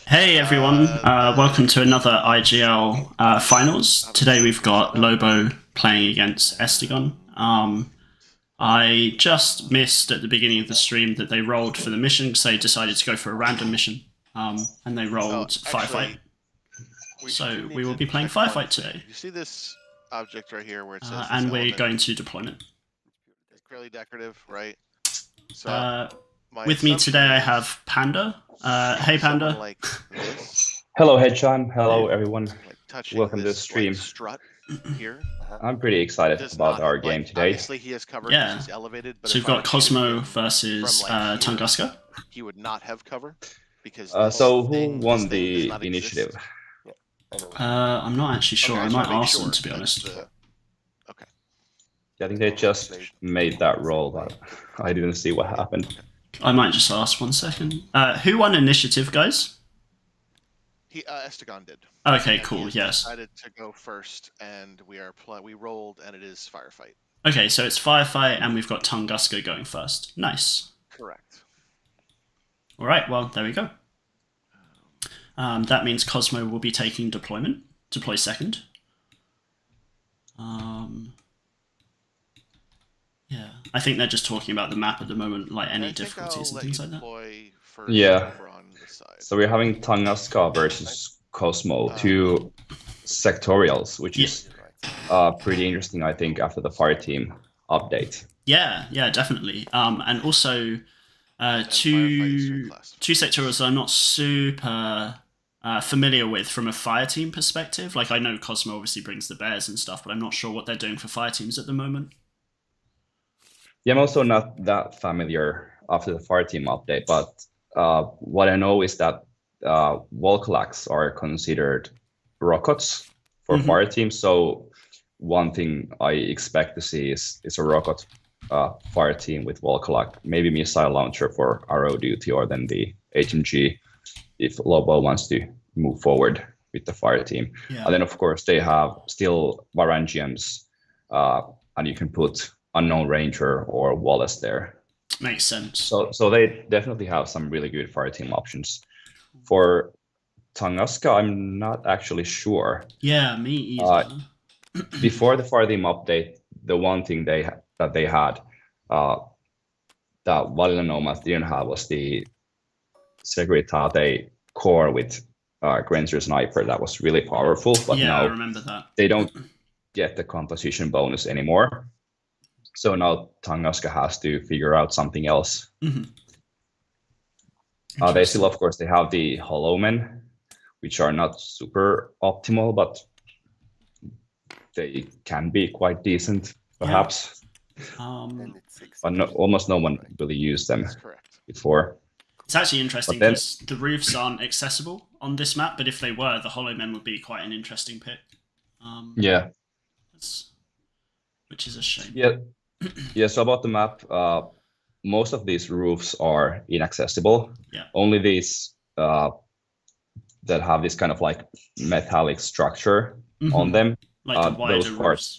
Hey everyone, welcome to another IGL finals. Today we've got Lobo playing against Estugon. I just missed at the beginning of the stream that they rolled for the mission because they decided to go for a random mission, and they rolled Firefight. So we will be playing Firefight today. You see this object right here where it says and we're going to deployment. It's fairly decorative, right? So with me today I have Panda. Hey Panda. Like this. Hello Hedgehog. Hello everyone. Like welcome to the stream. Like, strut here. I'm pretty excited about our game today. Obviously he has cover because he's elevated, but so we've got Kosmo versus Tunguska. He would not have cover because so who won the initiative? I'm not actually sure. I might ask them, to be honest. Okay. I think they just made that roll, but I didn't see what happened. I might just ask 1 second. Who won initiative, guys? Estugon did. Okay, cool. Yes. Decided to go first, and we rolled, and it is Firefight. Okay, so it's Firefight, and we've got Tunguska going first. Nice. Correct. All right. Well, there we go. That means Kosmo will be taking deployment, deploy second. Yeah, I think they're just talking about the map at the moment, like any difficulties and things like that. Yeah. So we're having Tunguska versus Kosmo, two sectorials, which is pretty interesting, I think, after the fire team update. Yeah, definitely. And also two sectorials that I'm not super familiar with from a fire team perspective. Like, I know Kosmo obviously brings the bears and stuff, but I'm not sure what they're doing for fire teams at the moment. Yeah, I'm also not that familiar after the fire team update, but what I know is that Volcalax are considered rockets for fire teams. So one thing I expect to see is a rocket fire team with Volcalax, maybe missile launcher for arrow duty, or then the HMG if Lobo wants to move forward with the fire team. Yeah. And then of course they have still Varangians, and you can put Unknown Ranger or Wallace there. Makes sense. So they definitely have some really good fire team options. For Tunguska, I'm not actually sure. Yeah, me either. Before the fire team update, the one thing that they had that Valinomas didn't have was the Seguritate core with Grenzer Sniper. That was really powerful, but yeah, now I remember that. They don't get the composition bonus anymore. So now Tunguska has to figure out something else. They still, of course, they have the Hollow Men, which are not super optimal, but they can be quite decent, perhaps. But almost no one really used them before. It's actually interesting because the roofs aren't accessible on this map, but if they were, the Hollow Men would be quite an interesting pick. Yeah. Which is a shame. Yeah, so about the map, most of these roofs are inaccessible. Yeah. Only these that have this kind of like metallic structure on them. Like those parts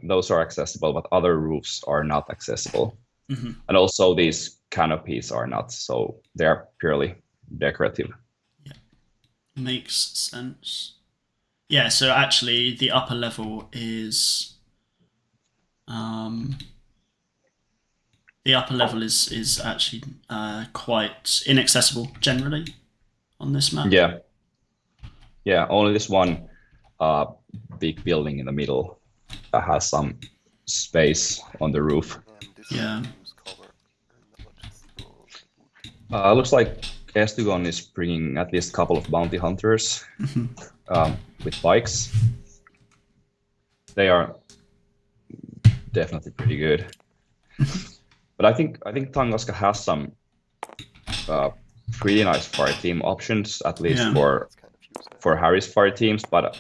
those are accessible, but other roofs are not accessible. And also these canopies are not, so they're purely decorative. Yeah, makes sense. Yeah, so actually the upper level is actually quite inaccessible generally on this map. Yeah, only this one big building in the middle that has some space on the roof. Yeah. Looks like Estugon is bringing at least a couple of bounty hunters with bikes. They are definitely pretty good. But I think Tunguska has some pretty nice fire team options, at least for Harry's fire teams, but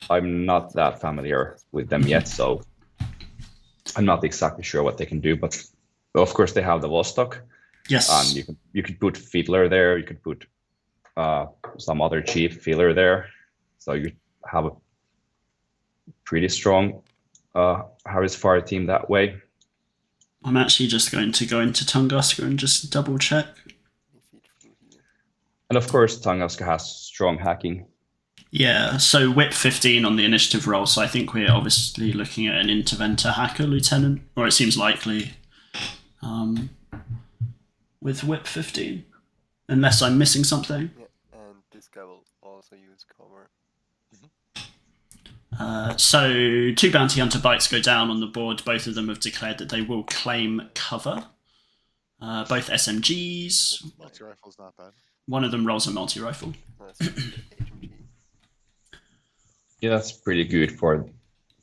I'm not that familiar with them yet, so I'm not exactly sure what they can do. But of course they have the Vostok. Yes. And you could put Fiddler there, you could put some other chief filler there. So you have a pretty strong Harry's fire team that way. I'm actually just going to go into Tunguska and just double check. And of course, Tunguska has strong hacking. Yeah, so whip 15 on the initiative roll, so I think we're obviously looking at an interventor hacker lieutenant, or it seems likely, with whip 15, unless I'm missing something. Yeah, and this guy will also use cover. So 2 bounty hunter bites go down on the board. Both of them have declared that they will claim cover. Both SMGs. Multi-rifle's not bad. One of them rolls a multi-rifle. That's HMG. Yeah, that's pretty good for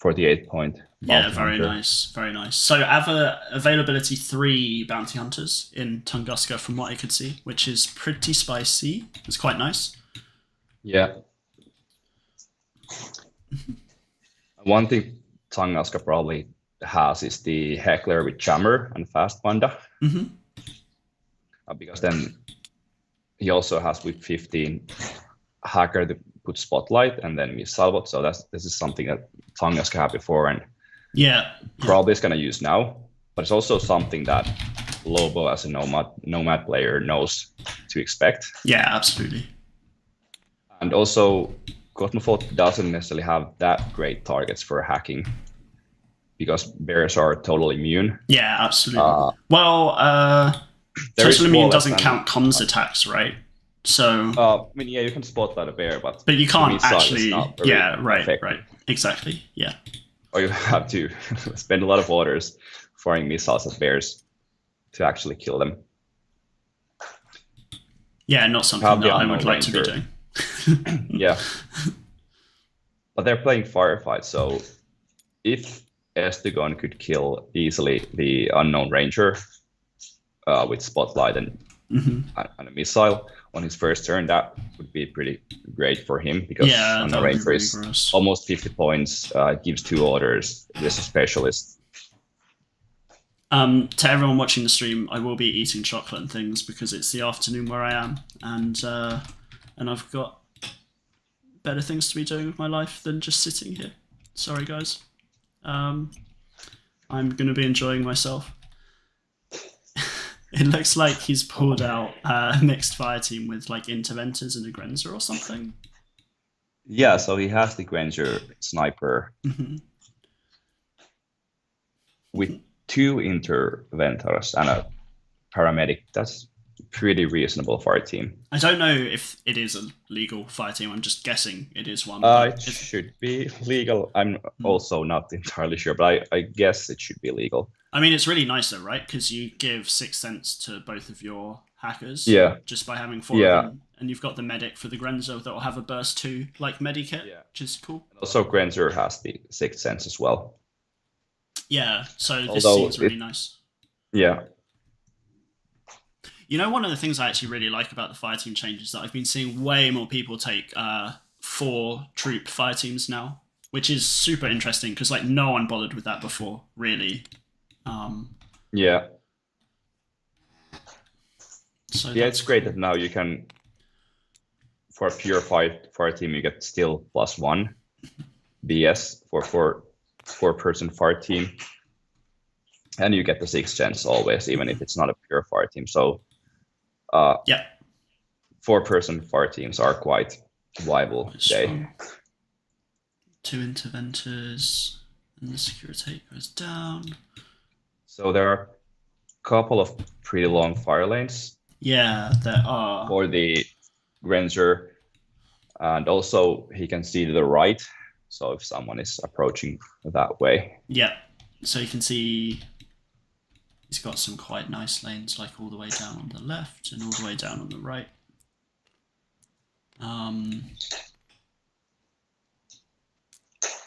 the 8-point. Yeah, very nice, very nice. So availability 3 bounty hunters in Tunguska from what I could see, which is pretty spicy. It's quite nice. Yeah. One thing Tunguska probably has is the heckler with jammer and fast panda. Because then he also has with 15 hacker to put spotlight and then missile bot. So this is something that Tunguska had before and probably is gonna use now. But it's also something that Lobo as a nomad player knows to expect. Yeah, absolutely. And also Kosmo doesn't necessarily have that great targets for hacking because bears are totally immune. Yeah, absolutely. Total immune doesn't count comms attacks, right? So I mean, yeah, you can spotlight a bear, but you can't actually. Yeah, right, effective. right, exactly. Yeah. Or you have to spend a lot of orders firing missiles at bears to actually kill them. Yeah, not something that I would like to be doing. Yeah. But they're playing Firefight, so if Estugon could kill easily the unknown ranger with spotlight and a missile on his first turn, that would be pretty great for him because unknown ranger is almost 50 points, gives 2 orders, is a specialist. To everyone watching the stream, I will be eating chocolate and things because it's the afternoon where I am, and I've got better things to be doing with my life than just sitting here. Sorry, guys. I'm going to be enjoying myself. It looks like he's pulled out a mixed fire team with like interventors and a Grenzer or something. Yeah, so he has the Granger sniper with 2 interventors and a paramedic. That's pretty reasonable fire team. I don't know if it is a legal fire team. I'm just guessing it is one. It should be legal. I'm also not entirely sure, but I guess it should be legal. I mean, it's really nice though, right? Because you give 6 cents to both of your hackers. Yeah. Just by having 4 of them. And you've got the medic for the Grenzo that will have a burst 2 like medikit, which is cool. And also, Grenzer has the 6 cents as well. Yeah, so this seems really nice. Yeah. You know, one of the things I actually really like about the fire team change is that I've been seeing way more people take 4 troop fire teams now, which is super interesting because like no one bothered with that before, really. Yeah. So yeah, it's great that now you can, for a pure fire team, you get still +1 BS for 4-person fire team. And you get the 6 gens always, even if it's not a pure fire team. So 4-person fire teams are quite viable today. 2 interventors, and the security goes down. So there are a couple of pretty long fire lanes. Yeah, there are. For the Grenzer, and also he can see to the right. So if someone is approaching that way. Yeah, so you can see he's got some quite nice lanes, like all the way down on the left and all the way down on the right.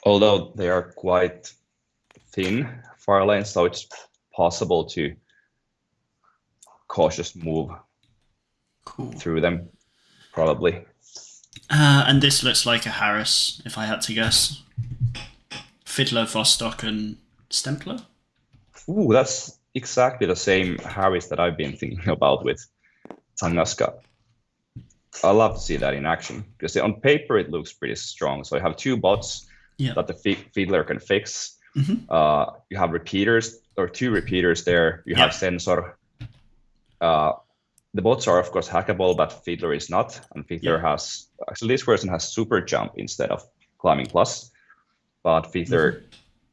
Although they are quite thin fire lanes, so it's possible to cautious move through them, probably. And this looks like a Harris, if I had to guess. Fiddler, Vostok, and Stempler? Ooh, that's exactly the same Harris that I've been thinking about with Tunguska. I love to see that in action, because on paper it looks pretty strong. So you have 2 bots that the Fiddler can fix. You have repeaters, or 2 repeaters there. You have sensor. the bots are of course hackable, but Fiddler is not, and Fiddler has actually this version has super jump instead of climbing plus, but Fiddler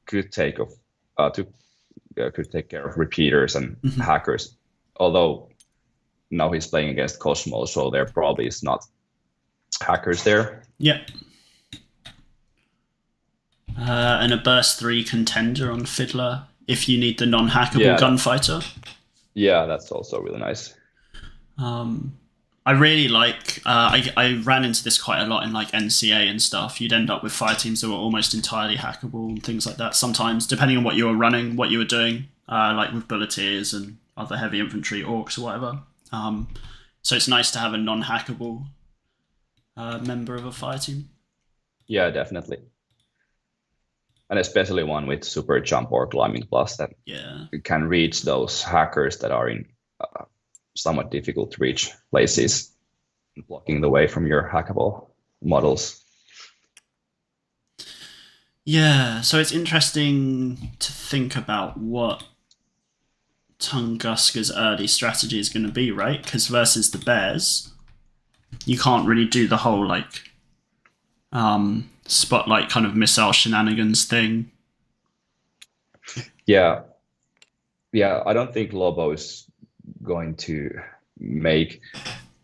could take could take care of repeaters and hackers, although now he's playing against Kosmo, so there probably is not hackers there. Yep. And a burst 3 contender on Fiddler if you need the non-hackable gunfighter. Yeah, that's also really nice. I really like. I ran into this quite a lot in like NCA and stuff. You'd end up with fire teams that were almost entirely hackable and things like that. Sometimes, depending on what you were running, what you were doing, like with Bulleteers and other heavy infantry, orcs or whatever. So it's nice to have a non-hackable member of a fire team. Yeah, definitely. And especially one with super jump or climbing plus that can reach those hackers that are in somewhat difficult to reach places, blocking the way from your hackable models. Yeah, so it's interesting to think about what Tunguska's early strategy is going to be, right? Because versus the bears, you can't really do the whole like spotlight kind of missile shenanigans thing. Yeah, I don't think Lobo is going to make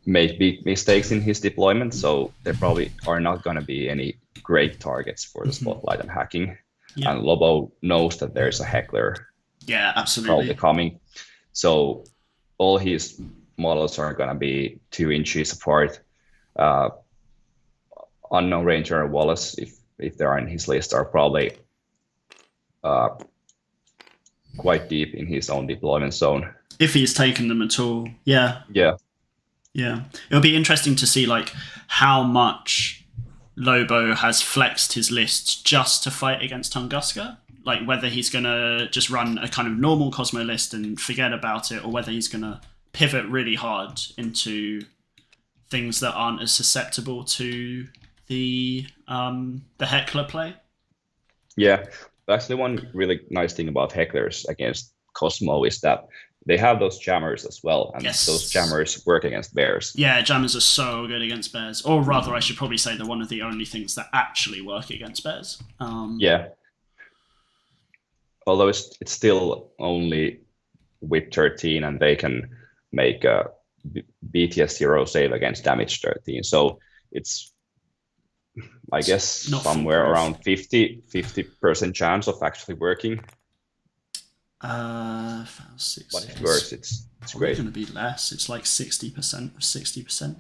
big mistakes in his deployment, so there probably are not going to be any great targets for the spotlight and hacking. Yeah. And Lobo knows that there's a heckler absolutely probably coming, so all his models are going to be 2 inches apart. Unknown Ranger and Wallace, if they are in his list, are probably quite deep in his own deployment zone. If he's taken them at all. Yeah. It'll be interesting to see like how much Lobo has flexed his list just to fight against Tunguska. Like whether he's going to just run a kind of normal Kosmo list and forget about it, or whether he's going to pivot really hard into things that aren't as susceptible to the heckler play. Yeah, actually one really nice thing about hecklers against Kosmo is that they have those jammers as well, and those jammers work against bears. Yeah, jammers are so good against bears, or rather I should probably say they're one of the only things that actually work against bears. Although it's still only with 13, and they can make a BTS 0 save against damage 13, so it's I guess somewhere around 50% chance of actually working. 6, but it works. It's great. It's going to be less. It's like 60% of 60%.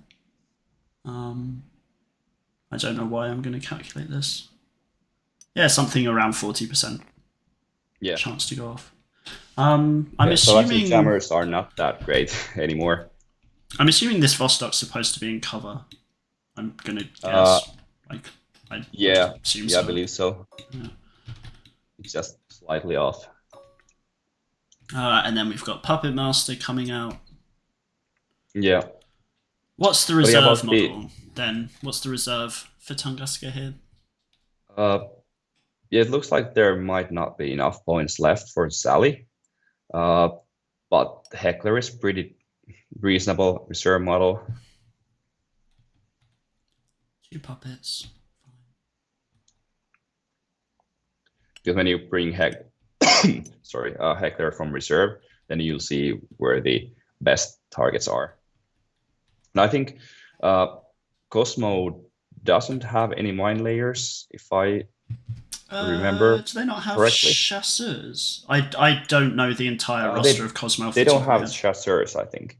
I don't know why I'm going to calculate this. Yeah, something around 40%. Yeah, chance to go off. I'm assuming so actually jammers are not that great anymore. I'm assuming this Vostok's supposed to be in cover. I'm gonna guess. I assume so. I believe so. Yeah. It's just slightly off. And then we've got Puppet Master coming out. Yeah. What's the reserve model then? What's the reserve for Tunguska here? It looks like there might not be enough points left for Sally. But Heckler is pretty reasonable reserve model. 2 puppets. Because when you bring Heckler from reserve, then you'll see where the best targets are. And I think Kosmo doesn't have any mine layers, if I remember. Do they not have correctly. chasseurs? I don't know the entire roster of Kosmo. They don't have chasseurs, I think.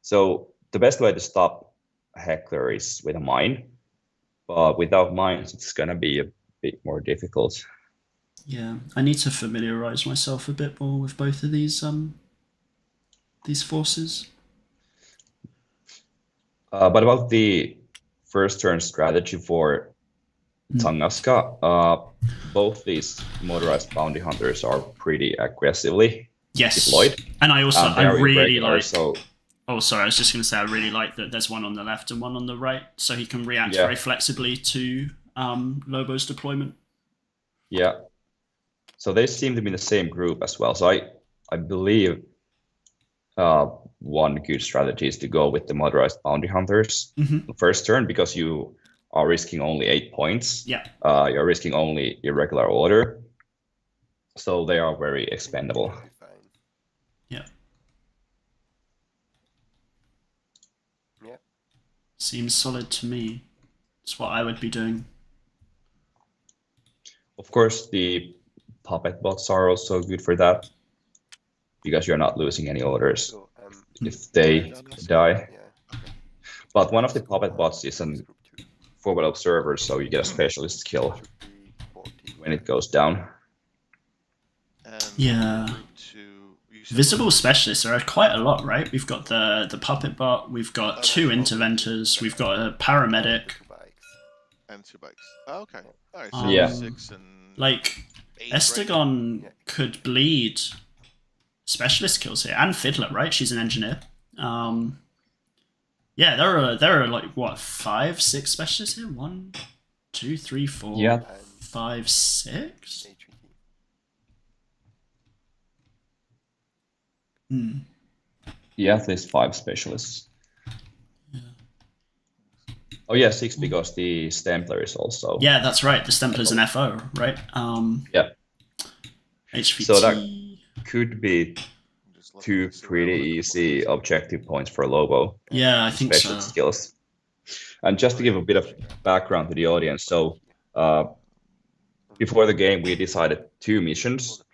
So the best way to stop Heckler is with a mine. But without mines, it's going to be a bit more difficult. Yeah, I need to familiarize myself a bit more with both of these forces. But about the first turn strategy for Tunguska, both these motorized bounty hunters are pretty aggressively deployed. And I also I really like. So, oh, sorry, I was just going to say I really like that there's one on the left and one on the right, so he can react very flexibly to Lobo's deployment. Yeah. So they seem to be in the same group as well. So I believe one good strategy is to go with the motorized bounty hunters first turn, because you are risking only 8 points. Yeah. You're risking only irregular order, so they are very expendable. Should be fine. Yeah. Yeah. Seems solid to me. It's what I would be doing. Of course, the puppet bots are also good for that, because you're not losing any orders So if they die. yeah. But one of the puppet bots is an Group 2 forward observer, so you get a specialist skill should be 14. when it goes down. And Yeah. group 2, you said Visible specialists, there are quite a lot, right? We've got the puppet bot, we've got 2 interventors, we've got a paramedic. 2 bikes. and 2 bikes. Oh, okay. All right. So Yeah. 6 and Like, 8, right? Estugon Yeah. could bleed specialist kills here, and Fiddler, right? She's an engineer. Yeah, there are like what 5, 6 specialists here. 1, 2, 3, 4, Yeah. And 5, 6. HVT. Hmm. Yeah, at least 5 specialists. Oh yeah, 6 because the Stempler is also. Yeah, that's right. The Stempler's an FO, right? Yeah. HVT. So that could be Just looking 2 to see where pretty I'm gonna easy go. objective points for Lobo. Yeah, I think Special so. skills. And just to give a bit of background to the audience, so before the game we decided 2 missions, Pull the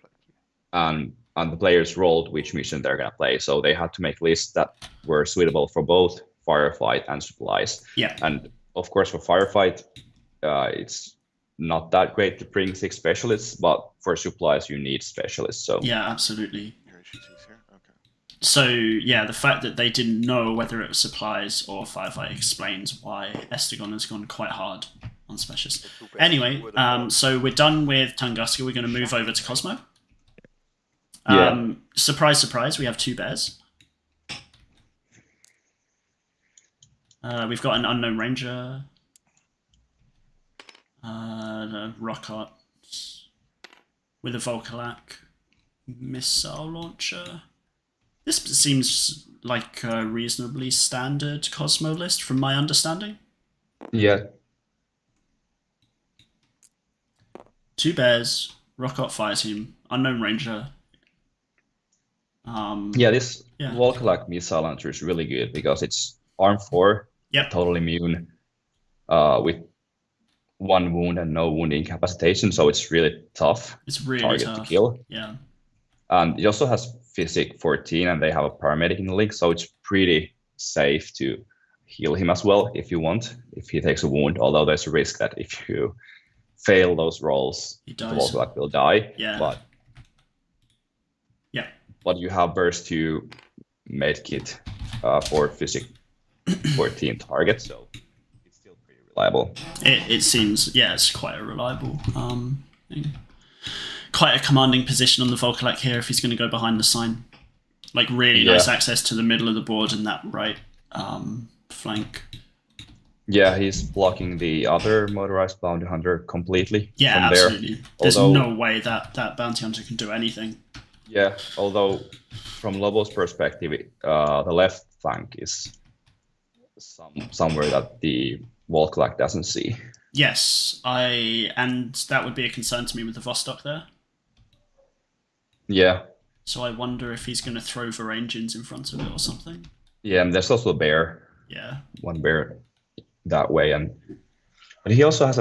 plug here. and the players rolled which mission they're gonna play. So they had to make lists that were suitable for both firefight and supplies. Yeah. And of course for firefight, it's not that great to bring 6 specialists, but for supplies you need specialists. So Yeah, absolutely. Your HVT's here? Okay. So yeah, the fact that they didn't know whether it was supplies or firefight explains why Estugon has gone quite hard on specialists. The 2 bears Anyway, would have so we're done with Tunguska. We're going to move over to Kosmo. Yeah. Surprise, surprise, we have 2 bears. We've got an unknown ranger, a rocket with a Volkalak missile launcher. This seems like a reasonably standard Kosmo list from my understanding. yeah, 2 bears, rocket fire team, unknown ranger. this Yeah. Volkalak missile launcher is really good because it's arm 4, Yep. totally immune, with 1 wound and no wound incapacitation, so it's really tough It's really target tough. to kill. Yeah. And it also has physic 14, and they have a paramedic in the link, so it's pretty safe to heal him as well if you want, if he takes a wound, although there's a risk that if you fail those rolls, He the dies. Volkalak will die. Yeah. But you have burst 2 medkit for physic 14 target, so it's still pretty reliable. It seems, yeah, it's quite a reliable, thing. Quite a commanding position on the Volkalak here if he's going to go behind the sign. Like really Yeah. nice access to the middle of the board and that right flank. Yeah, he's blocking the other motorized bounty hunter completely Yeah, from there. absolutely. There's Although- no way that bounty hunter can do anything. Yeah, although from Lobo's perspective, the left flank is somewhere that the Volkalak doesn't see. Yes, and that would be a concern to me with the Vostok there. Yeah, So I wonder if he's going to throw Varangians in front of it or something. yeah, and there's also a bear, Yeah. 1 bear that way, but he also has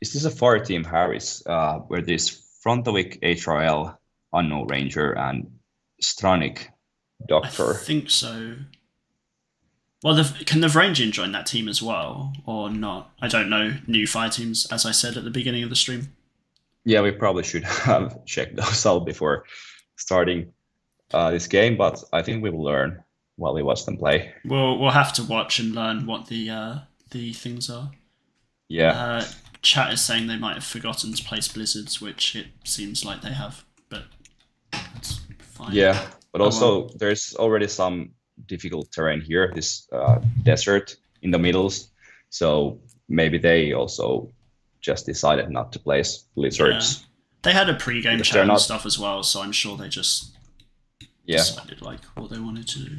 is this a fire team Harris, where there's Frontovic HRL, Unknown Ranger, and Stranik Doctor. I think so. Well, can the Varangian join that team as well, or not? I don't know. New fire teams, as I said at the beginning of the stream. Yeah, we probably should have checked those out before starting this game, but I think we will learn while we watch them play. We'll have to watch and learn what the things are. Yeah, Chat is saying they might have forgotten to place blizzards, which it seems like they have, but that's fine. yeah, but Oh, also there's already some difficult terrain here, this desert in the middles, so maybe they also just decided not to place blizzards. They had a pre-game Because chat they're and not- stuff as well, so I'm sure they just Yeah, decided like what they wanted to do.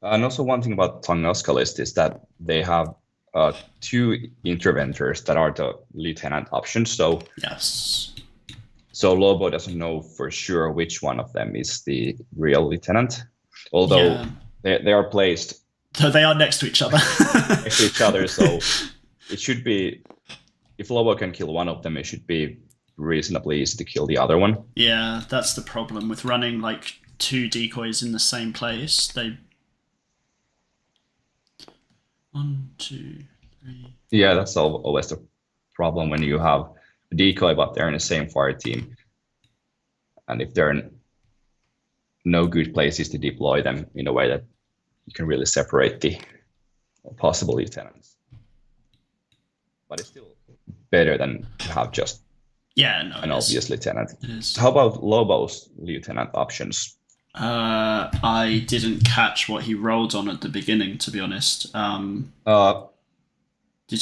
And also one thing about Tunguska list is that they have 2 interventors that are the lieutenant options. So Yes. Lobo doesn't know for sure which one of them is the real lieutenant, although they are placed So they are next to each other. next to each other. So it should be, if Lobo can kill one of them, it should be reasonably easy to kill the other one. Yeah, that's the problem with running like 2 decoys in the same place. They 1, 2, 3. Yeah, that's always the problem when you have a decoy, but they're in the same fire team. And if there are no good places to deploy them in a way that you can really separate the possible lieutenants. But it's still better than to have just an obvious lieutenant. How about Lobo's lieutenant options? I didn't catch what he rolled on at the beginning, to be honest. Did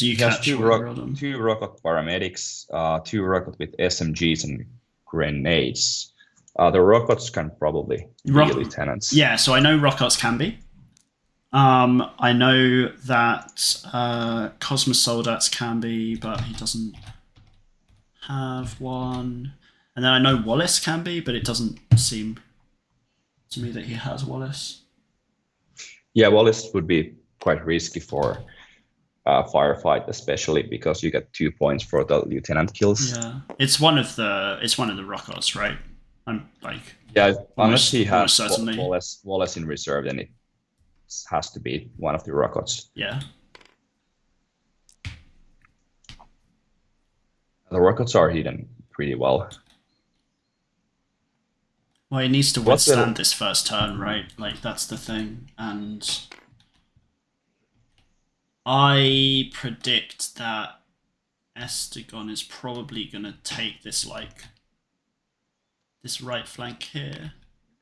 you catch what he rolled on? 2 rocket paramedics, 2 rocket with SMGs and grenades. The rockets can probably be lieutenants. Yeah, so I know rockets can be. I know that Kosmo Soldats can be, but he doesn't have one. And then I know Wallace can be, but it doesn't seem to me that he has Wallace. Yeah, Wallace would be quite risky for Firefight, especially because you get 2 points for the lieutenant kills. Yeah, it's one of the rockets, right? I'm like, yeah, unless he has Wallace in reserve, then it has to be one of the rockets. Yeah. The rockets are hidden pretty well. Well, he needs to withstand this first turn, right? Like, that's the thing. And I predict that Estugon is probably going to take this, like, this right flank here.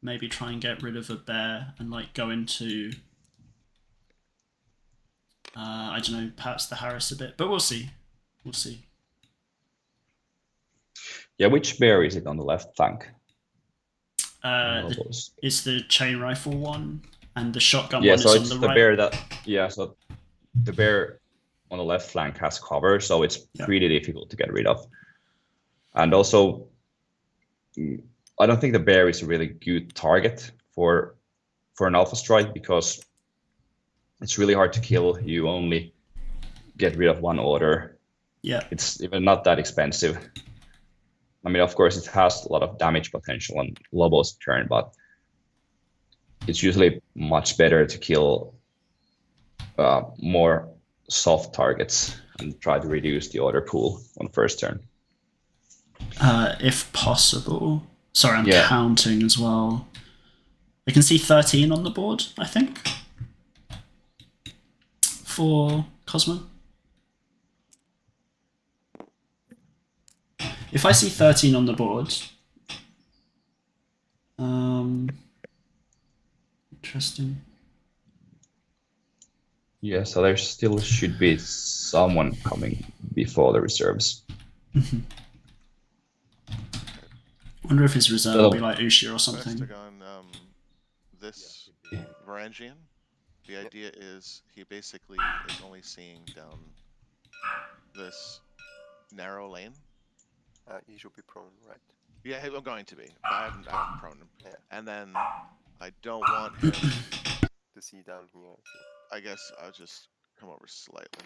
Maybe try and get rid of a bear and, like, go into, I don't know, perhaps the Harris a bit. But we'll see. We'll see. Yeah, which bear is it on the left flank? It's the chain rifle one, and the shotgun one is on the right. Yeah, so it's the bear that... Yeah, so the bear on the left flank has cover, so it's pretty difficult to get rid of. And also, I don't think the bear is a really good target for an alpha strike, because it's really hard to kill. You only get rid of 1 order. Yeah. It's even not that expensive. I mean, of course, it has a lot of damage potential on Lobo's turn, but it's usually much better to kill more soft targets and try to reduce the order pool on first turn. If possible. Sorry, I'm counting as well. I can see 13 on the board, I think, for Kosmo. If I see 13 on the board, interesting. Yeah, so there still should be someone coming before the reserves. Wonder if his reserve will be like Ushia or something. Estugon, this Varangian, the idea is he basically is only seeing down this narrow lane. He should be prone, right? Yeah, I'm going to be. I haven't prone him. Yeah. And then I don't want him to see down here. I guess I'll just come over slightly.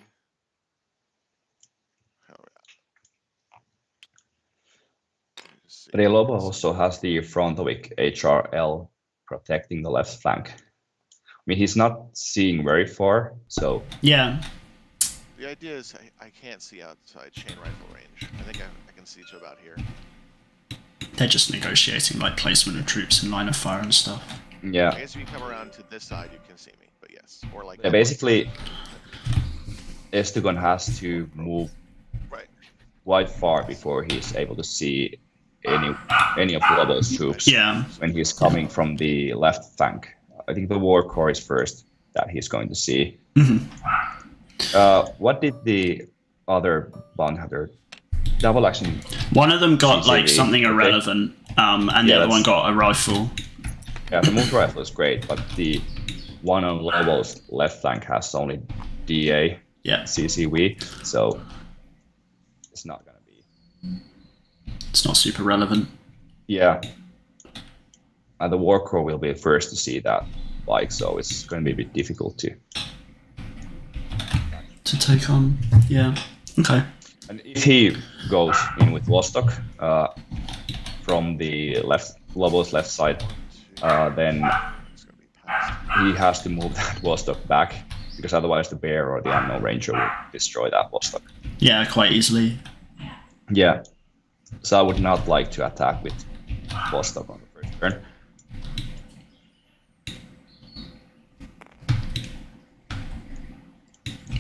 But Lobo also has the Frontovic HRL protecting the left flank. I mean, he's not seeing very far, so... Yeah. The idea is I can't see outside chain rifle range. I think I can see to about here. They're just negotiating like placement of troops in line of fire and stuff. Yeah. I guess if you come around to this side, you can see me, but yes. Or like... Yeah, basically, Estugon has to move quite far before he's able to see any of Lobo's troops when he's coming from the left flank. I think the war core is first that he's going to see. What did the other bounty hunter double action? One of them got like something irrelevant, and the other one got a rifle. Yeah, the multi rifle is great, but the one on Lobo's left flank has only DA, Yeah, CCV, so it's not gonna be. it's not super relevant. Yeah. And the Warcrow will be first to see that bike, so it's going to be a bit difficult to. To take on, yeah. Okay. And if he goes in with Vostok from the Lobo's left side, then It's gonna be past. he has to move that Vostok back, because otherwise the Bear or the Unknown Ranger will destroy that Vostok. Yeah, quite easily. Yeah. So I would not like to attack with Vostok on the first turn.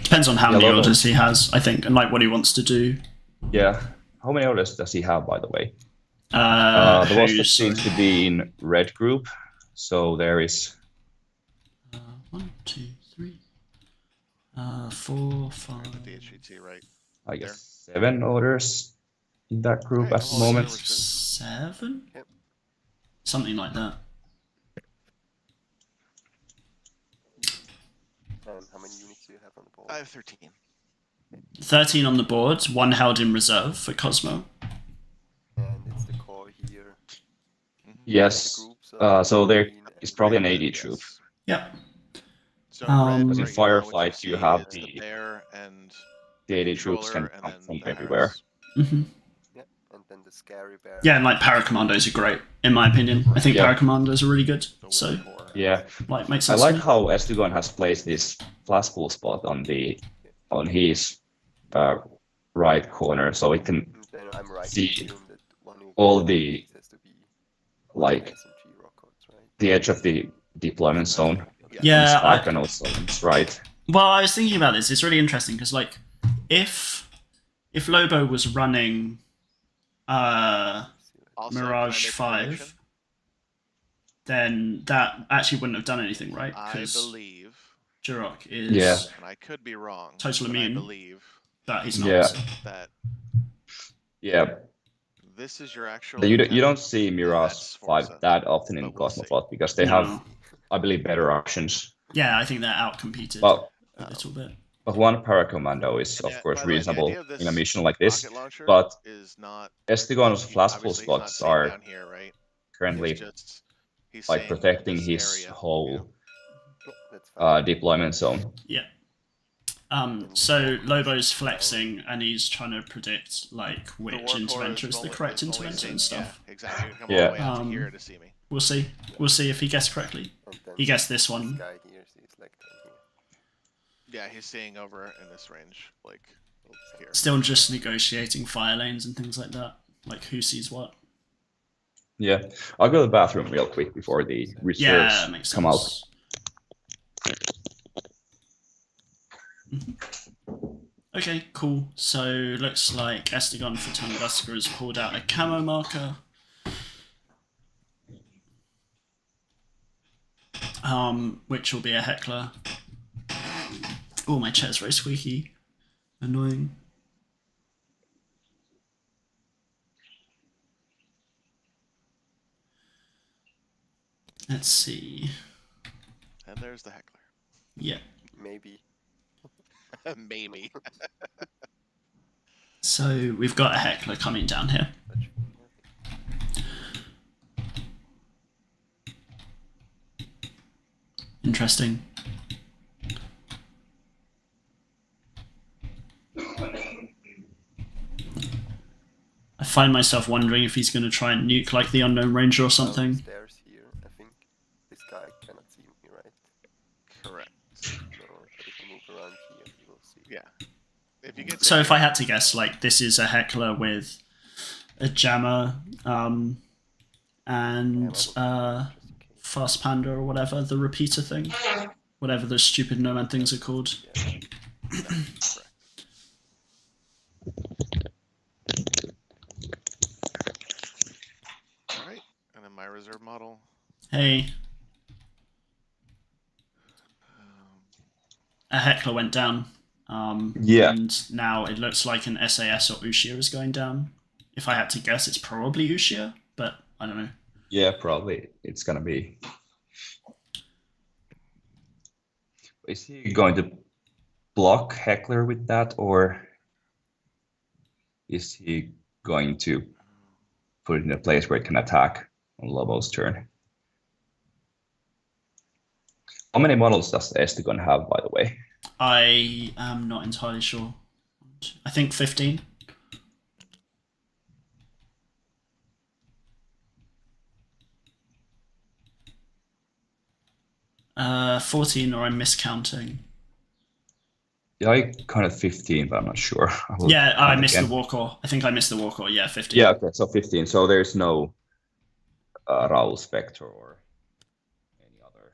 Depends on how Yeah, many Lobo. orders he has, I think, and like what he wants to do. Yeah. How many orders does he have, by the way? The Vostok Who's- seems to be in red group, so there is 1, 2, 3, 4, The 5, DHET, right? I guess 7 orders in that group at the Oh, moment. 7? Yep. Something like that. And how many units do you have on the board? I have 13. 13 on the board, 1 held in reserve for Kosmo. And it's the core here. Yes. The groups, So there green and is probably an red. 80 troop. Yep. So Um, red, But in right now, what you Firefight, you see have is the- bear and The 80 troops controller, can and come then from the everywhere. arrows. hmm Yeah, and then the scary bear. Yeah, and like Paracommandos are great, in my opinion. I think Yeah. Paracommandos are really good. The So, core. Yeah, like, makes I sense. like to me. how Estugon has placed this flash pool spot on his right corner, so it can And then I'm right See to assume that one of all your the, units has to be like, SMG rockets, right? the edge of the deployment zone. Yeah, on his back I- and also on his right. Well, I was thinking about this. It's really interesting because, like, if Lobo was running Also, can I Mirage make a 5, prediction? then that actually wouldn't have done anything, right? I Because believe, Jurok is Yeah. and I could be wrong, Total but immune. I believe that he's not. Yeah. that Yeah, this is your actual. you intent. don't see Mirage that's 5 Forza, that often in but we'll see. Cosmoflot because they No. have, I believe, better options. Yeah, I think they're outcompeted But a little bit. one Paracommando is, of Yeah, course, by the way, the reasonable idea of this in a mission like this. rocket launcher But is not Estugon's flash pool obviously he's not spots sitting are down here, right? currently He's like saying protecting this his area. whole Yeah, that's fine. deployment zone. Yeah. So Lobo's flexing and he's trying to predict like The which Warcore interventor is the only- correct is only interventor seeing- and stuff. Yeah, exactly. You come Yeah. all the way out to Um, here to see me. We'll see. We'll see if he guessed correctly. And then He guessed this this one. guy here sees like down here. Yeah, he's seeing over in this range, like here. Still just negotiating fire lanes and things like that. Like who sees what. Yeah, I'll go to the bathroom real quick before the reserves Yeah, makes sense. come out. Okay, cool. So looks like Estugon for Tunguska has pulled out a camo marker. Which will be a heckler. Oh, my chair's very squeaky. Annoying. Let's see. And there's the heckler. Yeah. Maybe. Maybe. So we've got a heckler coming down here. That should be nothing. Interesting. I find myself wondering if he's going to try and nuke like the Unknown Ranger or something. Stairs here, I think. This guy cannot see me, right? Correct. So if I move around here, you will see. Yeah. If you get So if I had to guess, like this is a heckler with a jammer and Just in case. fast panda or whatever, the repeater thing. Whatever those stupid nomad things are called. Yeah. correct. All right, and then my reserve model. Hey, Um, a heckler went down. Yeah. And now it looks like an SAS or Ushia is going down. If I had to guess, it's probably Ushia, but I don't know. Yeah, probably it's gonna be. is he going to block Heckler with that, or is he going to put it in a place where it can attack on Lobo's turn? How many models does Estugon have, by the way? I am not entirely sure. I think 15. Uh, 14, or I'm miscounting. Yeah, I counted 15, but I'm not sure. Yeah, I missed again. the Warcore. I think I missed the Warcore. Yeah, 15. Yeah, okay, so 15. So there's no Raul Spectre or any other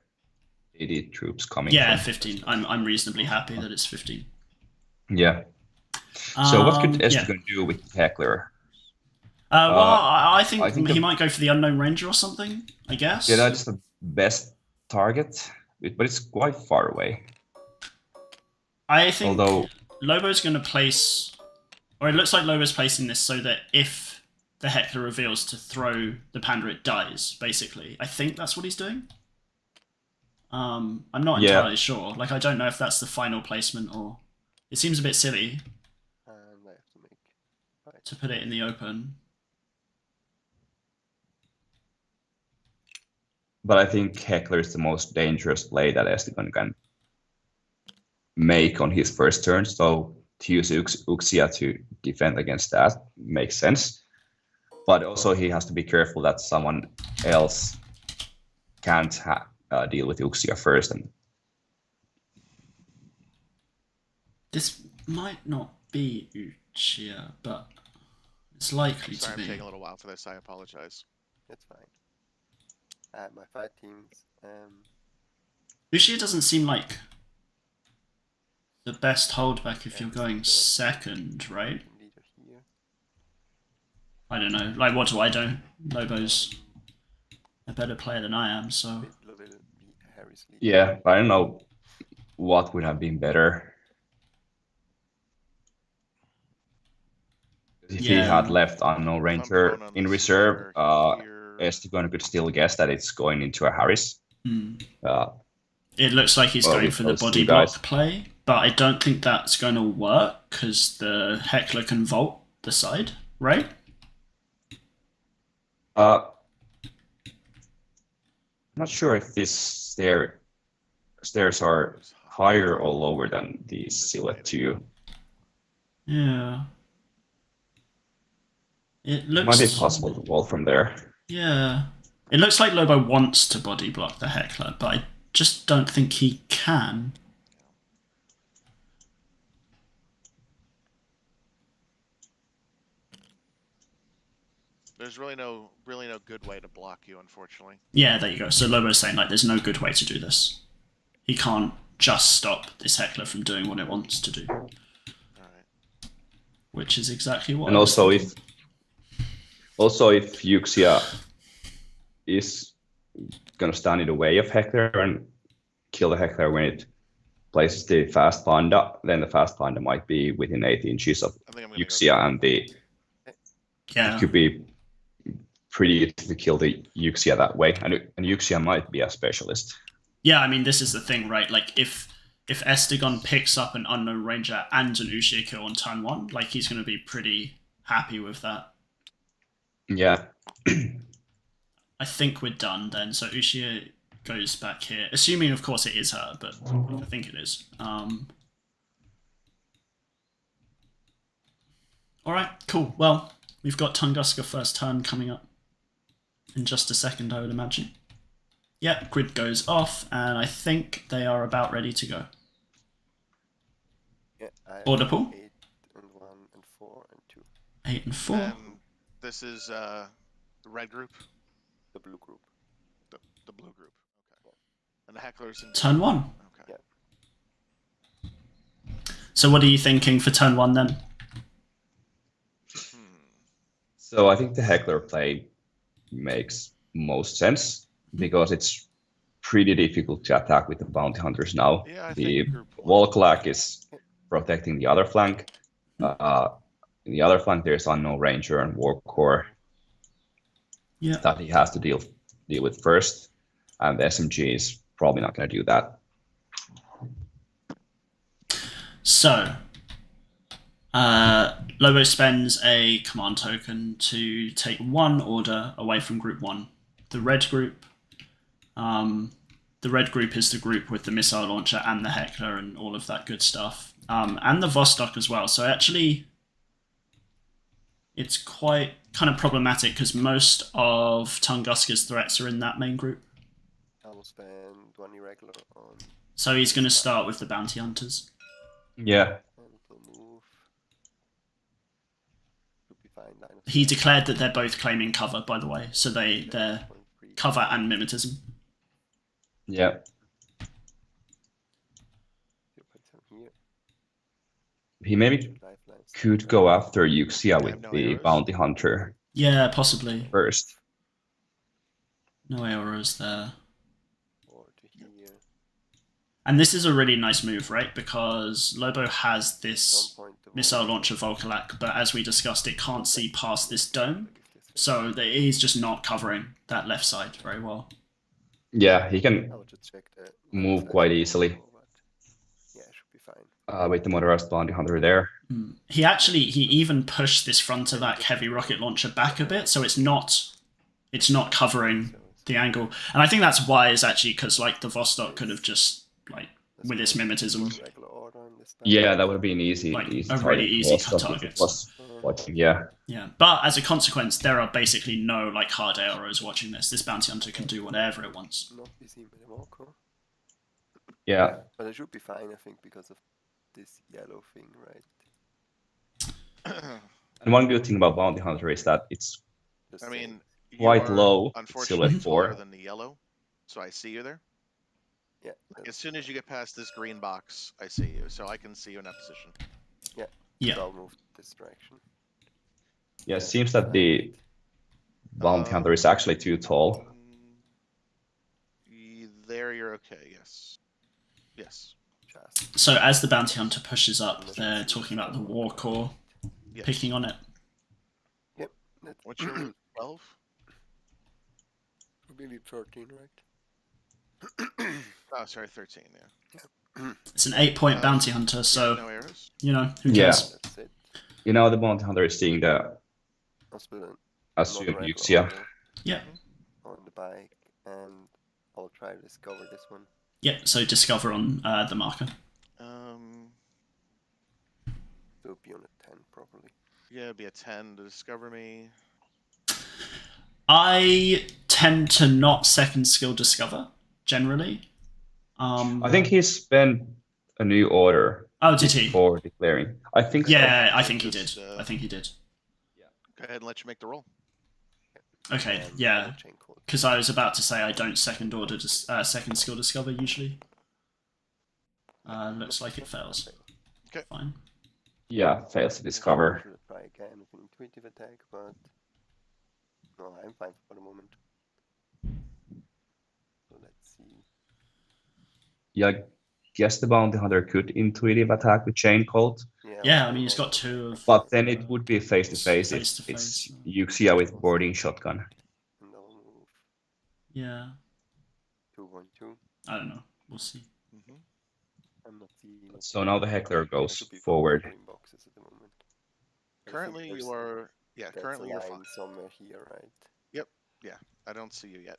AD troops coming. Yeah, from 15. I'm reasonably happy that it's 15. Yeah. So what could Yeah. Estugon do with Heckler? Well, I think I think he might go for the Unknown Ranger or something, I guess. Yeah, that's the best target, but it's quite far away. I think Although Lobo's going to place, or it looks like Lobo's placing this so that if the Heckler reveals to throw the Panda, it dies, basically. I think that's what he's doing. I'm not entirely sure. Like, I don't know if that's the final placement, or it seems a bit silly And I have to make fight. to put it in the open. But I think Heckler is the most dangerous play that Estugon can make on his first turn. So to use Uxia to defend against that makes sense. But also he has to be careful that someone else can't deal with Uxia first. And This might not be Uchiha, but it's likely Sorry, to I'm be. taking a little while for this. I apologize. That's fine. My fight teams. Uchiha doesn't seem like the best holdback if you're going second, right? Leader here. I don't know. Like, what do I do? Lobo's a better player than I am, so... It will be Harry's leader. yeah, I don't know what would have been better. If he had left Unknown Ranger in reserve, Estugon could still guess that it's going into a Harris. It looks like he's going for the body block play, but I don't think that's going to work because the Heckler can vault the side, right? I'm not sure if these stairs are higher or lower than the Silhouette 2. Yeah. It looks... Might be possible to vault from there. Yeah. It looks like Lobo wants to body block the Heckler, but I just don't think he can. There's really no good way to block you, unfortunately. Yeah, there you go. So Lobo's saying, like, there's no good way to do this. He can't just stop this Heckler from doing what it wants to do. Alright. Which is exactly what... And also if Uxia is gonna stand in the way of Heckler and kill the Heckler when it places the fast panda, then the fast panda might be within 8 inches of Uxia, and it could be pretty easy to kill the Uxia that way, and Uxia might be a specialist. Yeah, I mean, this is the thing, right? Like, if Estugon picks up an Unknown Ranger and an Uchiha kill on turn 1, like, he's going to be pretty happy with that. Yeah. I think we're done then. So Uchiha goes back here, assuming, of course, it is her, but I think it is. Alright, cool. Well, we've got Tunguska first turn coming up in just a second, I would imagine. Yep, grid goes off, and I think they are about ready to go. Yeah, Order pool? 8 and 1 and 4 and 2. 8 and 4. And this is the red group? The blue group. The blue group. Okay. And the Heckler's in Turn 1. Okay. Yeah. So what are you thinking for turn 1 then? So I think the Heckler play makes most sense because it's pretty difficult to attack with the bounty hunters now. Yeah, I the think Volklak is protecting the other flank. In the other flank, there's Unknown Ranger and Warcore that he has to deal with first, and the SMG is probably not going to do that. So, Lobo spends a command token to take one order away from Group 1. The red group. The red group is the group with the missile launcher and the heckler and all of that good stuff. And the Vostok as well. So actually, it's quite kind of problematic because most of Tunguska's threats are in that main group. I will spend one irregular on. So he's going to start with the bounty hunters. Yeah. And we'll move. Should be fine. Line of He sight. declared that they're both claiming cover, by the way. So they're 0.3. cover and mimetism. Yeah. 0.7 here. He maybe Lifelines. could go after Yuxia I with have no the arrows. bounty hunter Yeah, possibly. first. No arrows there. Or to here. And this is a really nice move, right? Because Lobo has this 1 point. missile launcher Volkolak, but as we discussed, it can't see past this dome. So he's just not covering that left side very well. Yeah, he can I will just check the move size quite of the easily. combo, but yeah, it should be fine. with the motorized bounty hunter there. He even pushed this frontovac heavy rocket launcher back a bit, so it's not covering the angle. And I think that's wise actually, because like the Vostok could have just like with its mimetism. Regular order on this Yeah, that would have been easy. Like, easy a really target easy for us, target. if it was watching, yeah. Yeah, but as a consequence, there are basically no like hard arrows watching this. This bounty hunter can do whatever it wants. Not be seen by the Moko. Yeah. But it should be fine, I think, because of this yellow thing, right? And one good thing about bounty hunter is that it's Just I saying. mean, you quite are low, unfortunately silhouette taller 4. than the yellow, so I see you there. Yeah. As soon as you get past this green box, I see you, so I can see you in that position. Yeah. So I'll move this direction. Yeah, it seems that the bounty hunter is actually too tall. There, you're okay. Yes. Yes. Just. So as the bounty hunter pushes up, they're talking about the war core Yes. picking on it. Yep. That's What's your 12? maybe 13, right? Oh, sorry, 13. Yeah. It's an 8-point bounty hunter, so no arrows. you know who Yeah. cares. That's it. You know, the bounty hunter is seeing the I'll split it. assumed Not regular Yuxia. order Yeah. on the bike, and I'll try to discover this one. Yeah. So discover on the marker. So it'll be on a 10 probably. Yeah, it'd be a 10 to discover me. I tend to not second skill discover generally. I think he spent a new order Oh, did he? before declaring. I think so. Yeah, I think he did. Just, I think he did. Go ahead and let you make the roll. Okay, And yeah. double chain code. Because I was about to say I don't second skill discover usually. Looks like it fails. Okay. Fine. Yeah, fails to discover. Should I try again with an intuitive attack, but no, I'm fine for the moment. So let's see. Yeah, I guess the bounty hunter could intuitive attack with chain code, Yeah, I mean, he's got 2 of. but then it would be face to face. Face to It's face. Yuxia with boarding shotgun. And I'll move Yeah, 2.2. I don't know. We'll see. Mm-hmm. I'm not seeing it. So now the heckler I goes should be forward. covering boxes at the moment. I think Currently, there's- you are. Yeah, there's currently a you're line fine. somewhere here, right? I don't see you yet.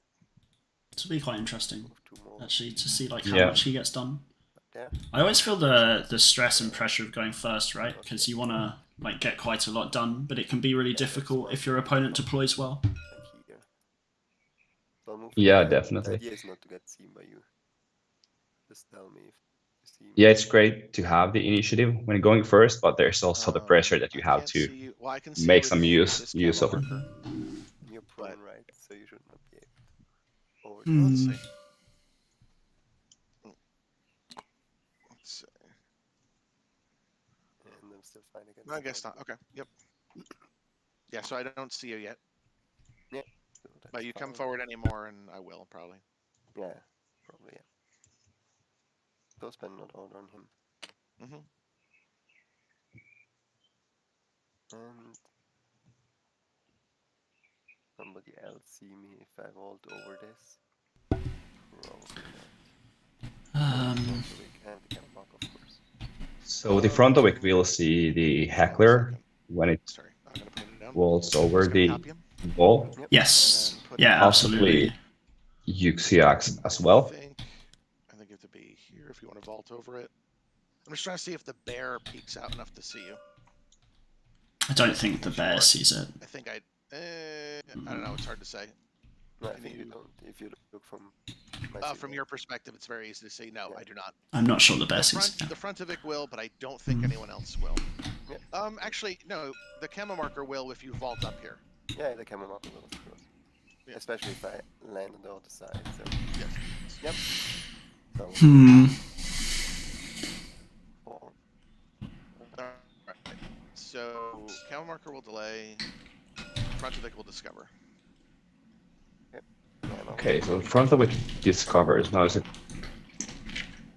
This will be quite interesting, Move 2 more. actually, to see like how Yeah. much he gets done. There. I always feel the stress and pressure of going first, right? Because you want to like get quite a lot done, but it can be really difficult if your opponent deploys well. Like here. So I'll move Yeah, there. definitely. The idea is not to get seen by you. Just tell me if you see me. Yeah, it's great to have the initiative when going first, but there's also the pressure that you I have can't to see you. Well, I can see make you some with use this of camo it. marker. You're prone, right? So you should not be able. Hmm. Let's see. Let's see. And I'm still fine against. No, I guess not. Okay. Yep. Yeah, so I don't see you yet, So but that's you come fine. forward anymore, and I will probably. Yeah, probably. Yeah. Don't spend not order on him. Mm-hmm. And somebody else see me if I vault over this? Probably not. Um, So we can block, of course. So the front of it will see the heckler when it Sorry, I'm gonna put him down. walls over Just gonna the copy him. wall. Yes. And then put Yeah, him- absolutely. Yuxiax as I well. think you have to be here if you want to vault over it. I'm just trying to see if the bear peeks out enough to see you. I don't think the bear sees it. I think I don't know. It's hard to say. No, I Can think you you- don't. If you look from my From your perspective, it's very easy to see. No, Yeah. I do not. I'm not sure the bear sees it. The front of it will, but I don't think anyone else will. Yeah. Actually, no. The camo marker will if you vault up here. Yeah, the camera marker will, of course. Yeah. Especially if I land on the other side. So Yes. yep. So four. Alright. So camo marker will delay. Front of it will discover. Yeah, no. Okay, so the front of it discovers. Now is it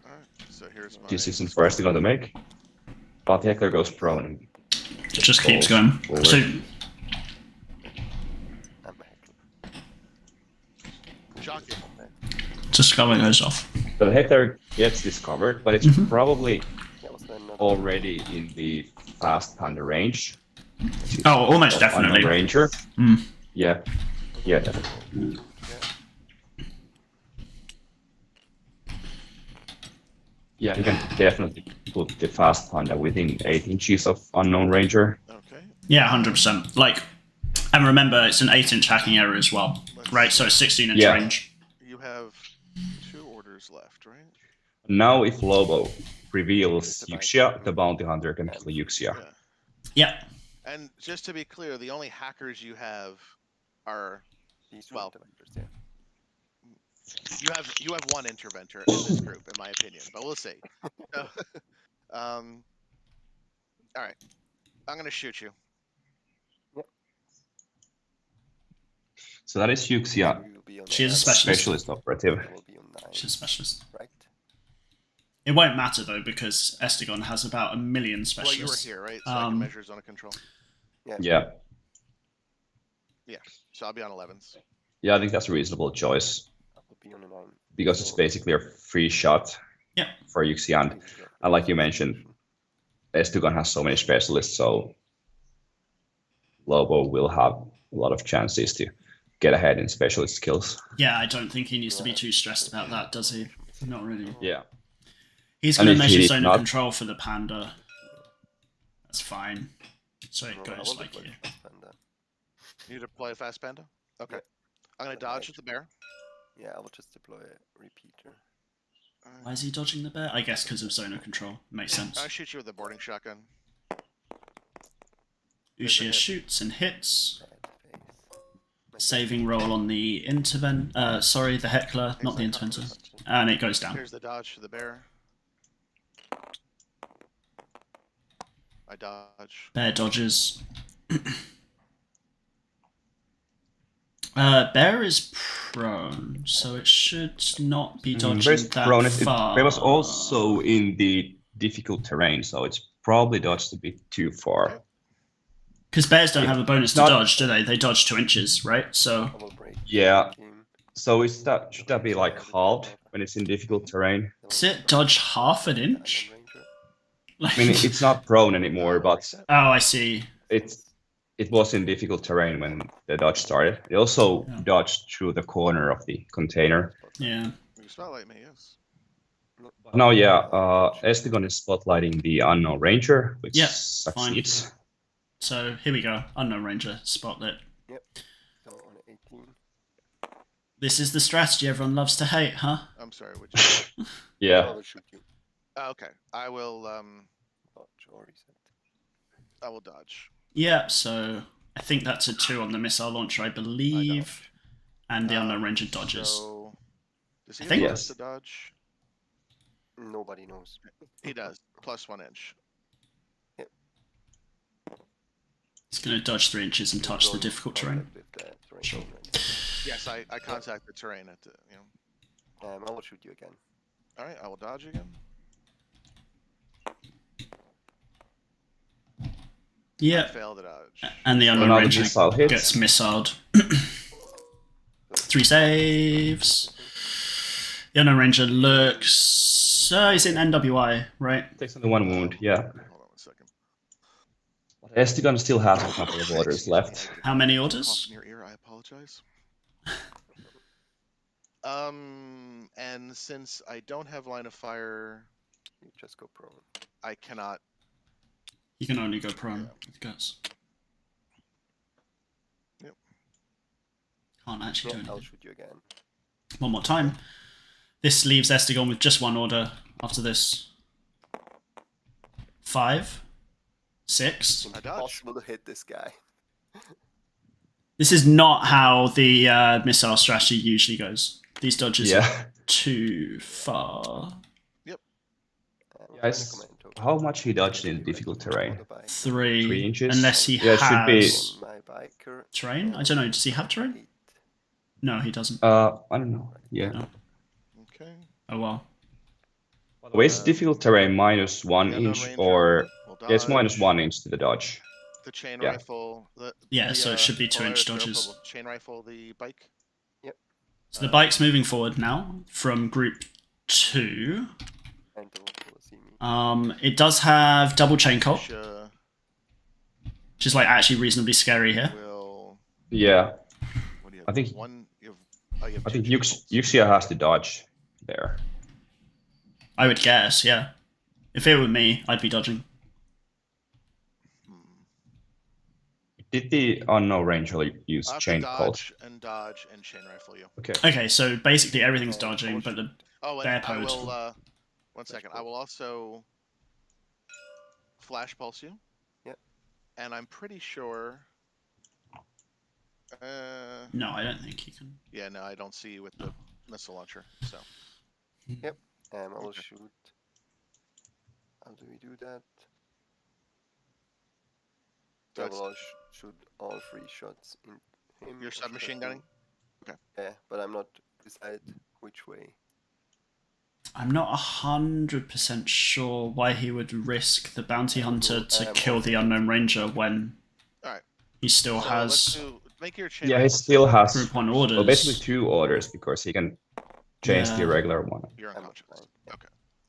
Alright. So here's my decision for Estugon to make? But the heckler goes prone. It just keeps going. Forward. So I'm a heckler. Shocking. discover goes off. So the heckler gets discovered, but it's probably Yeah, was there not already in the fast panda range. Oh, almost of definitely. unknown ranger. Mm. Yeah. Yeah, definitely. Yeah, you can definitely put the fast panda within 8 inches of unknown ranger. Okay. Yeah, 100%. Like, and remember, it's an 8-inch hacking area as well, right? So it's 16-inch Yeah. range. You have 2 orders left, right? Now, if Lobo reveals Yuxia, the bounty hunter can kill Yuxia. Yeah. Yeah. And just to be clear, the only hackers you have are these two Well, interventors, yeah. you have one interventor in this group, in my opinion, but we'll see. So, all right, I'm gonna shoot you. So that is Yuxia, You will be on She is a nine. specialist. specialist operative. I will be on 9, She's a specialist. right? It won't matter, though, because Estugon has about 1 million Well, specialists. you were here, right? So I can measure zone of control. Yeah. So I'll be on 11s. Yeah, I think that's a reasonable choice I will be on a 9. because it's basically a free shot Yeah. for Yuxia. And like you mentioned, Estugon has so many specialists, so Lobo will have a lot of chances to get ahead in specialist skills. Yeah, I don't think he needs to be too stressed about that, does he? Not really. Yeah. He's And going to if he measure is zone of not- control for the panda. That's fine. So it No, I goes will like deploy here. the fast panda. You deploy a fast panda? Okay. Yeah. I'm gonna dodge with the bear. Yeah, I will just deploy a repeater. Why is he dodging the bear? I guess because of zone of control. Makes sense. I shoot you with a boarding shotgun. Ushia shoots and hits. Bad face. Saving roll on the sorry, the heckler, not the interventor. And it goes down. Here's the dodge for the bear. I dodge. Bear dodges. Bear is prone, so it should not be dodging Bear's that prone. far. Bear was also in the difficult terrain, so it's probably dodged a bit too far. Because bears don't have a bonus to Not- dodge, do they? They dodge 2 inches, right? So I will break. Yeah. Game. So should that be like halved when it's in difficult terrain? does it dodge half an Diamond inch? Ranger. Like, I mean, it's not prone anymore, but oh, I see. it was in difficult terrain when the dodge started. It also Yeah. dodged through the corner of the container. Yeah. You spotlight me, yes. Now, yeah, Estugon is spotlighting the unknown ranger, which Yeah, succeeds. So here we go. Unknown Ranger, spotlit. So on 18. This is the strategy everyone loves to hate, huh? I'm sorry, which I Yeah, will shoot you. okay. I will Dodge or reset. I will dodge. Yeah, so I think that's a 2 on the missile launcher, I believe. And the Unknown Ranger dodges. So, does he I have think- bonus Yes. to dodge? Nobody knows. He does. Plus 1 inch. It's going to dodge 3 inches and touch the Roll difficult contact terrain. with the terrain Sure. already. Yes, I contact the terrain at the, I will shoot you again. Alright, I will dodge again. I Yeah, fail to dodge. and the Unknown Another Ranger missile hits. gets missiled. 3 saves. The Unknown Ranger looks. So he's in NWI, right? Takes only 1 wound, yeah. Hold on 1 second. But Estugon still has a couple of orders Excuse me, left. I did How many cough orders? in your ear, I apologize. And since I don't have line of fire, You just go prone. I cannot. You can only go prone with guts. Yep. Can't actually do I'll anything. shoot you again. One more time. This leaves Estugon with just 1 order after this. 5, 6. I dodge. Impossible to hit this guy. This is not how the missile strategy usually goes. These dodges are Yeah. too far. Guys, how much he dodged in difficult terrain? 3, 3 inches? unless he Yeah, it should be- has My biker. terrain. I don't know. Does he have terrain? 8. No, he doesn't. I don't know. Yeah. No. Okay. Oh well. By the way, it's difficult terrain minus 1 The unknown inch, ranger or will yeah, it's minus dodge. 1 inch to the dodge. The chain Yeah. rifle. Yeah, so it should be 2-inch Polaris dodges. rifle will chain rifle the bike. So the bike's moving forward now from group 2. And the wolf will see me. It does have double chain cult, Which, which is like actually reasonably scary here. will. Yeah, What do you have? I think- one. You have I two think chain colts. Yuxia has to dodge there. I would guess, yeah. If it were me, I'd be dodging. Hmm. Did the unknown ranger use I'll have to chain cult? dodge and chain rifle you. Okay. Okay, so basically everything's dodging, but the Oh, and Bear I pose. will. 1 second. I will also flash pulse you. Yep. And I'm pretty sure. no, I don't think you can. Yeah, no, I don't see you with the missile launcher. So I will Okay. shoot. How do we do that? I That's- will shoot all 3 shots in him. you're or submachine shoot gunning. him. Okay. Yeah, but I'm not decided which way. I'm not 100% sure why he would risk the bounty hunter to kill the unknown ranger when Alright. he still So has make your chain. Yeah, he rifle still save. has group 1 well, orders. basically 2 orders because he can change Yeah. the regular one. You're I'm unconscious. fine. Okay.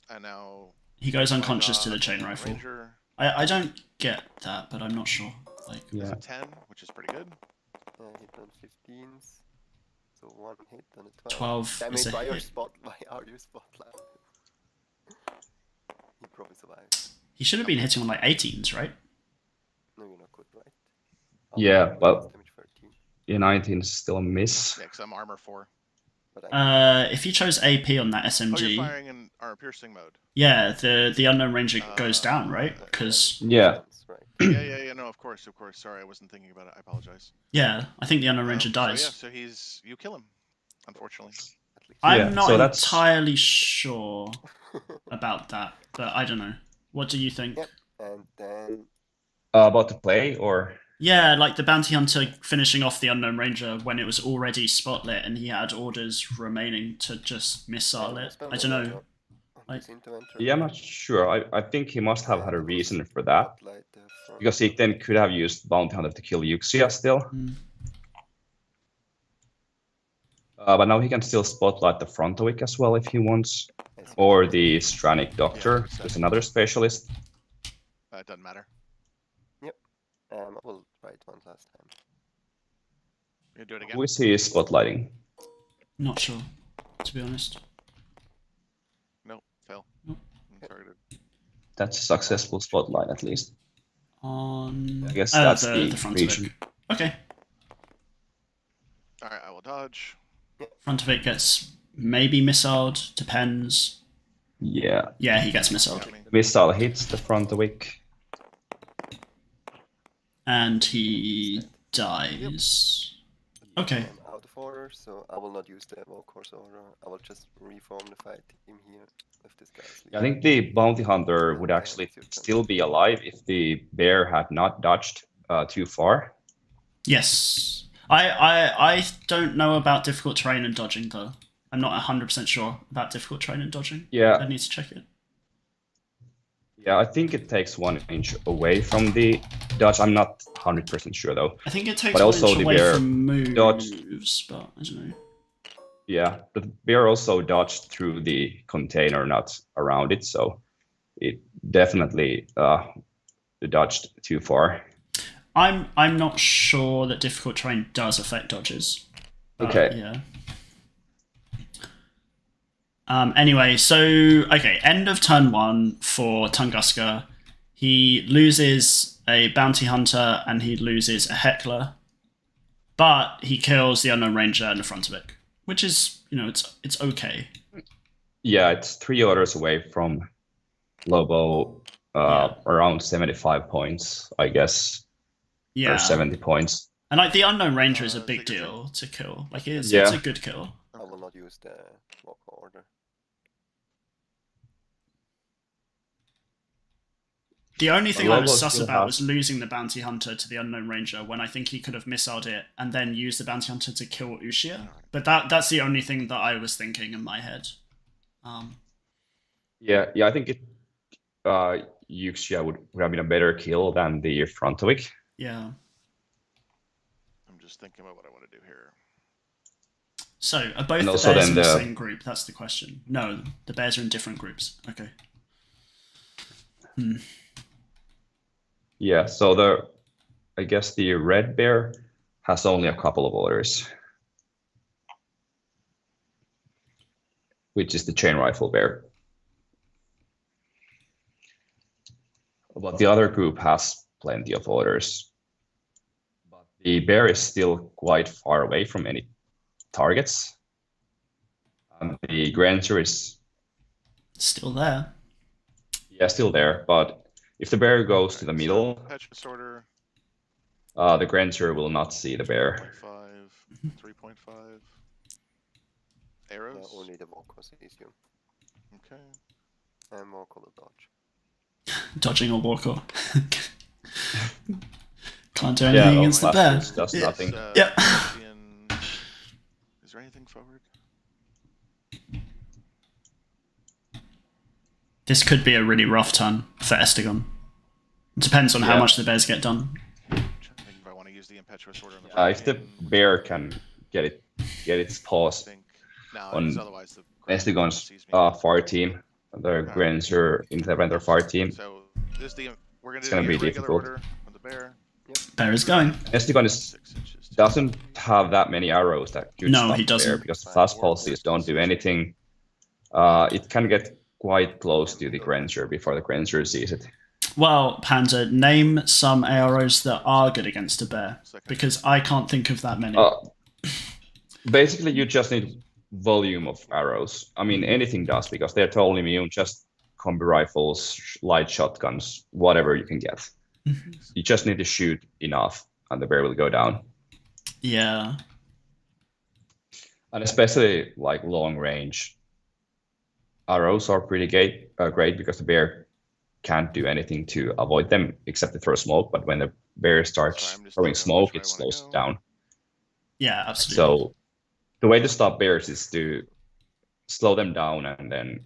And now. He goes my unconscious to the dodge chain and rifle. Ranger I don't get that, but I'm not sure. Like, is Yeah. a 10, which is pretty good. Hit on 15s. So 1 hit on a 12. 12 Damn is it, a why hit. are you spotlight? He probably survives. He should have been hitting on like 18s, right? No, you're not good, right? Yeah, well- Damage 13. Yeah, 19 is still a miss. Yeah, because I'm armor 4. But I If you chose AP on that Oh, SMG, you're firing in armor piercing mode. yeah, the unknown ranger goes down, right? yeah. Because Yeah. right. Yeah, no, of course. Sorry, I wasn't thinking about it. I apologize. yeah, I think the unknown ranger So dies. yeah, so you kill him, unfortunately. At least. I'm Yeah, not so that's- entirely sure about that, but I don't know. What do you think? Yep. And then About to play, or Yeah, like the bounty hunter finishing off the unknown ranger when it was already spotlit and he had orders remaining to just missile it. I don't know. Like- yeah, I'm not sure. I think he must have had a reason for that Spotlight the front. because he then could have used bounty hunter to kill Yuxia still. Hmm. But now he can still spotlight the frontowick as well if he wants, Yes, or the Stranic Doctor. Yeah, There's another specialist. It doesn't matter. I will try it one last time. You do it again. Who is he spotlighting? Not sure, to be honest. No, fail. Nope. I'm targeted. That's a successful spotlight at least. On I guess that's the the front of region. it. Okay, All right, I will dodge. front of it gets maybe missiled, depends. Yeah, Yeah, he gets missiled. Got me. the missile hits the frontowick. And he dies. Okay. I'm out of order, so I will not use the walk horse order. I will just reform the fight team here with this guy. I think the bounty hunter would actually still be alive if the bear had not dodged too far. Yes. I don't know about difficult terrain and dodging though. I'm not 100% sure about difficult terrain and dodging. Yeah, I need to check it. yeah, I think it takes 1 inch away from the dodge. I'm not 100% sure though. I think it takes But 1 also inch the away bear from moves, dodged. but I don't know. Yeah, the bear also dodged through the container, not around it, so it definitely dodged too far. I'm not sure that difficult terrain does affect dodges. Okay. Yeah. Anyway, so okay, end of turn 1 for Tunguska. He loses a bounty hunter and he loses a heckler, but he kills the unknown ranger in the front of it, which is, you know, it's okay. Yeah, it's 3 orders away from Lobo, around 75 points, I guess, Yeah. or 70 points. And like the unknown ranger is a big deal to kill. Like it's a good kill. I will not use the walk order. The only thing I was Lobo sus still about has- was losing the bounty hunter to the unknown ranger when I think he could have missiled it and then used the bounty hunter to kill Ushia. But that's the only thing that I was thinking in my head. Yeah, I think Uxia would have been a better kill than the Frontovic. Yeah. I'm just thinking about what I want to do here. So, are both And the also bears then in the the- same group? That's the question. No, the bears are in different groups. Okay. Yeah, so I guess the red bear has only a couple of orders, which is the chain rifle bear. But the other group has plenty of orders. But the bear is still quite far away from any targets. And the Grandeur is Still there. still there, but if the bear goes to the middle, Impetuous order, the Grandeur will not see the bear. 3.5, 3.5. Arrows? Only the walk was easier. Okay. And walk or dodge. Dodging or walker. Can't do anything against the bear. Does nothing. Yeah. Is there anything forward? This could be a really rough turn for Estugon. It depends on how Yeah. much the bears get done. I'm trying to think if I want to use the impetuous order on the If the bear can get its paws on otherwise the Estugon's sees me. far team, the Grandeur Interventor far team, So this is we're gonna It's do gonna the be regular difficult. order on the bear. Bear is going. Estugon 6 inches. doesn't have that many arrows that could No, stop he the bear doesn't. because the fast pulses don't do anything. It can get quite close to the Grandeur before the Grandeur sees it. Well, Panda, name some arrows that are good against a bear, because I can't think of that many. Basically, you just need volume of arrows. I mean, anything does because they're totally immune. Just combi rifles, light shotguns, whatever you can get. You just need to shoot enough, and the bear will go down. Yeah. And especially like long range arrows are pretty great because the bear can't do anything to avoid them except to throw smoke. But when the bear starts I'm just throwing thinking smoke, which it way I wanna slows go. down. Yeah, absolutely. So the way to stop bears is to slow them down and then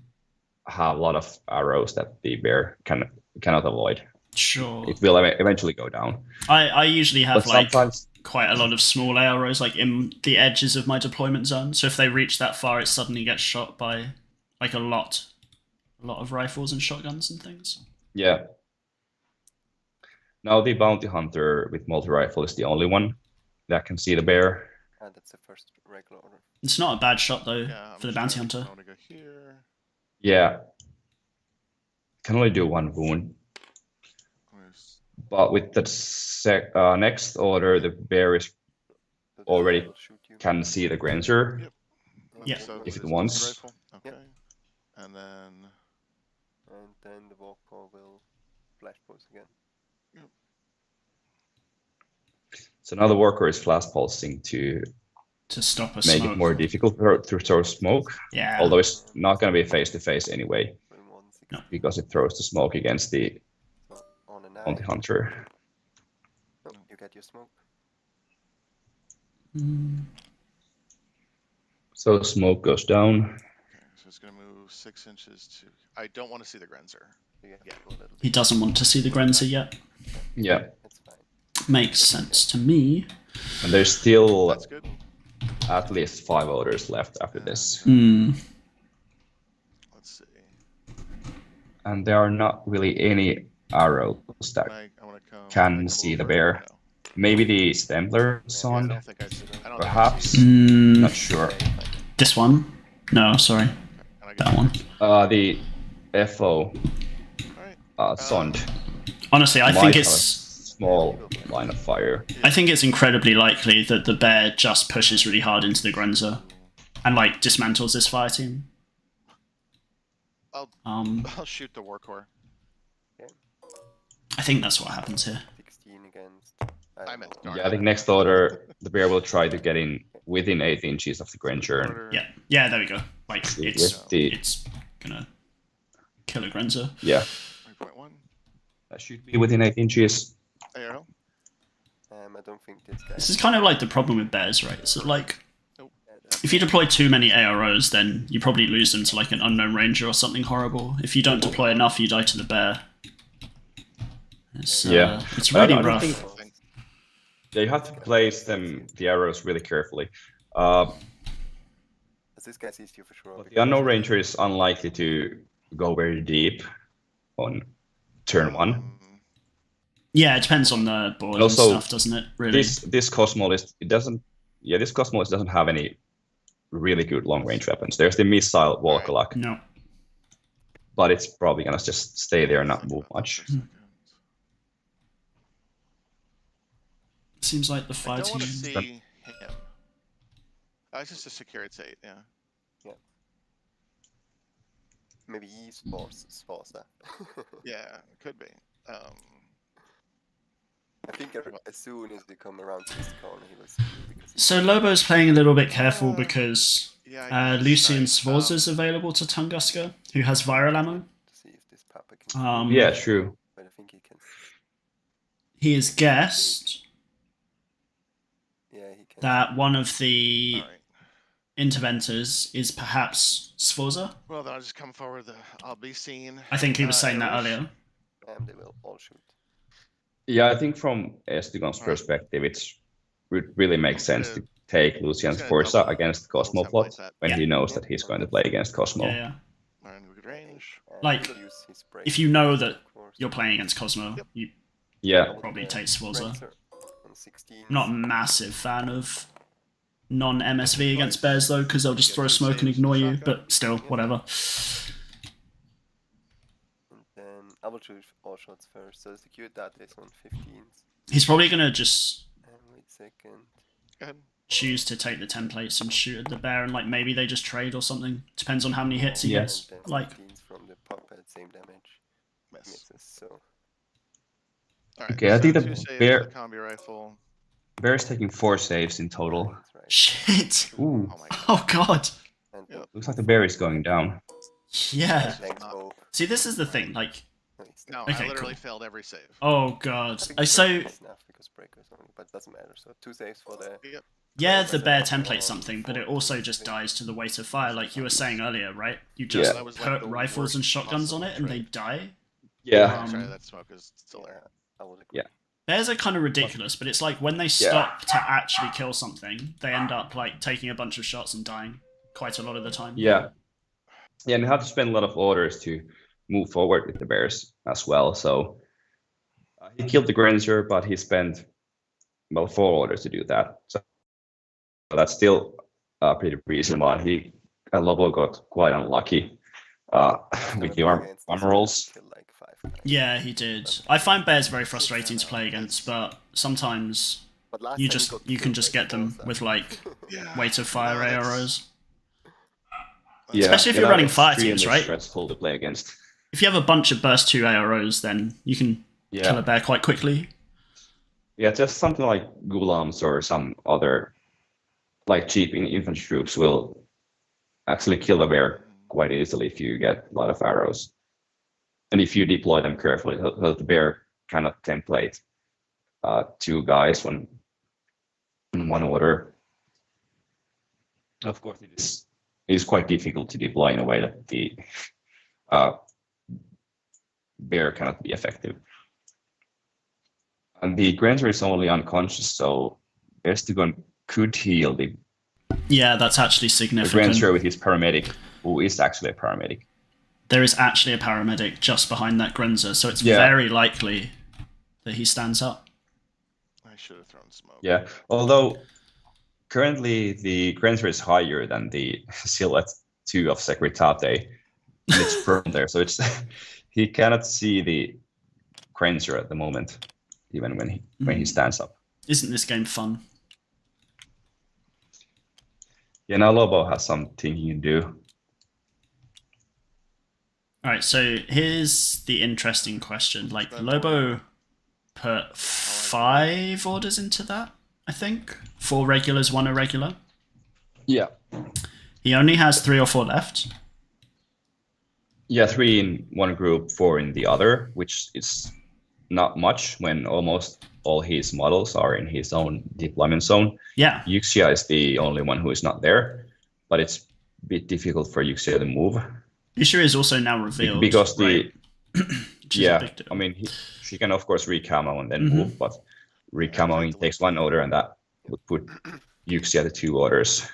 have a lot of arrows that the bear cannot avoid. Sure. It will eventually go down. I usually have But sometimes, quite a lot of small arrows like in the edges of my deployment zone. So if they reach that far, it suddenly gets shot by like a lot of rifles and shotguns and things. yeah. Now the bounty hunter with multi-rifle is the only one that can see the bear. And that's the first regular order. It's not a bad shot though Yeah, I'm for the just bounty trying- hunter. I want to go here. Yeah. Can only do 1 wound. Where's- But with the next order, the bear is So the Already bear will shoot you. can see the Grandeur. Yep. Yeah. So If it this is wants. the rifle. Okay. Yep. And then And then the walk paw will flash pulse again. So now the worker is flash pulsing to To stop a make smoke. it more difficult to throw smoke. Yeah. Although it's not going to be face to face anyway, Will 160. No. because it throws the smoke against the So on a 9. bounty hunter. No, you get your smoke. So smoke goes down. okay, so it's gonna move 6 inches to. I don't want to see the Grenzer. So you have to Yeah. go a little He bit. doesn't want to see the Grenzer yet. Yeah, That's fine. Makes sense to me. and there's still That's good. at least 5 orders left after this. Hmm. Let's see. And there are not really any arrows that I want to come. can see the bear. No. Maybe the Stempler Yeah, I Song, don't think I see. I don't perhaps. Think I see. Not sure. This one? No, sorry. Can I get That one. The FO Alright. Sond Honestly, I might think have a it's small line of fire. I think it's incredibly likely that the bear just pushes really hard into the Grenzer and like dismantles this fire team. I'll shoot the Warcore. I think that's what happens here. 16 against. I meant Yeah, I think next order the bear will try to get in within 8 inches of the Granger. Yeah, yeah, there we go. Like it's the gonna kill a Grenzer. yeah, 3.1. that should be within 8 inches. Arrow. I don't think this guy. This is kind of like the problem with bears, right? So like, Nope. if you deploy too many AROs, then you probably lose them to like an unknown ranger or something horrible. If you don't deploy enough, you die to the bear. It's, it's I really don't rough. think- Yeah, you have to place the arrows really carefully. As this guy sees you for sure. But the unknown ranger is unlikely to go very deep on turn 1. Yeah, it depends on the board Also, and stuff, doesn't it? Really. This Kosmo list this Kosmo list doesn't have any really good long range weapons. There's the missile Volkolak, No. but it's probably gonna just stay there and not move much. Seems like the I fire don't want to team. see him. It's just a security state, yeah. Maybe he spars that. Yeah, it could be. I think as soon as they come around to this corner, he will see you because So Lobo's playing a little bit careful because Yeah. I guess, Lucian right, Sforza is available to Tunguska, who has viral ammo. to see if this Papa can. Yeah, true. But I think he can. He has guessed Yeah, he can. that one of the Alright. interventors is perhaps Sforza. Well, then I'll just come forward. I'll be seen. I think he was saying that arrows. earlier. And they will all shoot. Yeah, I think from Estugon's perspective, it really makes sense to take Lucian's gonna Forza double- against double Kosmo template plot that. when Yeah. he knows that he's going to play against Kosmo. Yeah, yeah. Alright, good range. And Like, he will use his break, If you know that of course. you're playing against Cosmo, Yep. you Yeah, probably take Sforza. Grenzer on 16. I'm not a massive fan of non-MSV against bears though, because they'll just throw smoke and ignore you. But still, whatever. And then I will choose all shots first. So secure that is on 15s. He's probably gonna just And wait a second. Go ahead. choose to take the templates and shoot at the bear, and like maybe they just trade or something. Depends on how many hits he Yeah. gets. And then Like 15s from the puppet, same damage. Miss. Misses. So Alright, Okay, I think so the 2 saves bear- with the combi rifle. Bear's taking 4 saves in total. that's right. shit. Ooh, Oh my god. Oh god. And Yep. looks like the bear is going down. Yeah. thanks both. See, this is the thing. Like, No, it's No, Okay, I literally cool. failed every save. oh god. think I so it's enough because breakers only, but it doesn't matter. So 2 saves for the. Yep. yeah, the bear templates something, but it also just dies to the weight of fire, like you were saying earlier, right? You just Yeah. That was, like, put the rifles worst and shotguns on possible it, and they trade. die. Yeah, Um, Sorry, that smoke is still there. Yeah, I will agree. Yeah. Bears are kind of ridiculous, but it's like when they stop to actually kill something, they end up like taking a bunch of shots and dying quite a lot of the time. yeah. Yeah, and you have to spend a lot of orders to move forward with the bears as well. So he killed the Granger, but he spent, well, 4 orders to do that. So that's still a pretty reason why Lobo got quite unlucky with the armor rolls. Kill like 5 guys. Yeah, he did. I find bears very frustrating to play against, but sometimes But last you time he just got you can killed just by get them Forza. with like Yeah. weight of fire No, that's- arrows. Yeah, Especially if yeah, you're running that's fire teams, extremely right? Stressful to play against. If you have a bunch of burst 2 arrows, then you can kill a Yeah, bear quite quickly. yeah, just something like Gulams or some other like cheap infantry troops will actually kill a bear quite easily if you get a lot of arrows, and if you deploy them carefully, so the bear cannot template 2 guys when in one order. Of course, it is quite difficult to deploy in a way that the bear cannot be effective. And the Granger is only unconscious, so Estugon could heal the Yeah, that's actually The significant. Grenzer with his paramedic, who is actually a paramedic. There is actually a paramedic just behind that Grenzer, so it's Yeah. very likely that he stands up. I should have thrown smoke. Yeah, although currently the Grenzer is higher than the Silhouette 2 of Securitate, and it's prone there, so it's he cannot see the Grenzer at the moment, even when he stands up. Isn't this game fun? Yeah, now Lobo has something he can do. Alright, so here's the interesting question. Like, Lobo put 5 orders into that, I think. 4 regulars, 1 irregular. Yeah. He only has 3 or 4 left. Yeah, 3 in one group, 4 in the other, which is not much when almost all his models are in his own deployment zone. Yeah. Yuxia is the only one who is not there, but it's a bit difficult for Yuxia to move. Yuxia is also now revealed. Because right? yeah, I mean, she can of course recamo and then move, but recamoing takes 1 order, and that would put Yuxia to 2 orders.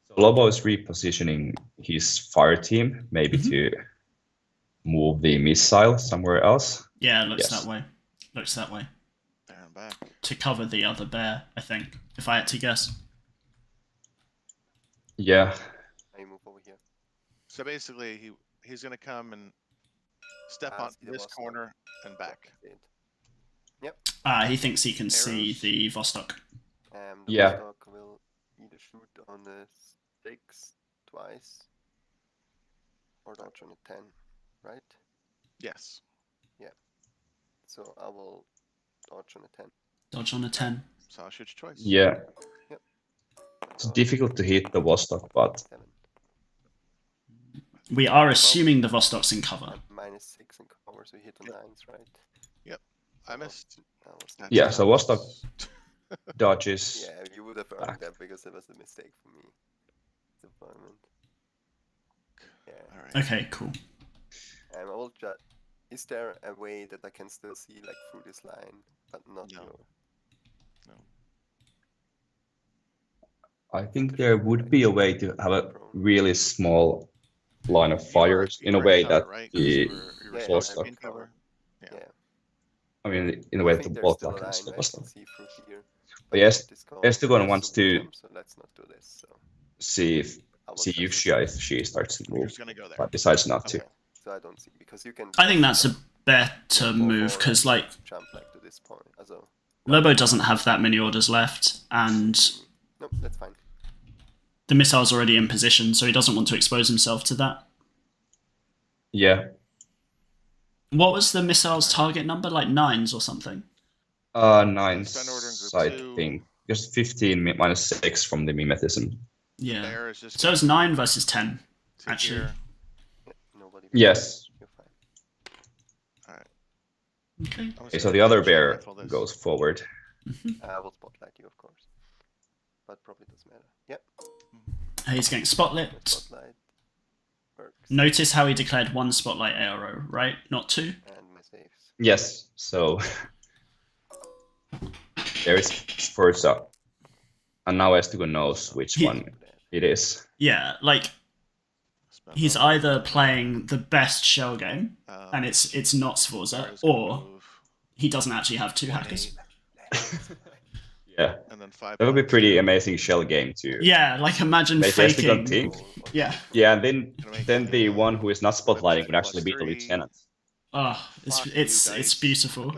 So Lobo is repositioning his fire team, maybe to move the missile somewhere else. Yeah, it looks that way. Looks that way. There and back. To cover the other bear, I think, if I had to guess. Yeah. I move over here. So basically, he's gonna come and step on this corner and back. Yep. He thinks he can see the Vostok. The Yeah. Vostok will either shoot on the 6 twice or dodge on a 10, right? Yes. Yeah. So I will dodge on a 10. Dodge on a 10. So I'll shoot your choice. Yeah. Yep. It's difficult to hit the Vostok, but 7. We are assuming the Vostok's in cover. -6 in cover, so you hit on 9s, right? Yep. I missed. yeah, so Vostok dodges. Yeah, you would have earned that because it was a mistake for me. Disappointment. Yeah. All right. Okay, cool. I will just. Is there a way that I can still see like through this line, but not No. your? I think there would be a way to have a really small line of fires in a way that the Vostok. in cover. Yeah. I mean, in a way that the wall clock can stop us. See through here. But yes, Estugon there's wants some to jump, so let's not do this. So see I will just- Yuxia if she starts to move, Who's gonna go there? but decides not to. Okay. So I don't see because you can. I think that's a better go move for, because, like, jump like to this point. Also, Lobo doesn't have that many orders left, and nope, that's fine. the missile's already in position, so he doesn't want to expose himself to that. Yeah. What was the missile's target number? Like 9s or something? 9s, Spend order in group I 2. think. Just 15 -6 from the mimetism. Yeah. Bear is just So it's 9 versus 10. to actually. here. Yeah, nobody. Yes. You're fine. All right. Okay. I'm gonna Okay, see so if the I other can bear rifle this. goes forward. I will spotlight you, of course. But probably doesn't matter. Yep. He's getting spotlit. Spotlight works. Notice how he declared 1 spotlight arrow, right? Not 2? And my saves. Yes, so there is first up. And now Estugon knows which He- one it is. Yeah, like, Spend he's order. either playing the best shell game, and it's not Sforza, Bear's gonna or move he doesn't actually have 2 1, hackers. 8, Yeah, and then 5. that would be blocks. pretty amazing shell game too. Yeah, like imagine Make Estugon faking. think. Yeah. Yeah, and then make the one who is not spotlighting would Plus actually be the 3. lieutenant. Oh, Fuck you, it's dice. beautiful.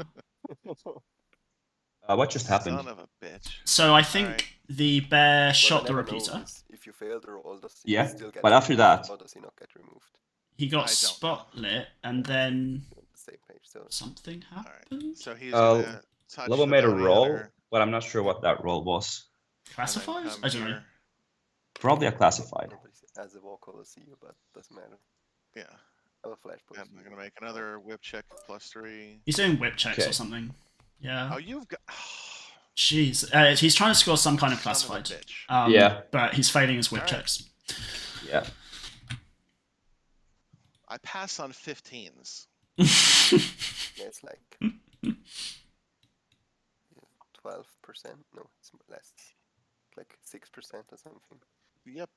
What just happened? Son of a bitch. So I think Alright. the bear What I shot the never know repeater. is if you fail the roll, does he Yeah, still get but after removed, that- or does he not get removed? He I got don't know. spotlit, and then You're on the same page. So something All right. happened. So he's Uh, gonna touch Lobo the made a bounty roll, hunter, but I'm not sure what that roll was. and then Classified? come I don't know. here. Probably a classified. nobody as a walk will see you, but doesn't matter. Yeah. I will flash push And you. I'm gonna make another whip check +3. He's doing whip checks Okay. or something. Yeah. Oh, you've got. Jeez. He's trying to score some kind of Son of a classified. bitch. Yeah. But he's failing his whip Alright. checks. Yeah. I pass on 15s. Yeah, it's like 12 No, it's less. Like 6% or something. Yep.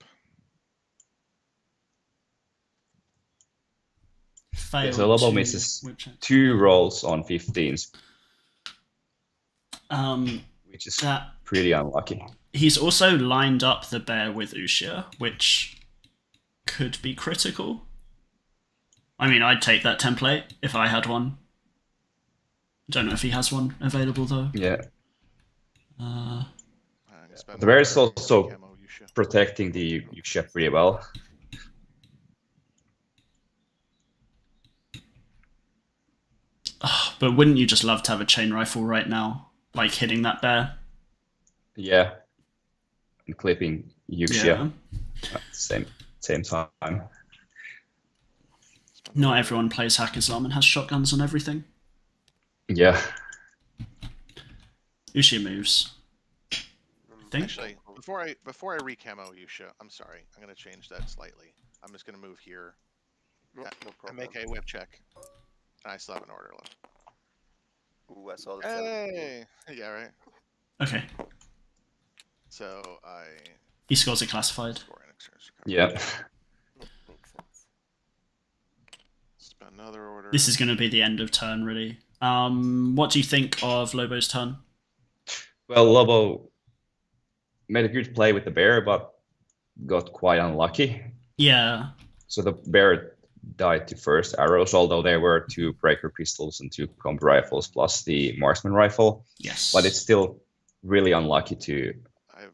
Failed so Lobo to misses whip check. 2 rolls on 15s, Um, which is that pretty unlucky. he's also lined up the bear with Uxia, which could be critical. I mean, I'd take that template if I had one. Don't know if he has one available though. Yeah. I'm gonna spend The bear is one also camo, you should. protecting the Uxia pretty well. But wouldn't you just love to have a chain rifle right now, like hitting that bear? Yeah. And clipping Uxia Yeah. at the same time. Not everyone plays Hack Islam and has shotguns on everything. Yeah. Uxia moves. I think. Actually, before I recamo Yusha, I'm sorry. I'm gonna change that slightly. I'm just gonna move here Yeah, no and problem. make a whip check. I still have an order left. Ooh, I saw the 17. Hey, yeah, right. Okay. So I He scores a classified. score an exchange. Yeah. Yeah, makes sense. Spend another order. This is going to be the end of turn, really. What do you think of Lobo's turn? Well, Lobo made a good play with the bear, but got quite unlucky. Yeah. So the bear died to first arrows, although there were 2 breaker pistols and 2 combi rifles plus the marksman rifle. Yes. But it's still really unlucky to I have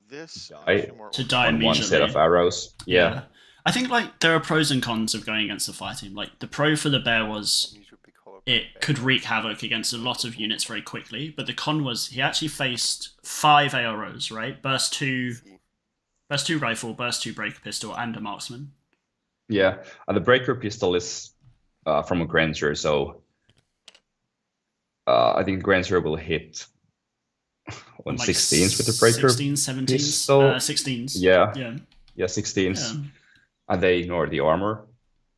this Die. and 2 more To orders. die on one set of immediately. arrows. Yeah. I think like there are pros and cons of going against the fire team. Like the pro for the bear was He should be covered by it bear. could wreak havoc against a lot of units very quickly, but the con was he actually faced 5 AROs, right? Burst 2 rifle, burst 2 breaker pistol, and a marksman. Yeah. And the breaker pistol is from a Granzer, so I think Granzer will hit on Like 16s with the breaker 16s, 17s, pistol. 16s. Yeah. Yeah. Yeah, 16s. Yeah. And they ignore the armor,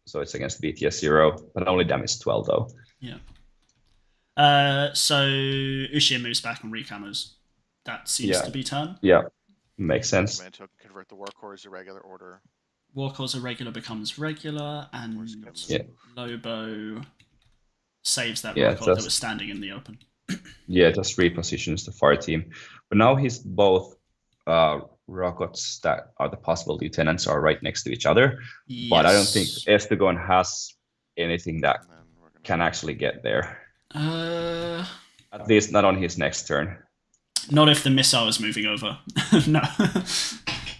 so it's against BTS 0, but only damage 12 though. So Uxia moves back and recamos. That seems Yeah. to be turn. Yeah, makes sense. Command token, convert the workhorse to regular order. Warcause irregular becomes regular, and Horse comes Yeah. Lobo saves that Yeah, Warcause that just- was standing in the open. Yeah, just repositions the fire team. But now he's both rockets that are the possible lieutenants are right next to each other. But I don't think Yes. Estugon has anything that And then we're gonna can actually get there. Uh, At least not on his next turn. not if the missile is moving over. No.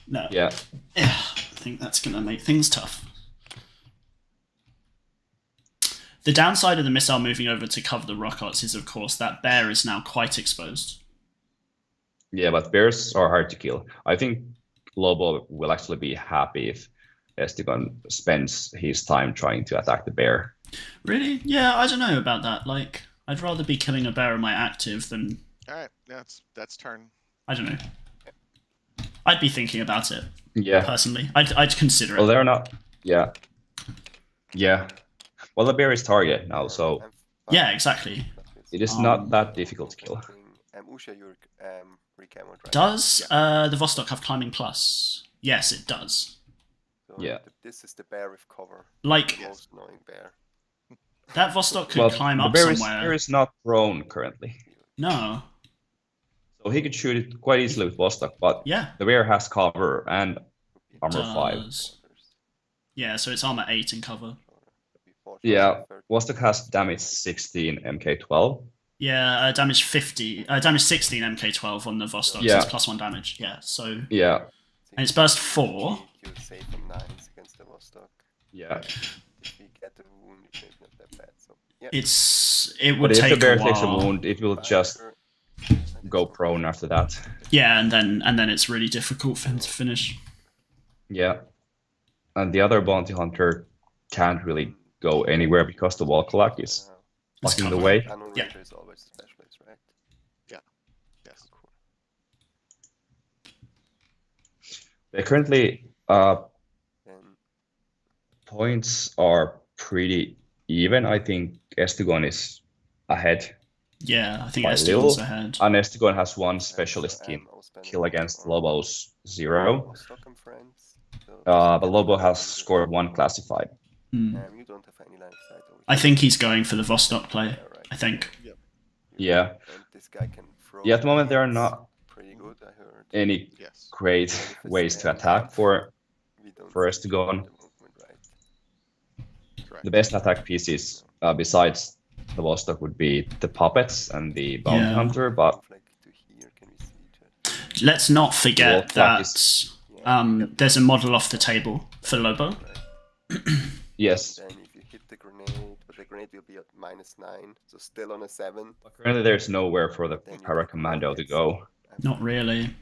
No. Yeah. Yeah, I think that's going to make things tough. The downside of the missile moving over to cover the rockets is, of course, that bear is now quite exposed. Yeah, but bears are hard to kill. I think Lobo will actually be happy if Estugon spends his time trying to attack the bear. Really? Yeah, I don't know about that. Like, I'd rather be killing a bear in my active than... All right, that's turn. I don't know. I'd be thinking about it, Yeah. personally. I'd consider Well, it. they're not. Yeah. Yeah. Well, the bear is target now, so I'm Yeah, fine. exactly. it is Um, not that difficult to kill. Usha, you're recamoed, right? Does the Vostok have climbing plus? Yes, it does. So Yeah. This is the bear with cover. Like, The most annoying bear. that Vostok could Well, climb the up bear somewhere. is not prone currently, No. so he could shoot it quite easily with Vostok, but Yeah. the bear has cover and armor 5. Does. Yeah, so it's armor 8 in cover. Yeah, Vostok has damage 16, MK12. Yeah, damage 50, damage 16 MK12 on the Vostok, so Yeah. it's +1 damage. Yeah, so Yeah, and it's burst 4. You save from 9s against the Vostok. yeah. If we get the wound, it's maybe not that bad. So yeah. It would But if take the bear a takes a while. wound, it will just go prone after that. Yeah, and then it's really difficult for him to finish. Yeah. And the other bounty hunter can't really go anywhere because the wall clock is It's blocking the covered. way. Unknown Yeah. Ranger is always a specialist, right? Yes. Cool. They currently Then points are pretty even. I think Estugon is ahead Yeah, I think by Estugon's little. ahead. And Estugon has one specialist team kill against Lobo's 0. Vostok and friends. So But Lobo has scored 1 classified. you don't have any line of sight over I here. think he's going for the Vostok play. Yeah, right. I think. Yeah. And this guy can throw. Yeah, at the moment there are grenades. not Pretty good, I heard. any Yes. great ways to attack for We don't for see Estugon. the movement, right? Correct. The best attack pieces besides the Vostok would be the puppets and the bounty Yeah. hunter, but Flag to here, can we see it? Let's not forget Wolf Flag that Yeah, there's a model off the table for Lobo. yes. Then if you hit the grenade, but the grenade will be at -9, so still on a 7. Currently there's nowhere for the Then you para get commando to rockets. go Not really.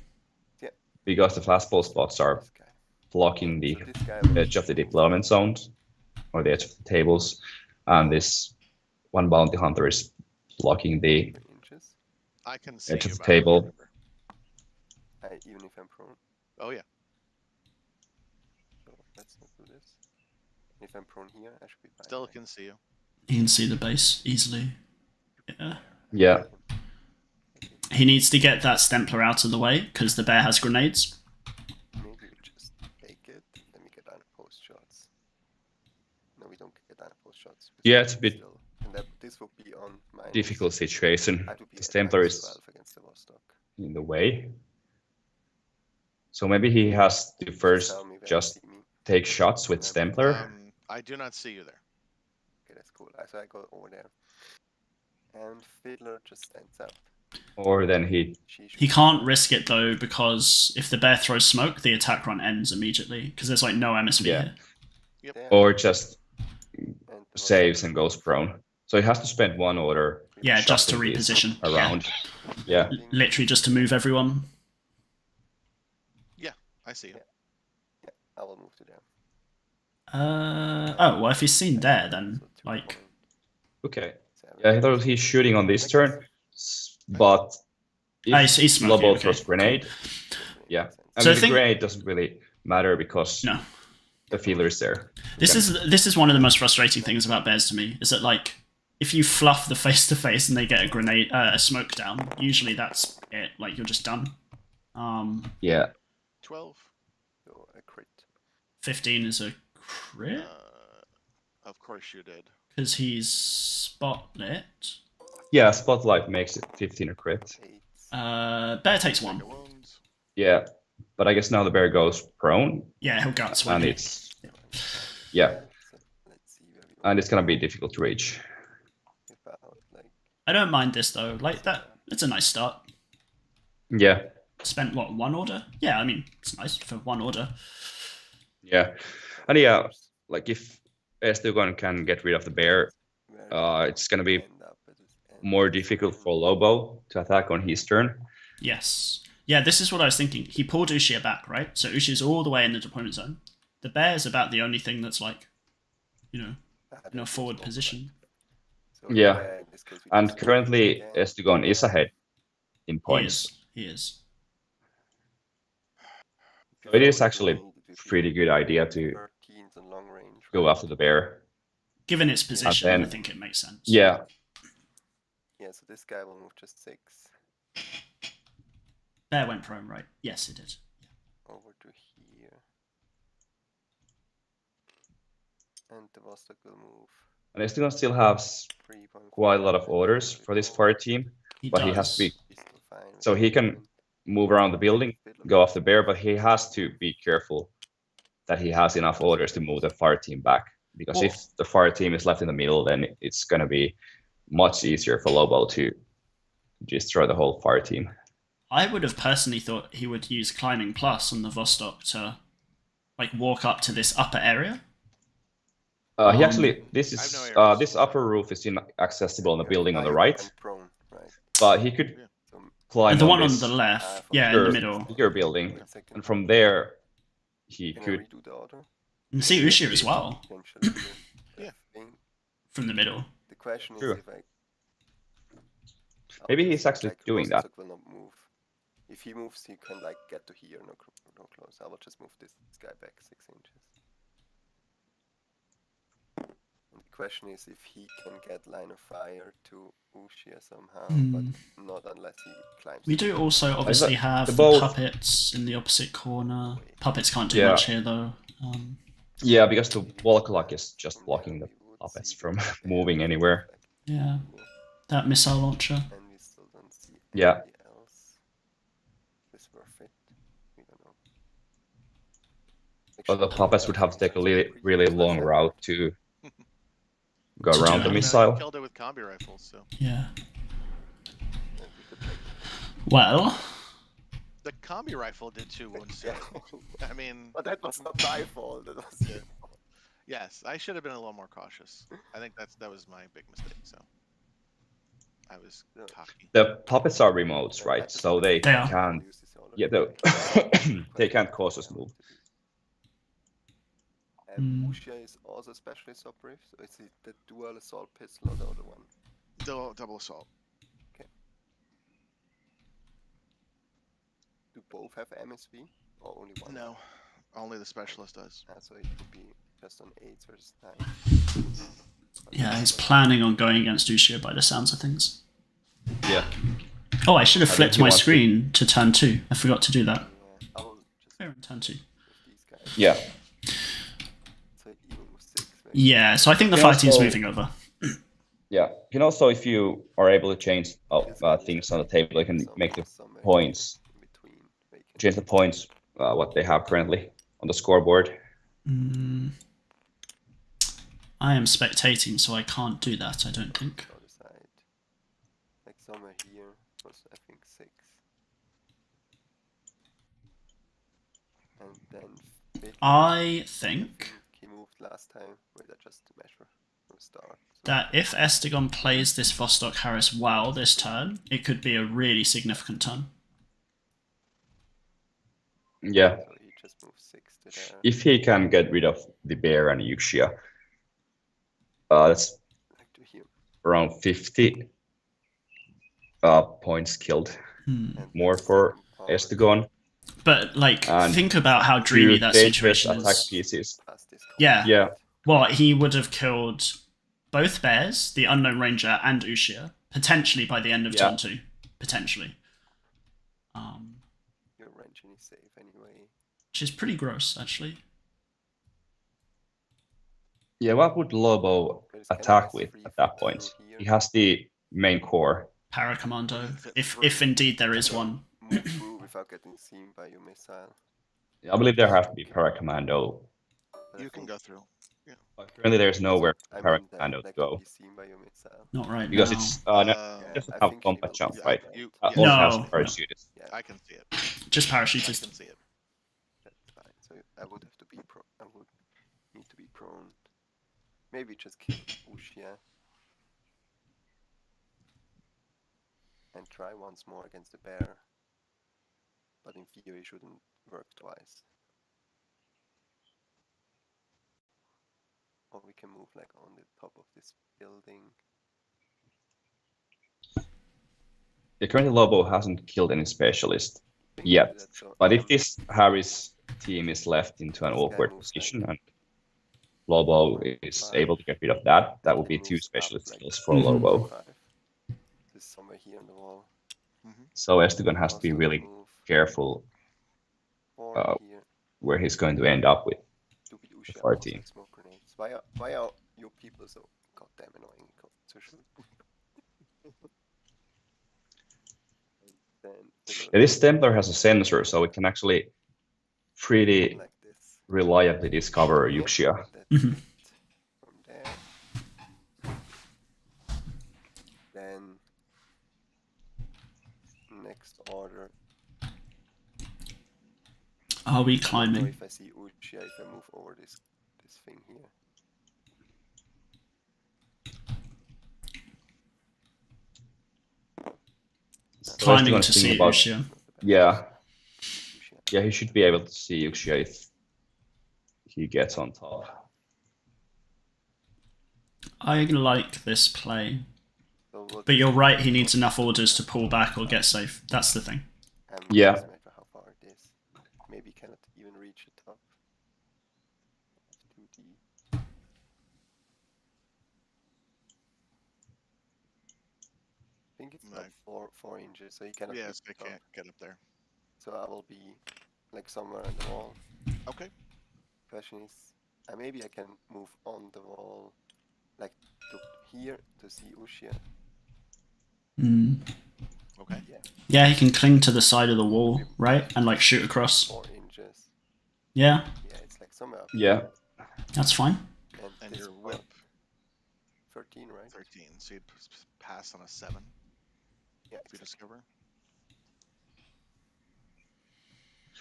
because the fastball spots are This guy. blocking the So this guy will edge of the shoot deployment zones or the edge of the tables, and this one bounty hunter is blocking the 3 inches. I can see edge you of the about it, table. remember. Even if I'm prone. Oh yeah. So let's not do this. If I'm prone here, I should be fine. Still right? can see you. You can see the base easily. Yeah. Yeah. He needs to get that Stempler out of the way because the bear has grenades. Maybe we just take it, then we get unopposed shots. No, we don't get unopposed shots. Yeah, it's a bit And this will be on minus. difficult situation. That would be The at Stempler minus is 12 against the Vostok. in the way. So maybe he has to first Tell me where you just see me. take shots with Stempler. I do not see you there. Okay, that's cool. So I go over there. And Fiddler just stands up. Or then he He can't risk it though because if the bear throws smoke, the attack run ends immediately because there's like no MSV Yeah. here. there, or just and the saves Vostok and goes prone. So he has to spend 1 order Yeah, just to shuffling these reposition. around. Yeah. Literally just to move everyone. I see you. I will move to there. Oh, well, if he's seen there, then, So 2 like, point Okay. 7. Yeah, he thought he's shooting on this turn, but if he's smoking, Lobo okay, throws cool. grenade, yeah. I So I mean, the think- grenade doesn't really matter because No. the feeler is there. This is one of the most frustrating things about bears to me, is that, like, if you fluff the face-to-face and they get a grenade, a smoke down, usually that's it. Like, you're just done. Yeah. 12. So a crit. 15 is a crit, Of course you did. because he's spotlit. Yeah, Spotlight makes it 15 a crit. 8. Bear takes Take 1. the wounds. Yeah. But I guess now the bear goes prone, Yeah, he'll guts and one. it's yeah, So let's see where we and it's gonna be difficult to reach. about like I don't mind this, though. Like, it's a nice start. Yeah. Spent, what, 1 order? Yeah, I mean, it's nice for 1 order. Yeah. And yeah, like if Estugon can get rid of the bear, it's gonna be more difficult for Lobo to attack on his turn. Yes. Yeah, this is what I was thinking. He pulled Ushia back, right? So Ushia's all the way in the deployment zone. The bear's about the only thing that's, like, you know, in a forward position. Yeah. And currently Estugon is ahead in points. He is. So it is actually pretty good idea to go after the bear. Given its position, then- I think it makes sense. Yeah. Yeah, so this guy will move just 6 Bear went prone, right? Yes, it did. over to here. And the Vostok will move And Estugon still has 3.5 quite a lot of orders for this fire team, He but does. he has to be He's still fine with so he it. can move around the building, go off the bear, but he has to be careful that he has enough orders to move the fire team back. Because if the fire team is left in the middle, then it's going to be much easier for Lobo to destroy the whole fire team. I would have personally thought he would use climbing plus on the Vostok to, like, walk up to this upper area. He actually, this I have is no arrows. this upper roof is inaccessible on the Yeah, building on the now right, I'm prone, right? but he could So climb And the one on this the left, from yeah, in the bigger- middle. bigger building, 1 second. and from there he Can I could. redo the order? You can see Ushia as well, Potentially. Yeah. I think from the middle. the question is Sure. if I. Maybe I'll he's just, actually like, doing that. Vostok will not move. If he moves, he can like get to here, no close. I will just move this guy back 6 inches. And the question is if he can get line of fire to Ushia somehow, Hmm. but not unless he climbs. We the do tree. also obviously have the both- puppets in the opposite corner. Puppets can't do Yeah. much here though. Yeah, because the wall clock is just From blocking there the we would puppets see from the bear moving effect anywhere. Yeah, that missile launcher. And we still don't see Yeah. anybody else. Is worth it. We don't know. But the puppets would have to take a really long route to go To do around the it. missile. Killed it with combi rifles, so Yeah. And we could take Well, the combi rifle did 2 wounds. Yeah. I mean, But that was not my fault. That was your fault. yes, I should have been a little more cautious. I think that was my big mistake. So I was Yeah. cocky. The puppets are remotes, I right? just So wanted they to are. can't. use this all Yeah, over. they can't cause us move. And Ushia is also specialist operative, so is it the dual assault pistol or the other one? Double assault. Do both have MSV or only one? No, only the specialist does. So it would be just on 8 versus 9. yeah, he's planning on going against Ushia by the sounds of things. Yeah. Oh, I should have I think flipped he my wants to- screen to turn 2. I forgot to do that. Yeah, I will just We're in turn 2. with these guys. Yeah. So even with 6. Maybe. Yeah, so I think the Yeah, fighting's so- moving over. Yeah. You can also, if you are able to change things on the table, you can make the Somewhere points, in between. They can change the points, what they have currently on the scoreboard. I am spectating, so I can't do that, I don't think. the other side. Like somewhere here was I think 6. And then 50, I think he moved last time. Wait, I just measure from start. So that if Estugon plays this Vostok Harris well this turn, it could be a really significant turn. Yeah. so he just moved 6 to there. If he can get rid of the bear and Yuxia, that's Like to here. around 50 points killed. And More the for second part Estugon. But, like, And think about how dreamy Two that dangerous situation attack is. pieces. plus this Yeah. Yeah. Well, he would have killed both bears, the Unknown Ranger, and Ushia, potentially by the end of Yeah. turn 2. Potentially. Your wrenching is safe anyway. Which is pretty gross, actually. Yeah, what would Lobo But it's kinda attack nice with free at that through point? here. He has the main core. Paracommando, Fit if indeed there is one. Move through without getting seen by your missile. I believe there have to be Paracommando. But I You can think- go through. But currently there's nowhere I for mean, Paracommando to that go. can be seen by your missile. Not right Because now. it's Uh, doesn't I have think she combat will jump, be right? You, Only No. has No. parachutist. Yeah, I can see it. Just I parachutist. can see it. that's fine. So I would have to be I would need to be prone. Maybe just kill Ushia. And try once more against the bear. But in theory shouldn't work twice. Or we can move like on the top of this building. The current Lobo hasn't killed any specialist Think we yet. do that, so, But if this Harris team is left into an This guy awkward moves position like and Lobo is 5. able to get rid of that, that would He be 2 moves up specialist like skills for Mhm. Lobo. 5. This is somewhere here on the wall. So Estugon has to be Also really move careful 4 here. where he's going to end up with. Stupid Ushia our also team. has smoke grenades. Why are your people so goddamn annoying to shoot? Then Yeah, this Templar has a sensor, so it can actually pretty like this. reliably discover Yuxia. That's Mhm. it from there. Then next order. Are we I don't know climbing? if I see Ushia if I move over this thing here. So Climbing Estugon's to thinking see about- Ushia. Yeah, Ushia. yeah, he should be able to see Yuxia if he gets on top. I like this play. So what But you're is- right, he needs enough orders to pull back or get safe. That's the thing. Yeah. Doesn't matter how far it is. Maybe cannot even reach the top. 2D. 4 inches, so he cannot. Yes, I reach up. can't get up there. So I will be like somewhere on the wall. Okay. Question is, maybe I can move on the wall, like to here to see Ushia. Mm. Okay. Yeah, he can cling to the side of the wall, right, and like shoot across. 4 inches. Yeah, Yeah, it's like somewhere up. Yeah. that's fine. And this your part, whip 13, right? 13, so you'd pass on a 7 Yeah. if you discover.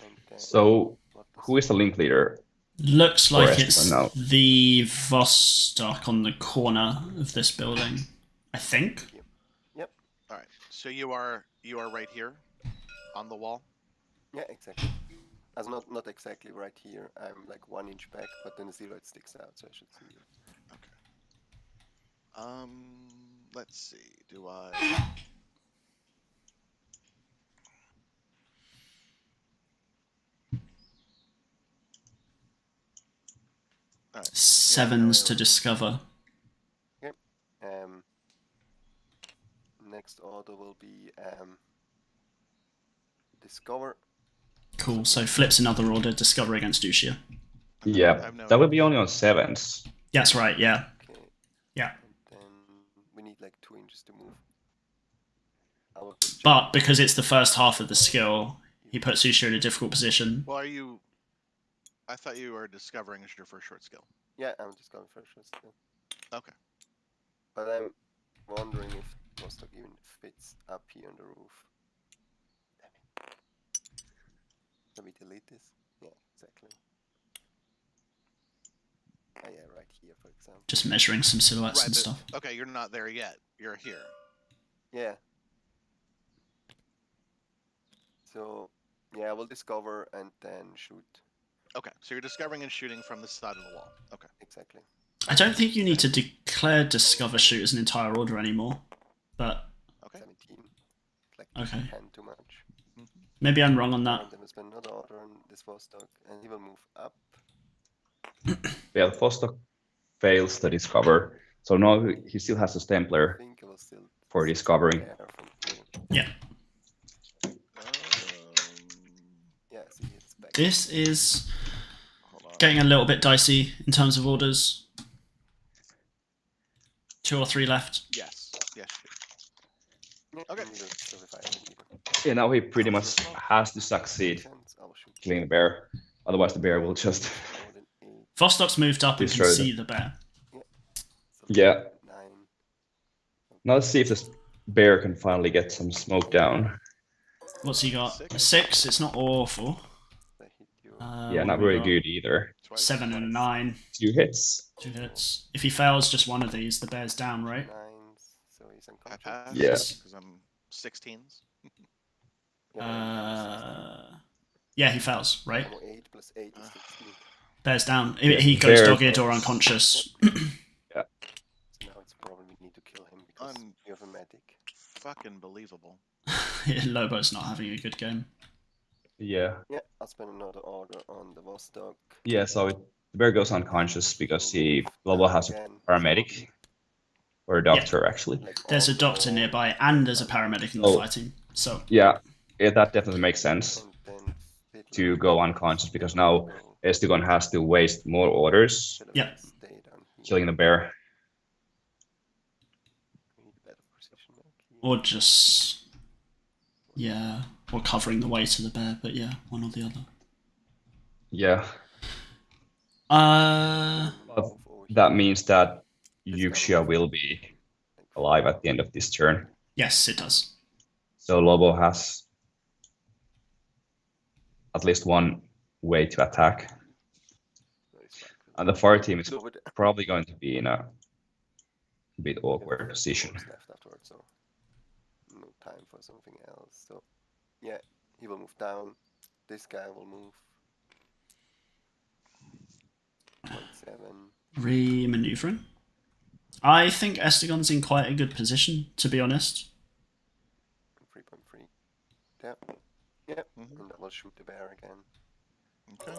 And then So what who is the link leader? Looks like Or it's Estugon now. the Vostok on the corner of this building. I think. All right. So you are right here on the wall. Yeah, exactly. As not exactly right here. I'm like 1 inch back, but then the silhouette sticks out, so I should see you. Let's see. Do I? All right. 7s to discover. Next order will be discover. Cool. So flips another order. Discover against Ushia. Yeah, that would be only on 7s. That's right. Yeah. Okay. Yeah. And then we need like 2 inches to move. But because it's the first half of the skill, he puts Ushia in a difficult position. Well, I thought you were discovering as your first short skill. Yeah, I'm discovering first short skill. Okay. But I'm wondering if Vostok even fits up here on the roof. Damn it. Let me delete this. Yeah, exactly. Oh yeah, right here, for example. Just measuring some silhouettes Right, and but- stuff. Okay, you're not there yet. You're here. Yeah. So, yeah, we'll discover and then shoot. Okay, so you're discovering and shooting from the side of the wall. Okay. Exactly. I don't think you need to declare discover shoot as an entire order anymore. But Okay. 17. Like Okay. 10 too much. maybe I'm wrong on that. And then we spend another order on this Vostok, and he will move up. Yeah, Vostok fails the discover. So now he still has a I Stempler think it will still for discovering. there from here. Yeah. Yeah, see, it's back. This is Hold on. getting a little bit dicey in terms of orders. 2 or 3 left. Yes. Yes. Yeah, Okay. and he will survive it either. Yeah, now he pretty much has to succeed Sense, I'll shoot killing the bear. Otherwise the bear will just... more than 8. Vostok's moved up and can Destroy see the bear. So Yeah. 9. Now let's see if this bear can finally get some smoke down. What's he got? 6. A 6. It's not awful. I hit you. Yeah, what not have we very got? good either. Twice. 7 and a 9. 2 hits. 2 hits. If he fails just one of these, the bear's down, right? 9s, so he's I unconscious. pass. Yeah. Because I'm 16s. Yeah, he fails, right? Ammo 8 plus 8 is 16. Bear's down. Yeah, He goes bear dogged or fails. unconscious. So now it's probably we need to kill him because you have a medic. Fucking believable. Lobo's not having a good game. Yeah. Yeah, I'll spend another order on the Vostok. Yeah, so the bear goes unconscious because Lobo has a Again, paramedic. Or a doctor, actually. like There's a on the doctor wall, nearby and there's a paramedic in the Oh. fighting. So Yeah, that definitely makes sense and then Fiddler to go unconscious because now will Estugon has to waste more orders should have Yeah. stayed down here. killing the bear. We need better position back here. or just or covering the way to the bear, but yeah, one or the other. Yeah, Move over that here. means that Yuxia will be alive at the end of this turn. Yes, it does. So Lobo has at least one way to attack. No, it's back. And the fire team is Over there. probably going to be in a bit awkward position. Left afterwards, so no time for something else. So yeah, he will move down. This guy will move. 0.7. Re-maneuvering. I think Estugon's in quite a good position, to be honest. 3.3. Yeah. Yeah. Mhm. And I will shoot the bear again. Okay.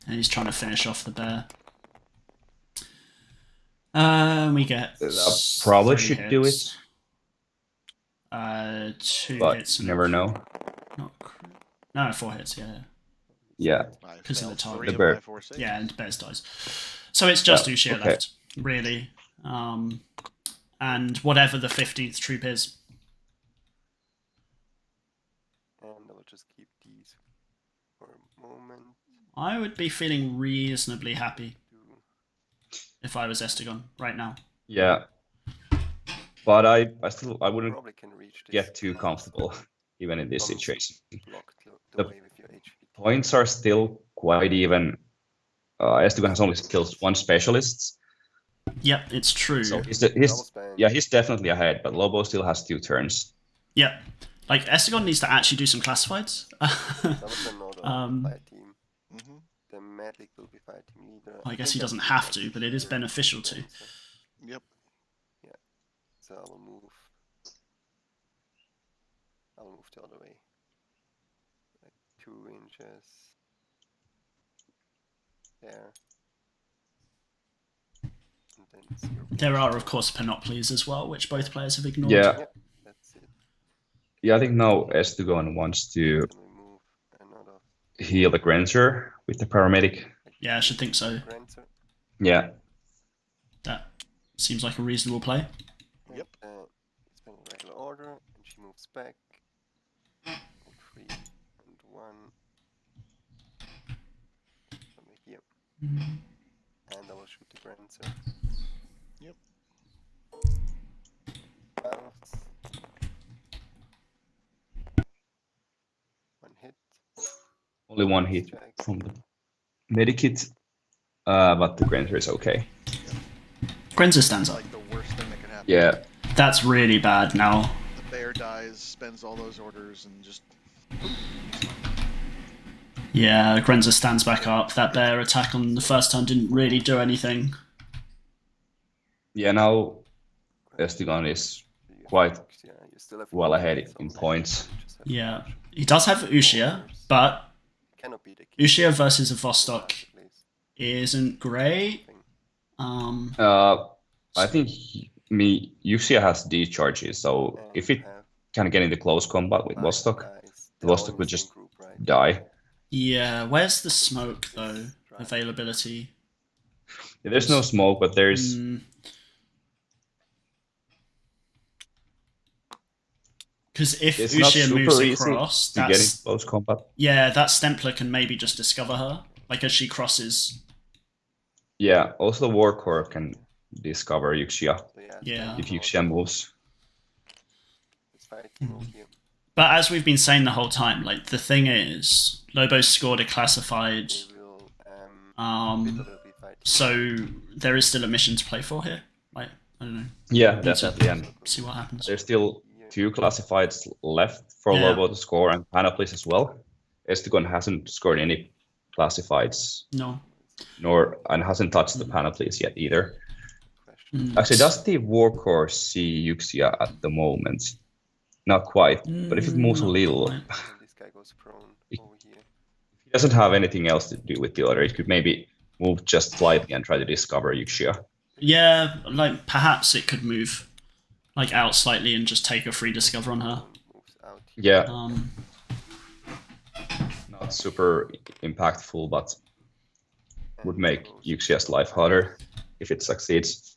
And he's trying to finish off the bear. We get That probably 3 should do hits. 2 but hits. you never know. No, 4 hits. Yeah. Yeah. I 'Cause of the failed target. 3 The of bear. my 4 saves. Yeah, and Bears dies. So it's just Well, Ushia okay. left, really. And whatever the 15th troop is. And I will just keep these for a moment. I would be feeling reasonably happy To if I was Estugon right now. Yeah. But I wouldn't probably can reach this. get too comfortable even in this Obviously, situation. block the The way with your HVT. Points are still quite even. Estugan has only killed 1 specialist, Yep, it's true. so he's Double spam. yeah, he's definitely ahead. But Lobo still has 2 turns. Yep. Like, Estugon needs to actually do some classifieds. Double spam not on fire team. Mm-hmm. The medic will be fire team leader. I guess think he I doesn't will have like to, but it is here beneficial to. also. Yep. So I will move. I'll move the other way. Like 2 inches. There. And then 0. There are, of course, panoplies as well, which both players have ignored. Yeah, That's it. yeah. I think now Estugan wants to Then we move another heal the Grancer with the paramedic. Yeah, I should think so. Grancer. Yeah, That seems like a reasonable play. Yep. It's been in regular order, and she moves back. 3 and 1. Over here. And I will shoot the Grancer. Yep. Bounce. 1 hit. only 1 hit Check. from the medikit, but the Grancer is okay. Grenzer stands up. Like the worst thing that can happen. Yeah, That's really bad now. The bear dies, spends all those orders, and just. Yeah, Grenzer stands back up. That bear attack on the first turn didn't really do anything. yeah. Now Estugan is quite Yeah, you still have well one ahead hit, in so points. you just have Yeah, to he does have Ushia, but cannot be the key. Ushia versus a Vostok At least. isn't great. I think Yuxia has D-charges, so And if you it have can get into close combat with 5 Vostok, guys. the They're all Vostok in would the same just group, right? die. Yeah, where's the smoke though? Availability. Yeah, there's no smoke, but there's Because if it's not Ushia super moves easy across, to get in close combat. yeah, that Stempler can maybe just discover her, like as she crosses. Yeah, also Warcore can discover Yuxia So Yeah. if Yuxia moves. It's fire team over here. But as we've been saying the whole time, like the thing is, Lobo scored a classified, They will Fiddler will be fire team. so there is still a mission to play for here. Like, I don't know, Yeah, Need to- definitely. And see what happens. there's still 2 classifieds left for Yeah. Lobo to score and Panoplies as well. Estugon hasn't scored any classifieds, No. and hasn't touched the Panoplies yet either. Question. Actually, does the Warcore see Yuxia at the moment? Not quite, but if it moves a Not little, quite. And this guy goes prone over here. it doesn't have anything else to do with the other. It could maybe move just slightly and try to discover Yuxia. Yeah, like perhaps it could move like out slightly and just take a free discover on her. Moves out here. Yeah, not super impactful, but would And make goes Yuxia's life harder if it succeeds.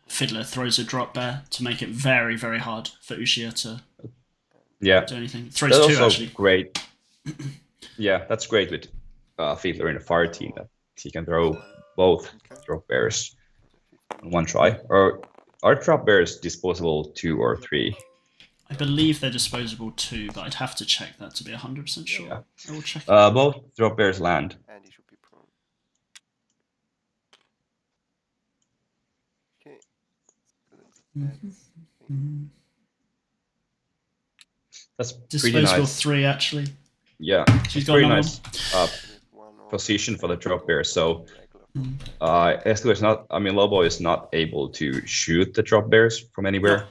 Fiddler throws a drop bear to make it very, very hard for Ushia to Yeah, do anything. Throws that's 2 also actually. great. Yeah, that's great with Fiedler in a fire team that he can throw both Okay. drop bears on 1 try. Or are drop bears disposable 2 or 3? I believe they're disposable too, but I'd have to check that to be 100% sure. Yeah. I will check. Both drop bears land. And he should be prone. Okay. That's pretty Disposable nice. 3 actually. Yeah, She's it's got pretty another nice One position for the drop bear. So regular Estu is not. I mean, Lobo is not able to shoot the drop bears from anywhere.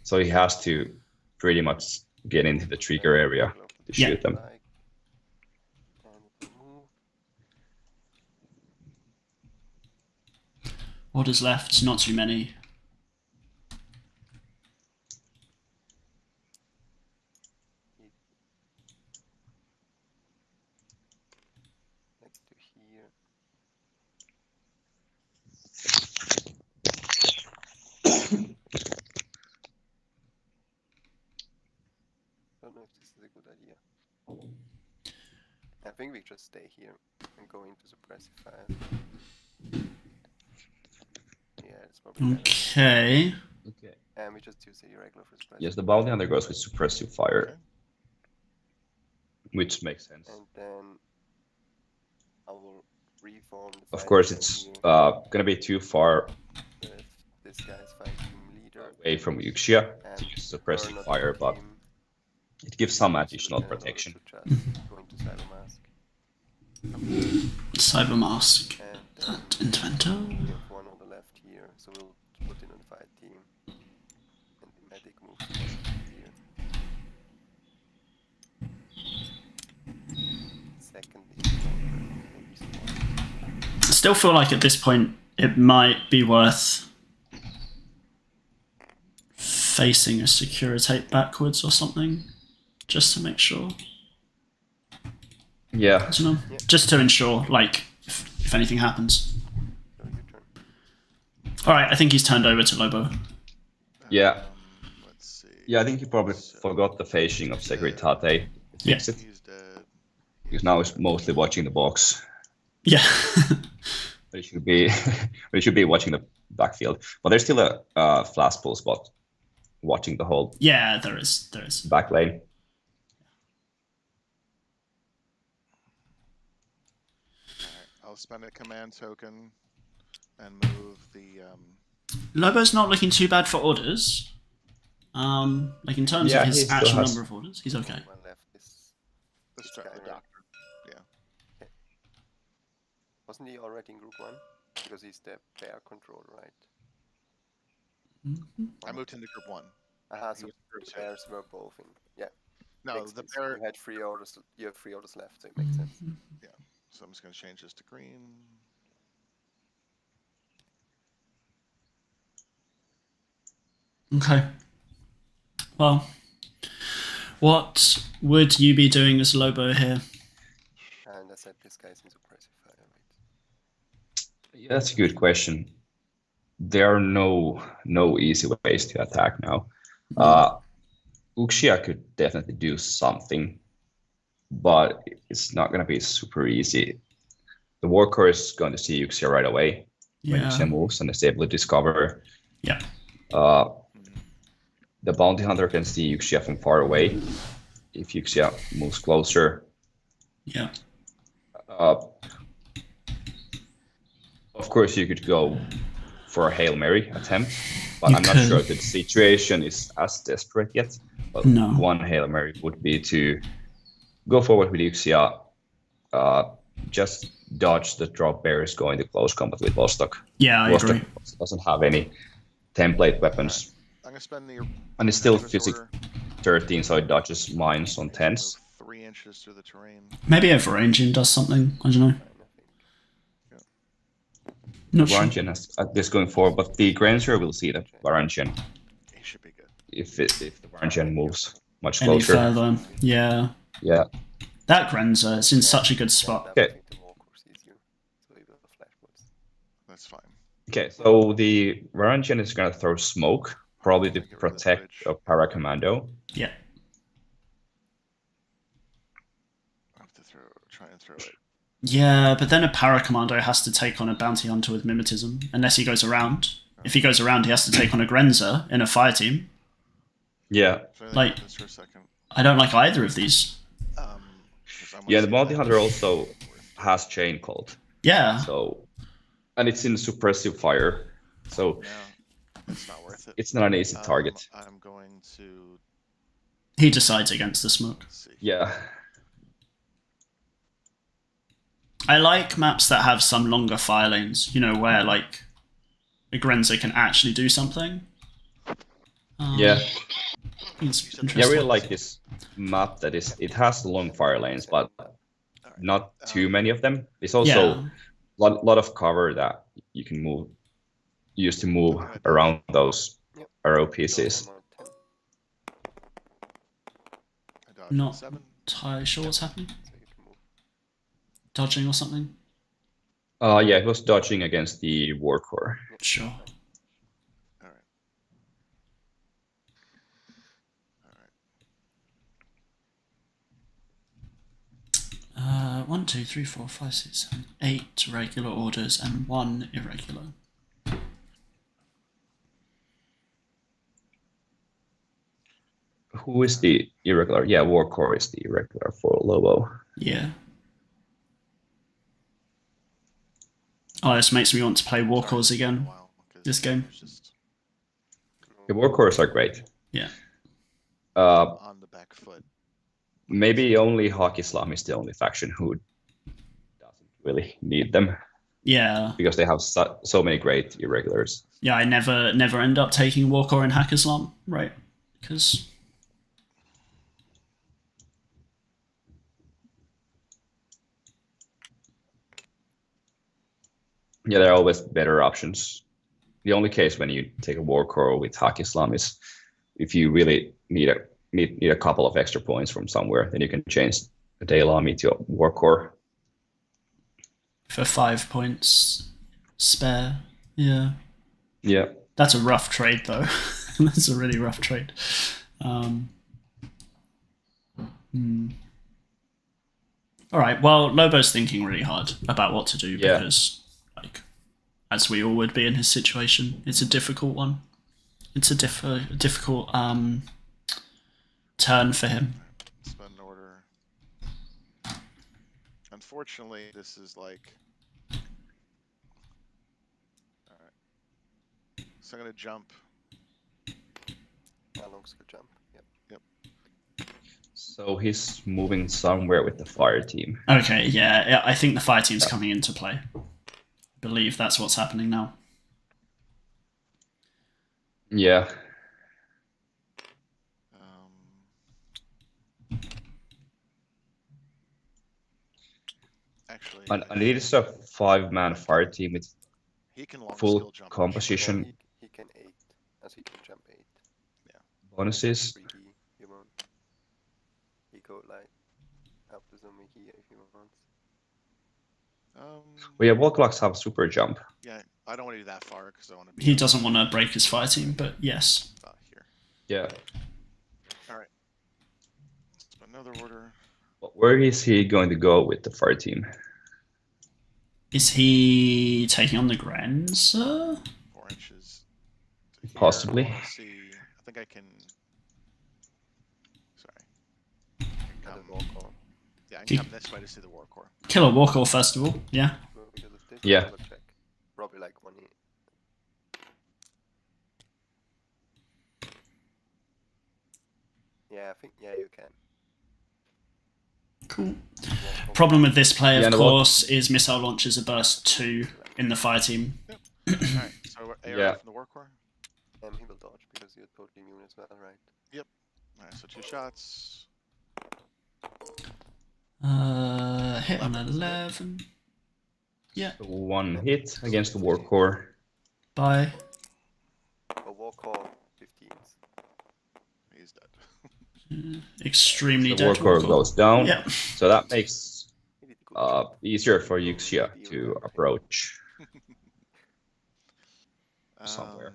So he has to pretty much get into the trigger area to Yeah. shoot them. And move. Orders left, not too many. if this is a good idea. I think we just stay here and go into suppressive fire. Yeah, it's probably better. Okay. Okay. And we just use a irregular for suppressive. Yes, the bounty hunter goes with suppressive fire, Okay. which makes sense. And then I will reform the Of fight course, team it's here gonna be too far with this guy's fight team leader away from Uxia and to use her suppressive not fire, but team. it gives some So additional then in order protection. to just go into Cyber Mask. Cyber Mask. And That then inventor. we have one on the left here, so we'll put in on the fight team. And the medic moves here. Secondly, maybe small. I still feel like at this point it might be worth facing a Securitate backwards or something, just to make sure. Yeah, I don't know. Yeah. Just to ensure, like, if anything happens. So your turn. Alright, I think he's turned over to Lobo. Yeah. Let's see. yeah. I think you probably So forgot the phasing of he's dead. Securitate. Yeah. Fix it. He's dead. Because now it's mostly watching the box. Yeah. But it should be it should be watching the backfield. But there's still a flash pull spot watching the whole Yeah, there is. There is. back lane. Alright, I'll spend a command token and move the Lobo's not looking too bad for orders. Like in terms Yeah, of he his still actual has- number of orders, he's okay. One left is the, This st- guy, the right? doctor. wasn't he already in group 1? Because he's the bear controller, right? I moved into group 1. Aha, He so was group the 2. bears were both in. Yeah. No, makes the sense. bear. You had 3 orders. You have 3 orders left, so it makes sense. So I'm just going to change this to green. Okay. Well, what would you be doing as Lobo here? And I said this guy's in suppressive fire, right? Yeah, that's a good question. There are no easy ways to attack now. Uxia could definitely do something, but it's not going to be super easy. The Warcore is going to see Uxia right away when Uxia moves and is able to discover. Yeah. The Bounty Hunter can see Uxia from far away. If Uxia moves closer, Yeah. of course you could go for a Hail Mary attempt, but You I'm not could. sure that the situation is as desperate yet. But No. one Hail Mary would be to go forward with Uxia, just dodge the drop bears going to close combat with Vostok. Yeah, I agree. Vostok doesn't have any template weapons, I'm going to spend the. and it's still Dangerous physics order. 13, so it dodges mines on 10s. Move 3 inches through the terrain. Maybe overranging does something. I don't know. Fine, I think. Not sure. Varangian has this going forward, but the Granzer will see that Varangian He should be good. if the Varangian moves much Any closer. further. Yeah. Yeah. That Grenzer, it's in such a good spot. I Okay. think the Warcore sees you, so he will have flash bolts. That's fine. Okay, so the Varangian is gonna throw smoke, probably to Get rid of the protect bridge. a Paracommando. Yeah. I have to try and throw it. Yeah, but then a Paracommando has to take on a Bounty Hunter with Mimetism, unless he goes around. If he goes around, he has to take on a Grenzer in a fire team. Yeah. So I Like- think this for a second. I don't like either of these. 'Cause I wanna Yeah, the see Bounty that. Hunter also has Chain Cold. Yeah. So, and it's in suppressive fire, so No, it's not worth it. it's not an easy target. I'm going to. He decides against the smoke. Let's see. Yeah. I like maps that have some longer fire lanes, where like a Grenzer can actually do something. Yeah. It's Yeah, I interesting. really like this map that it has long fire lanes, but Alright. not too many of them. It's also Yeah. lot of cover that you can use to move around those Yep. arrow So pieces. I'm on 10, I dodged Not 7. entirely sure what's happening. so you can move. Dodging or something? Yeah, it was dodging against the Warcore. Sure. All right. All right. 1, 2, 3, 4, 5, 6, 7, 8 regular orders and 1 irregular. Who is the irregular? Yeah, Warcore is the irregular for Lobo. Yeah. Oh, this makes me want to play Warcores again. This game. The Warcores are great. Yeah. On the back foot. Maybe only Hockey Slam is the only faction who doesn't really need them. Yeah. Because they have so many great irregulars. Yeah, I never end up taking Warcore in Hackaslam, right? Because yeah, there are always better options. The only case when you take a Warcore with Hockey Slam is if you really need a couple of extra points from somewhere, then you can change a Daylami to a Warcore. for 5 points spare. Yeah. Yeah. That's a rough trade, though. That's a really rough trade. All right. Well, Lobo's thinking really hard about what to do because, like, as we all would be in his situation, it's a difficult one. It's a difficult turn for him. Spend an order. Unfortunately, this is like. All right. So I'm gonna jump. How long's the jump? Yep. So he's moving somewhere with the fire team. Okay, yeah, I think the fire team's coming into play. I believe that's what's happening now. Yeah. Actually, I need a 5-man fire team with he can long full skill jump. composition. Yeah, he can 8, as he can jump 8. Bonuses. 3D, you want. He go like up to zombie here if he wants. Well, yeah, Volclax have super jump. Yeah, I don't want to do that far because I want to be. He doesn't want to break his fire team, but yes. Here. Yeah. All right. Another order. But where is he going to go with the fire team? Is he taking on the Granzer? 4 inches. Possibly. I think I can. Sorry. I can come this way to see the Warcore. Kill a Warcore Festival, yeah. Yeah. Probably like 1 hit. Yeah, I think you can. Cool. Problem with this play, of course, is missile launches are burst 2 in the fire team. Yep. Alright, so AR from the Warcore? He will dodge because you're totally immune as well, right? Yep. Alright, so 2 shots. Hit on 11. Yeah. So 1 hit against the Warcore. Bye. A Warcore 15s. He's dead. Extremely the dead. Warcore goes down. Yep. So that makes easier for Yuxia to approach somewhere.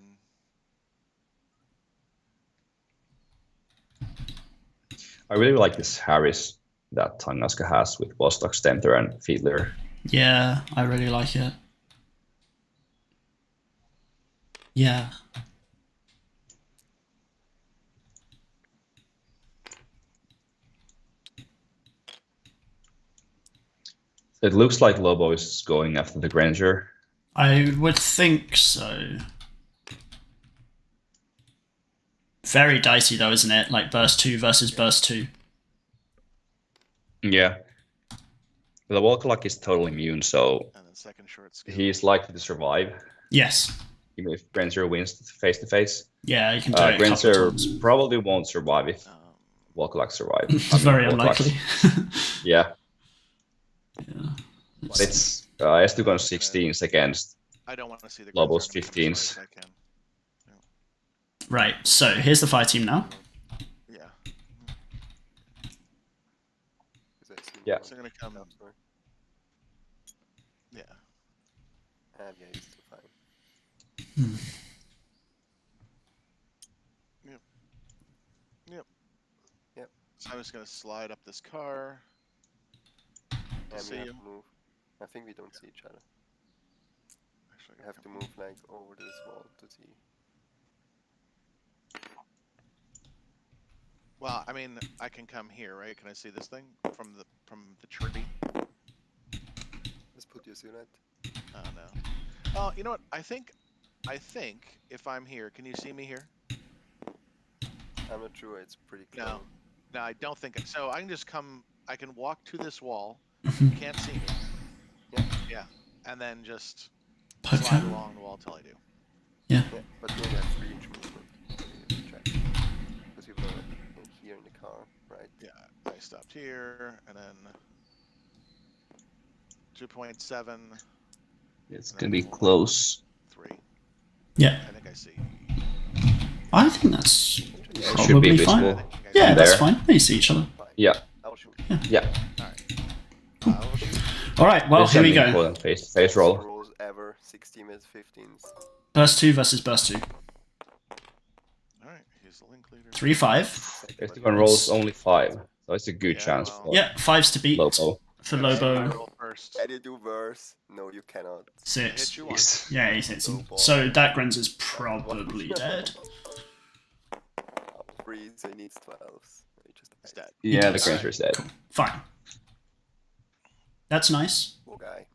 I really like this Harris that Tunguska has with Vostok, Stentor, and Fiedler. Yeah, I really like it. Yeah. It looks like Lobo is going after the Granger. I would think so. Very dicey though, isn't it? Like burst 2 versus burst 2. Yeah. The Volclax is totally immune, so he's likely to survive. Yes. Even if Granger wins face to face. Yeah, you can do it. Granger probably won't survive if Volclax survives. It's very unlikely. Yeah. Yeah. But it's Estugon 16s against I don't want to see the Lobo's 15s. Right, so here's the fire team now. Yeah. Yeah. So I'm gonna come. Yeah. Yeah, he's still fine. Yep. So I'm just gonna slide up this car. to And see we have you. to move. I think we don't see each other. Actually, We have to move like over this wall to see. Well, I mean, I can come here, right? Can I see this thing from the tree? Just put your silhouette. Oh no. Oh, you know what? I think if I'm here, can you see me here? I'm not sure. It's pretty close. No. No, I don't think so. I can just come. I can walk to this wall. You can't see me. Yeah. Yeah. And then just Poke slide out. along the wall till I do. Yeah, but we only have 3-inch movement. So we have to check. Because we've got it here in the car, right? Yeah. I stopped here, and then 2.7, It's And gonna then be close. 3. Yeah, I think I see. I think that's Yeah, it should be probably fine. visible. Yeah, that's there. fine. They see each other. Fine. Yeah, I'll shoot. yeah. I'll shoot. All right, well, This is here an we go. important face All roll. rolls ever. 16 minutes 15s. Burst 2 versus Burst 2. All right. He's the link leader. 3-5. Estugon rolls only 5, so it's a good Yeah, chance well. for Yeah, 5s to beat Lobo. for I Lobo. roll first. Can you do worse? No, you cannot. I 6. hit you once. Yeah, he hits him. Lobo. So Dagren's is probably dead. 3, so he needs 12s. He just He's dead. Yeah, the does. Granger is dead. Fine. That's nice. Poor guy.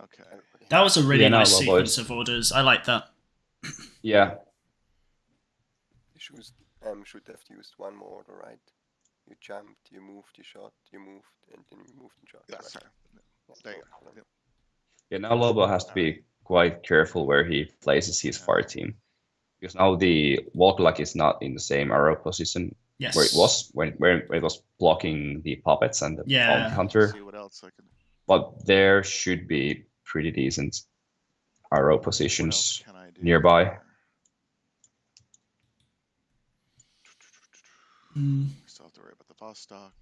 Okay. Everybody. That was a really Yeah, no, nice Lobo sequence is- of orders. I like that. Yeah, You should have used one more order, right? You jumped, you moved, you shot, you moved, and then you moved and shot. That's right? her. Yeah, There you no go. problem. Yep. yeah. Now Lobo has to be quite careful where he places his fire team, because now the Walklock is not in the same arrow position Yes. where it was where it was blocking the puppets and the Yeah. bounty hunter. See what else I can. But there should be pretty decent arrow What else positions can I do nearby. here? Mm. Still have to worry about the boss stock.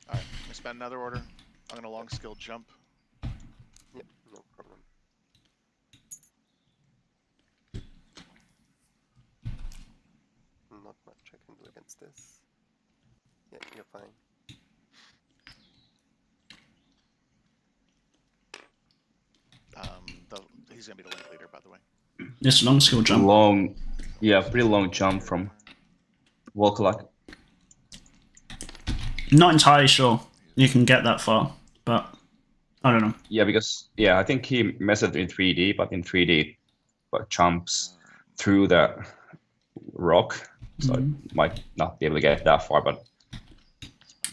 Alright, I spend another order. I'm gonna long skill jump. Yeah, no problem. Not much I can do against this. Yeah, you're fine. He's gonna be the link leader, by the way. This long skill jump. Long, yeah, pretty long jump from Walklock. Not entirely sure you can get that far, but I don't know. Yeah, because I think he measured in 3D, but in 3D, but jumps through the rock, so it might not be able to get that far. But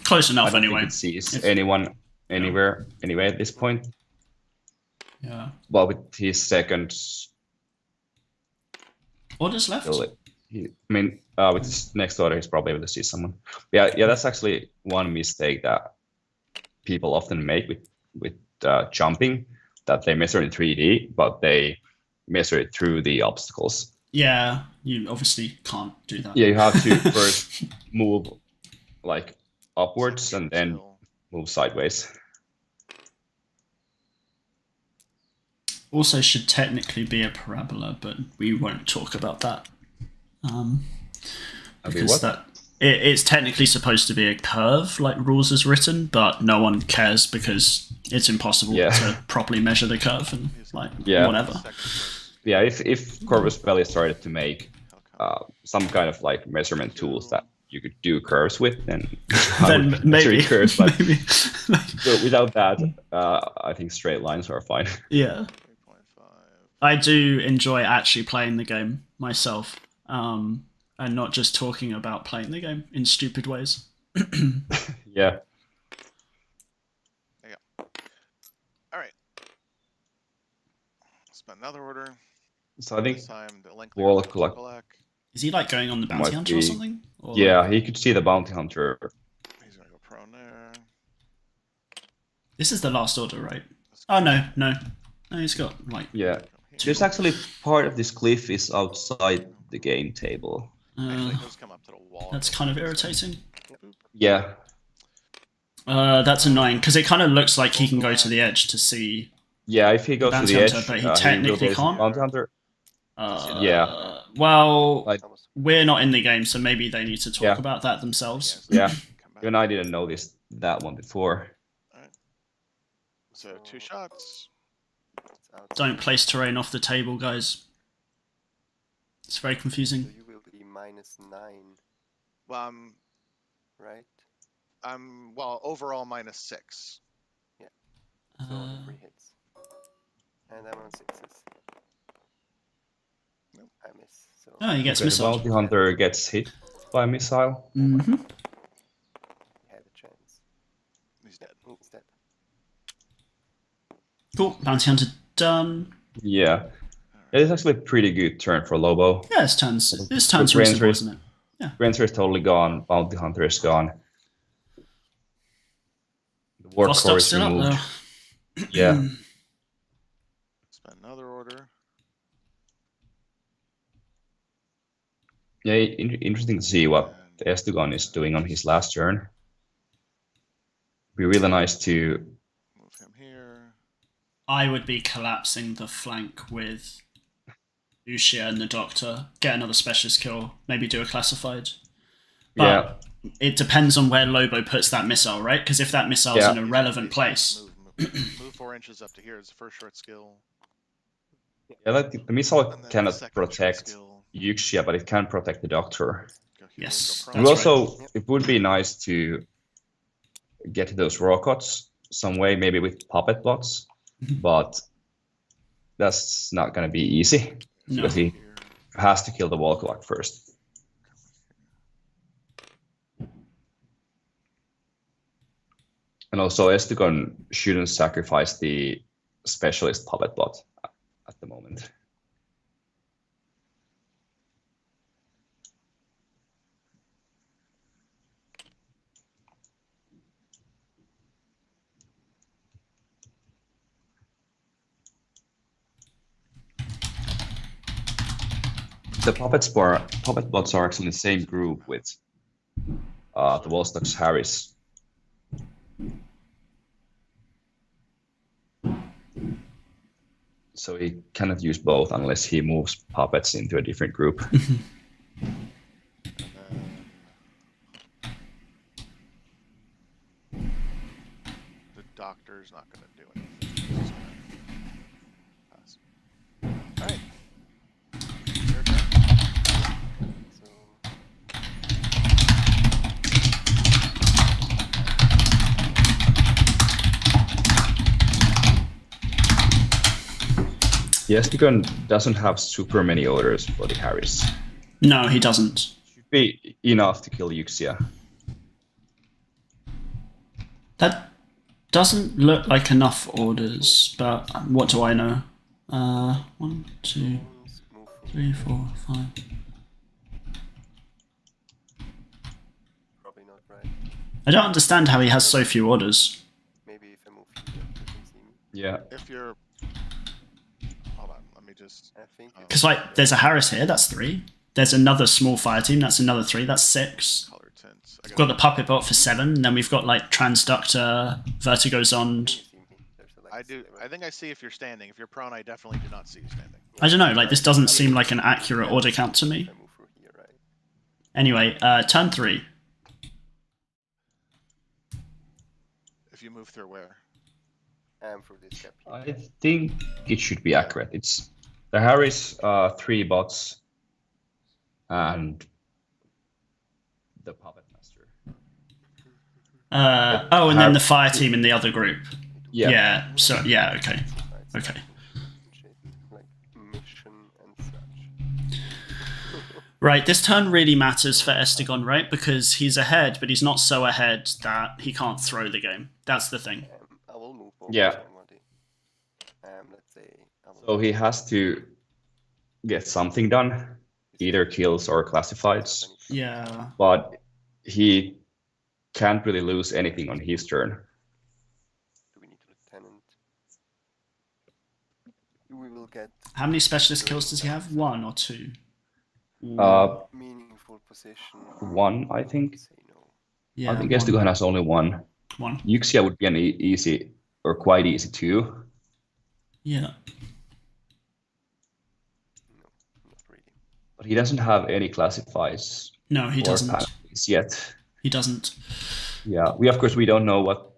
Close I enough don't anyway. think it sees If- anyone anywhere anyway at this point. Yeah. Well, with his second, Orders left. with his next order, he's probably able to see someone. Yeah, that's actually one mistake that people often make with jumping, that they measure in 3D, but they measure it through the obstacles. Yeah, you obviously can't do that. Yeah, you have to first move like upwards and then Still. move sideways. Also should technically be a parabola, but we won't talk about that. Because what? that it's technically supposed to be a curve, like rules is written, but no one cares because it's impossible Yeah. to properly measure the curve and like Yeah. whatever. Second place. Yeah, if Corvus Belli started to make He'll come. some kind of like measurement tools that you could do curves with, then Then would measure maybe, curves. But maybe like, so without that, I think straight lines are fine. yeah. 3.5. I do enjoy actually playing the game myself, and not just talking about playing the game in stupid ways. Yeah. All right. Spend another order. So I think This time the link Walklock. leader Walklock. Is he like going on the bounty Might hunter or be- something? Or yeah, he could see the bounty hunter. He's gonna go prone there. This is the last order, right? Oh no, he's got like. Yeah. Come here. There's actually part of this cliff is outside the game table. Actually, Uh, just come up to the wall. That's kind of irritating. Yeah. That's annoying because it kind of looks like he can go to the edge to see. Yeah, if he goes to Bounty the hunter, edge, but he he will technically go to can't. Bounty Hunter. Yeah. Well, Like- we're not in the game, so maybe they need to talk Yeah. about that themselves. Yeah. Come back. Even I didn't notice that one before. So 2 shots. It's out. Don't place terrain off the table, guys. It's very So confusing. you will be -9, Well, right? I'm well overall -6. So on Uh, 3 hits. And I'm on 6s. Nope. I miss. So Oh, he gets Okay, the missile. Bounty Hunter gets hit by a missile. hmm he had a chance. He's dead. He's dead. Cool. Bounty hunter done. Yeah. It's actually a pretty good turn for Lobo. Yeah, his turn's Good reasonable, Ranger. isn't it? Ranger is totally gone. Bounty Hunter is gone. The War Vostok's Core is still removed. up though. Yeah. Spend another order. Yeah, interesting to see what Estugon is doing on his last turn. Be really nice to. Move him here. I would be collapsing the flank with Ushia and the Doctor. Get another specialist kill. Maybe do a classified. Yeah. But it depends on where Lobo puts that missile, right? Because if that missile's Yeah. in a relevant place, Move 4 inches up to here. It's the first short skill. Yeah, like the missile And then the cannot second short protect skill. Yuxia, but it can protect the Doctor. Go here, Yes, go And That's prone. also, it would be nice to get those rockets some way, maybe with puppet bots, but that's not going to be easy no. because he Here. has to kill the wall clock first. And also, Estugon shouldn't sacrifice the specialist puppet bot at the moment. The puppet bots are actually in the same group with the Vostok's Harris. So he cannot use both unless he moves puppets into a different group. And then the Doctor's not going to do anything. He's gonna pass. All right. Your turn. So The Estugon doesn't have super many orders for the Harris. No, he doesn't. Should be enough to kill Yuxia. That doesn't look like enough orders, but what do I know? 1, 2, move 3, 4, 5. probably not right. I don't understand how he has so few orders. Maybe if I move here, you can see me. Yeah. If you're. Hold on. Let me just. I think. Oh. Because like, there's a Harris here, that's 3. There's another small fire team, that's another 3, that's 6. Color tints. We've got the puppet bot for 7, and then we've got like Transductor, Vertigo Can Zond. you see me? There's a, like, I do. sliver. I think I see if you're standing. If you're prone, I definitely do not see you standing. I don't know, like this doesn't seem like an accurate order count to me. If I move through here, right? Anyway, turn 3. If you move through where? Through this gap here. I think it should be accurate. It's the Harris 3 bots and the puppet master. Oh, and then the fire team in the other group. Yeah. Yeah, so, yeah, okay. Right, so Okay. shit, like mission and such. Right, this turn really matters for Estugon, right? Because he's ahead, but he's not so ahead that he can't throw the game. That's the thing. I will move over Yeah. somebody. Let's say. I will So he has to get something done, either kills or classifieds, Yeah. but he can't really lose anything on his turn. Do we need a lieutenant? We will get How many specialist kills does he have? 1 or 2? Uh, meaningful full position. one, I think. Say no. Yeah, I think Estugon has only one. one. Yuxia would be an easy or quite easy too. Yeah. No, not really. But he doesn't have any classifies No, he or doesn't. penalties yet. He doesn't. Yeah, of course we don't know what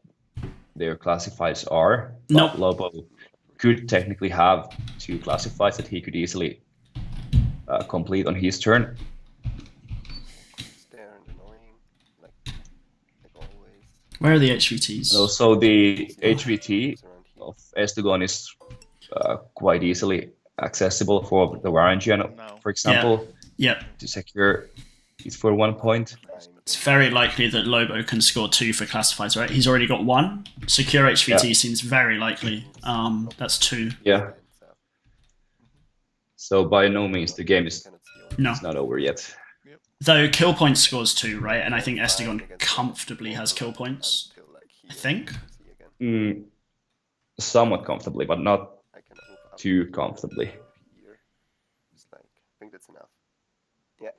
their classifies are. But Nope. Lobo could technically have 2 classifies that he could easily complete on his turn. It's there and annoying, like always. Where are the HVTs? And also the HVT It's around here. of Estugon is quite easily accessible for the Varangian, No. for example, Yep. to secure it for 1 point. It's very likely that Lobo can score 2 for classifieds, right? He's already got 1. Secure HVT seems very likely. That's 2. Yeah. So by no means the game is No. not over yet. Though kill points scores 2, right? And I think Estugon comfortably has kill points. I think. Somewhat comfortably, but not too comfortably. Just like, I think that's enough. Yeah,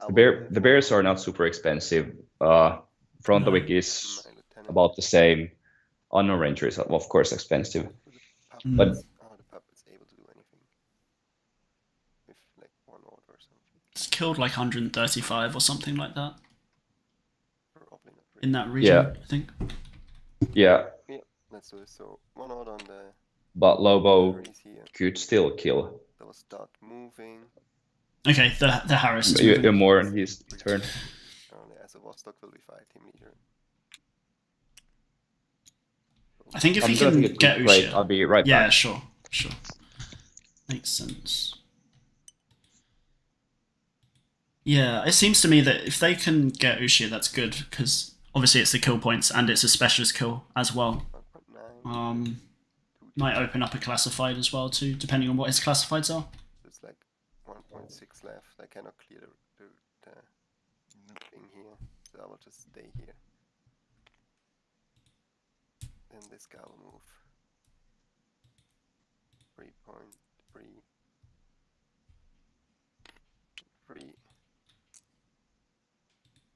The bears are not super expensive. Frontovic is about the same. Unknown Ranger is of course expensive. But the puppet's able to do anything with like 1 order or something. It's killed like 135 or something like that Probably not really. in that region, I think. yeah, Yeah, let's do it. So 1 order on the but Lobo Harris here. could still kill. They'll start moving. Okay, the Harris is moving. More on his turn. Yeah, so Vostok will be fire team leader. I think if I'm he gonna can take a get quick break. Ushia. I'll be right Yeah, back. sure. Makes sense. Yeah, it seems to me that if they can get Ushia, that's good, because obviously it's the kill points and it's a specialist kill as well. 1.9. Might open up a classified as well too, depending on what his classifieds are. There's like 1.6 left. I cannot clear the thing here, so I will just stay here. Then this guy will move. 3.3. 3.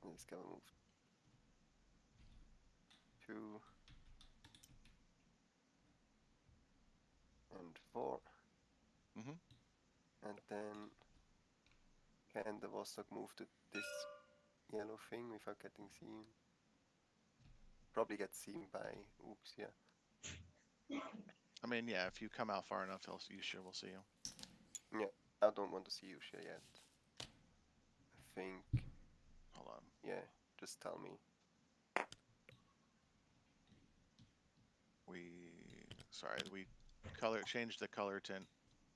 And this guy will move. 2. And 4. Mhm. And then can the Vostok move to this yellow thing without getting seen? Probably get seen by Oops, yeah. I mean, yeah, if you come out far enough, you sure will see you. Yeah, I don't want to see Yusha yet. I think, Hold on. yeah, just tell me. We changed the color tint.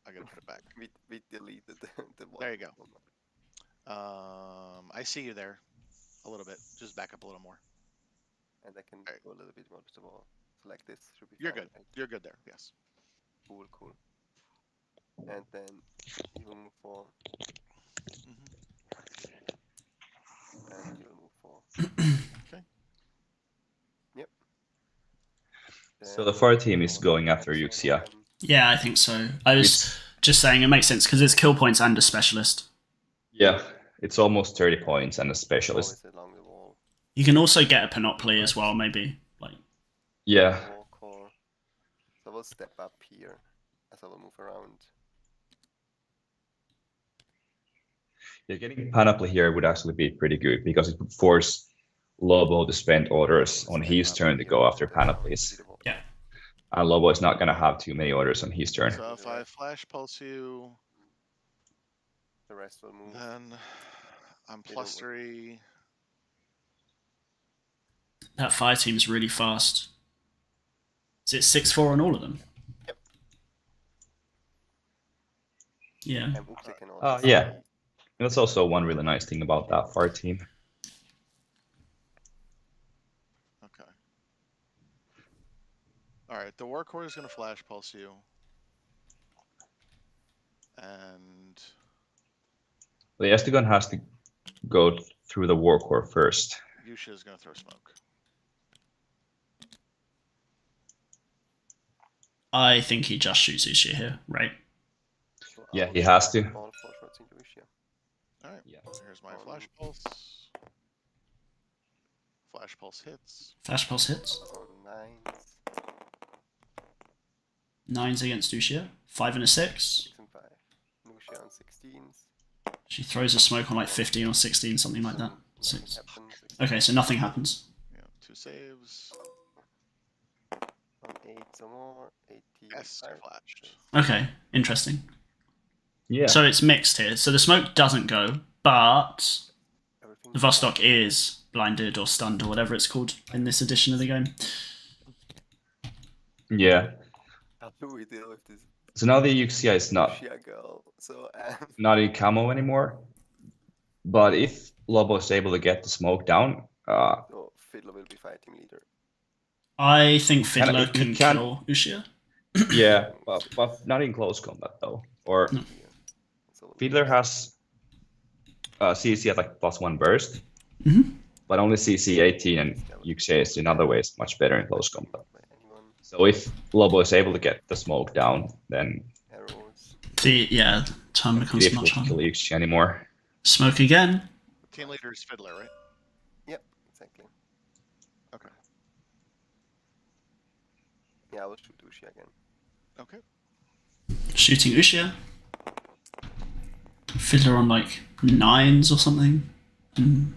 I gotta put it back. We deleted the one. There you go. I see you there a little bit. Just back up a little more. And I can Alright. go a little bit more to the wall. So like this should be You're fine, good. right? You're good there. Yes. Cool. And then you will move 4. And you will move 4. Okay. Yep. So the fire team is going after Yuxia. Yeah, I think so. I was just saying it makes sense because it's kill points and a specialist. Yeah, it's almost 30 points and a specialist. Always along the wall. You can also get a panoply as well, maybe. Like, Yeah, Wall core. So we'll step up here as I will move around. yeah, getting panoply here would actually be pretty good because it would force Lobo to spend orders on his turn to go after panoplies. yeah. And Lobo is not going to have too many orders on his turn. So if I flash pulse you, The rest will move. then I'm They plus don't 3. That fire team's really fast. Is it 6-4 on all of them? Yep. Yeah. And Ukse can also Yeah. see. That's also one really nice thing about that fire team. Okay. Alright, the Warcore is going to flash pulse you. And The Estugon has to go through the Warcore first. Yusha is going to throw smoke. I think he just shoots Ushia here, right? So I Yeah, will he has to. all 4 shots into Ushia. All right. Yeah. Here's my flash pulse. Flash pulse hits. Flash pulse hits. On 9s. 9s against Ushia. 5 and a 6. 6 and 5. Lucia on 16s. She throws a smoke on like 15 or 16, something like that. Nothing 6. happens. Okay, so nothing happens. Yeah, 2 saves. On 8 some more. 18. Yes, flashed. Okay, interesting. Yeah. So it's mixed here. So the smoke doesn't go, but the Vostok is blinded or stunned or whatever it's called in this edition of the game. Yeah. How do we deal with this So now the Yuxia is not Lucia girl? So, not in camo anymore. But if Lobo is able to get the smoke down, so Fiddler will be fighting leader. I think Can- Fiddler it can can- kill Ushia. yeah, but not in close combat though. Or No. Here. So Fiddler has CC at like +1 burst, Mhm. but only CC 18, and Yuxia is in other ways much better in close combat. by anyone. So if Lobo is able to get the smoke down, then Arrows. The time becomes difficult much to kill harder. Yuxia anymore. Smoke again. Team leader is Fiddler, right? Yep, exactly. Okay. Yeah, I will shoot Lucia again. Okay. Shooting Ushia. Fiddler on like 9s or something. Mm,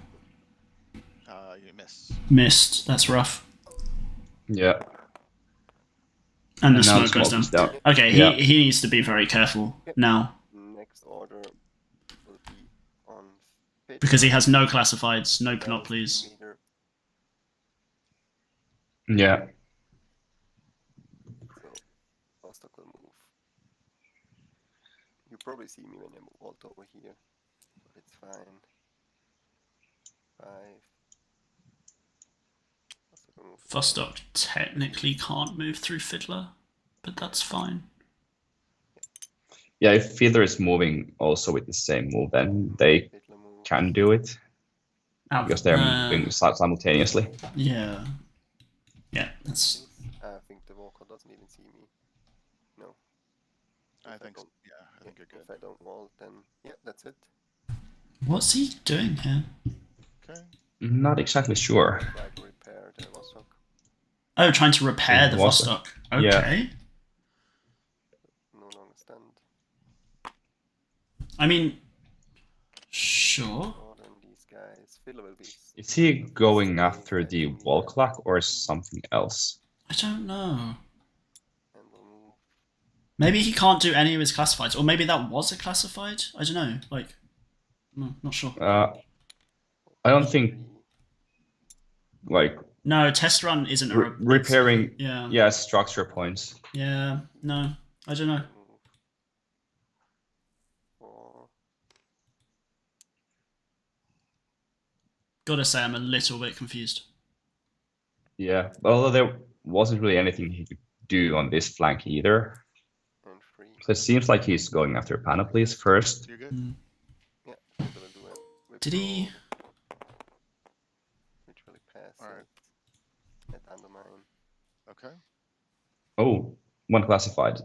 You miss. missed. That's rough. Yeah. And the And now smoke goes down. is down. Okay, Yeah. he needs to be very careful now Next order will be on Fiddler. because he has no classifieds, no Arrows, team panoplies. leader. Yeah. So Vostok will move. You probably see me when I vault over here, but it's fine. 5. Vostok will move. Vostok technically can't move through Fiddler, but that's fine. Yeah, if Fiddler is moving also with the same move, then they Fiddler move. can do it because they're moving simultaneously. Yeah. Yeah, that's. I think the Walker doesn't even see me. No. I If think. don't- Yeah, I think you're If good. I don't vault, then yeah, that's it. What's he doing here? Okay. Not exactly sure. Try to repair the Vostok. Oh, trying to repair the Vostok. Vostok. Yeah. Okay. No longer stand. I mean, sure. More than these guys. Fiddler will be. Is he going after the wall clock or something else? I don't know. And we'll move. Maybe he can't do any of his classifieds, or maybe that was a classified. I don't know. Like, no, not sure. I don't think like No, test run isn't a repairing. Yeah. Yeah, structure points. Yeah. No, I don't know. Move. 4. Gotta say, I'm a little bit confused. Yeah, but although there wasn't really anything he could do on this flank either. And 3. So it seems like he's going after panoplies first. You're good. Mm. Yeah, Fiddler will do it. Did he? Literally pass. Alright. At undermine. Okay. Oh, one classified.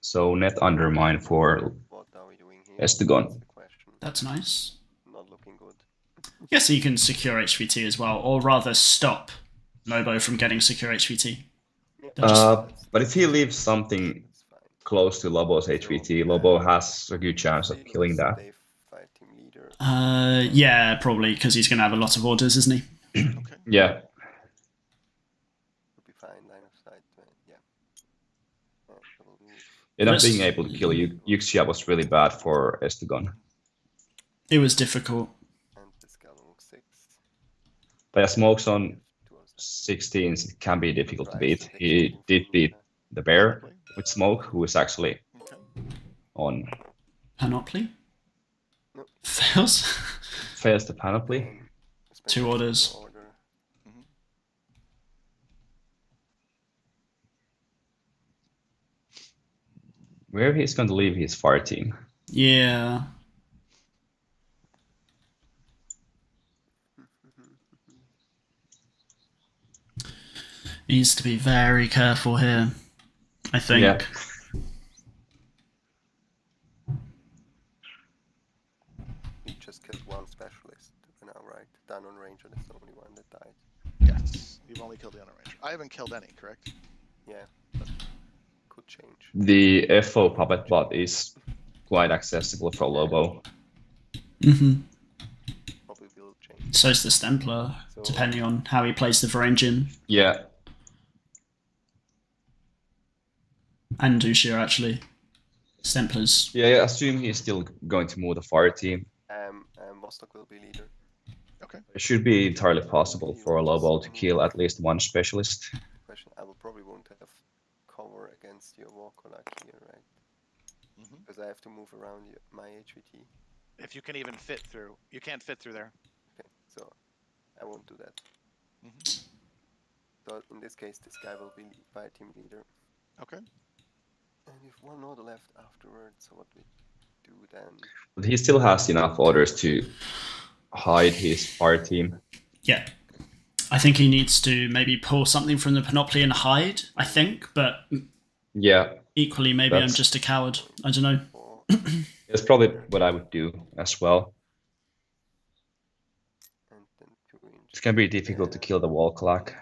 So net undermine for What are we doing here? Estugon. That's the question. That's nice. Not looking good. Yeah, so you can secure HVT as well, or rather stop Lobo from getting secure HVT. Yeah. They'll just- But if he leaves something It's fine. close to Lobo's HVT, Lobo has a good chance of Fiddler killing will that. stay fight team leader. Yeah, probably because he's gonna have a lot of orders, isn't he? Okay. Yeah, Will be fine. Line of sight. Yeah. We'll move. not Let's- being able to kill Yuxia was really bad for Estugon. It was difficult. And this guy will move 6. But yeah, smokes on Towards 16s can be difficult to Right, beat. so they He can move did from beat there. the bear with smoke, who is actually Okay. on Panoply? No. Fails? fails the panoply. And spend 2 the orders. order. Where he's going to leave his fire team. Yeah. Needs to be very careful here, I think. Yeah. We just killed one specialist for now, right? Down on ranger, there's only one that died. Yes, you've only killed the on range. I haven't killed any, correct? Yeah, but could change. The FO puppet bot is quite accessible for Lobo. Mm-hmm. Probably will change. So is the Stempler, So- depending on how he plays the Varangian Yeah, and Ushia, actually. Stemplers. yeah. I assume he's still going to move the fire team. Vostok will be leader. Okay. It should be entirely possible for Lobo to kill at least one specialist. Question: I will probably won't have cover against your Warkolak here, right? Mhm. Because I have to move around my HVT. If you can even fit through, you can't fit through there. Okay, so I won't do that. Mhm. So in this case, this guy will be fire team leader. Okay. And if one order left afterwards, so what we do then? But he still has enough orders to hide his fire team. Yeah. I think he needs to maybe pull something from the Panoply and hide, I think, but Yeah, equally, maybe I'm That's- just a coward. I don't know. Or that's probably what I would do as well. and then 2 inches. It can be difficult to kill the wall clock.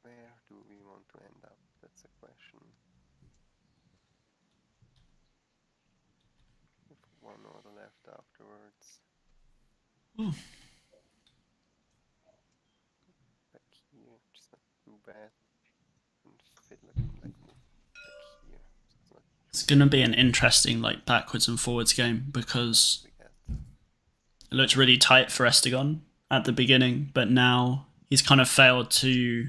Where do we want to end up? That's a question. If one order left afterwards. Hmm. Back here, which is not too bad. And Fiddler can like move back here. So it's not It's going to be an interesting like backwards and forwards game because too bad. it looked really tight for Estugon at the beginning, but now he's kind of failed to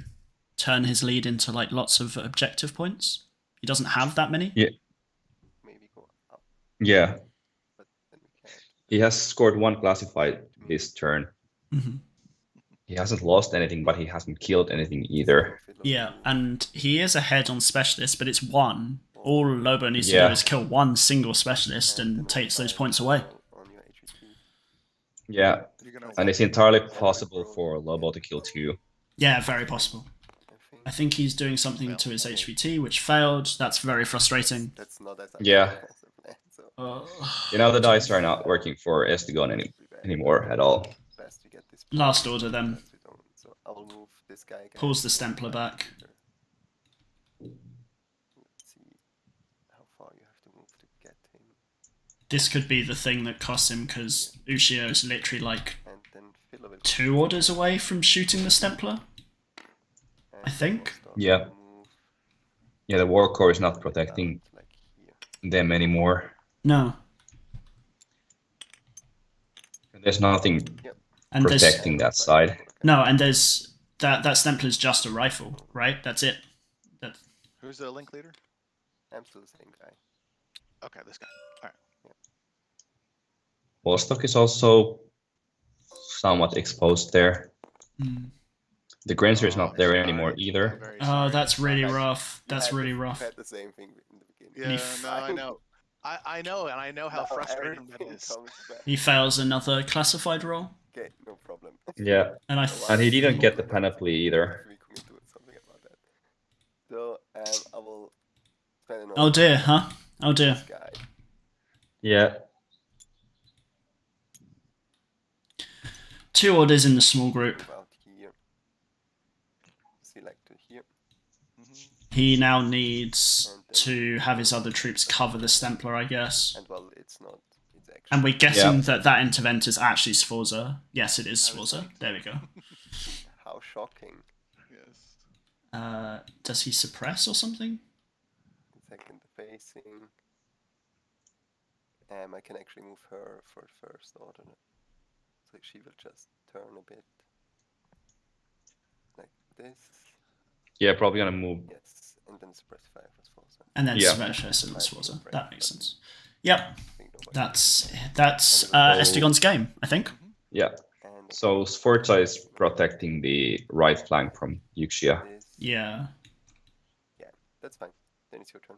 turn his lead into like lots of objective points. He doesn't have that many. Maybe go up, Yeah, but then we can't. he has scored one classified this turn. Mhm. He hasn't lost anything, but he hasn't killed anything either. Fiddler Yeah, will move. and he is ahead on specialist, but it's one. All Lobo needs to Yeah. do is kill one single specialist then and takes those fire points away. On your HVT. Yeah, You're gonna. and it's entirely possible for Lobo to kill two. Yeah, very possible. I think he's doing something to his HVT, which failed. That's very frustrating. That's not as Yeah. as a plan, so You know, the dice are not working for Estugon anymore at all. best to get this Last point, order then. as we don't. So I will move this guy again. Pulls the Stempler back. Let's see how far you have to move to get him. This could be the thing that costs him because Ushio is literally like And then Fiddler will 2 orders away from shooting the Stempler. and I think. Vostok Yeah. will move Yeah, the war core is not protecting out, like here. them anymore. No. There's nothing And there's protecting that side. no, and there's that Stempler's just a rifle, right? That's it. That Who's the link leader? I'm still the same guy. Okay, this guy. All right. Vostok is also somewhat exposed there. The Grancer is not there sorry. anymore I'm either. very Oh, sorry. that's really Guys, rough. You That's had really the- rough. You had the same thing in the beginning. Yeah, He no, I know. I know, and I know how Now frustrating that everything is. comes back. He fails another classified roll, Okay, no problem. Yeah, and and he didn't get the panoply either. We can do something about that. So I will spend an Oh order dear, on huh? Oh dear. this guy. Yeah, 2 orders in the small group. Move out here. Select to here. Mhm. He now needs to have his other troops cover the Stempler, I guess. And well, it's not. It's actually. And we're guessing Yeah. that intervent is actually Sforza. Yes, it is Sforza. There we go. How shocking. Yes. Does he suppress or something? Second facing. I can actually move her for first order. So she will just turn a bit. Like this. yeah, probably gonna move. Yes. And then suppress fire for Sforza. And then Yeah. suppress and Sforza. That makes sense. Yep, I think nobody- that's Estugon's game, I think. Yeah, And so Sforza is protecting the right flank from Yuxia. this. Yeah. Yeah, that's fine. Then it's your turn.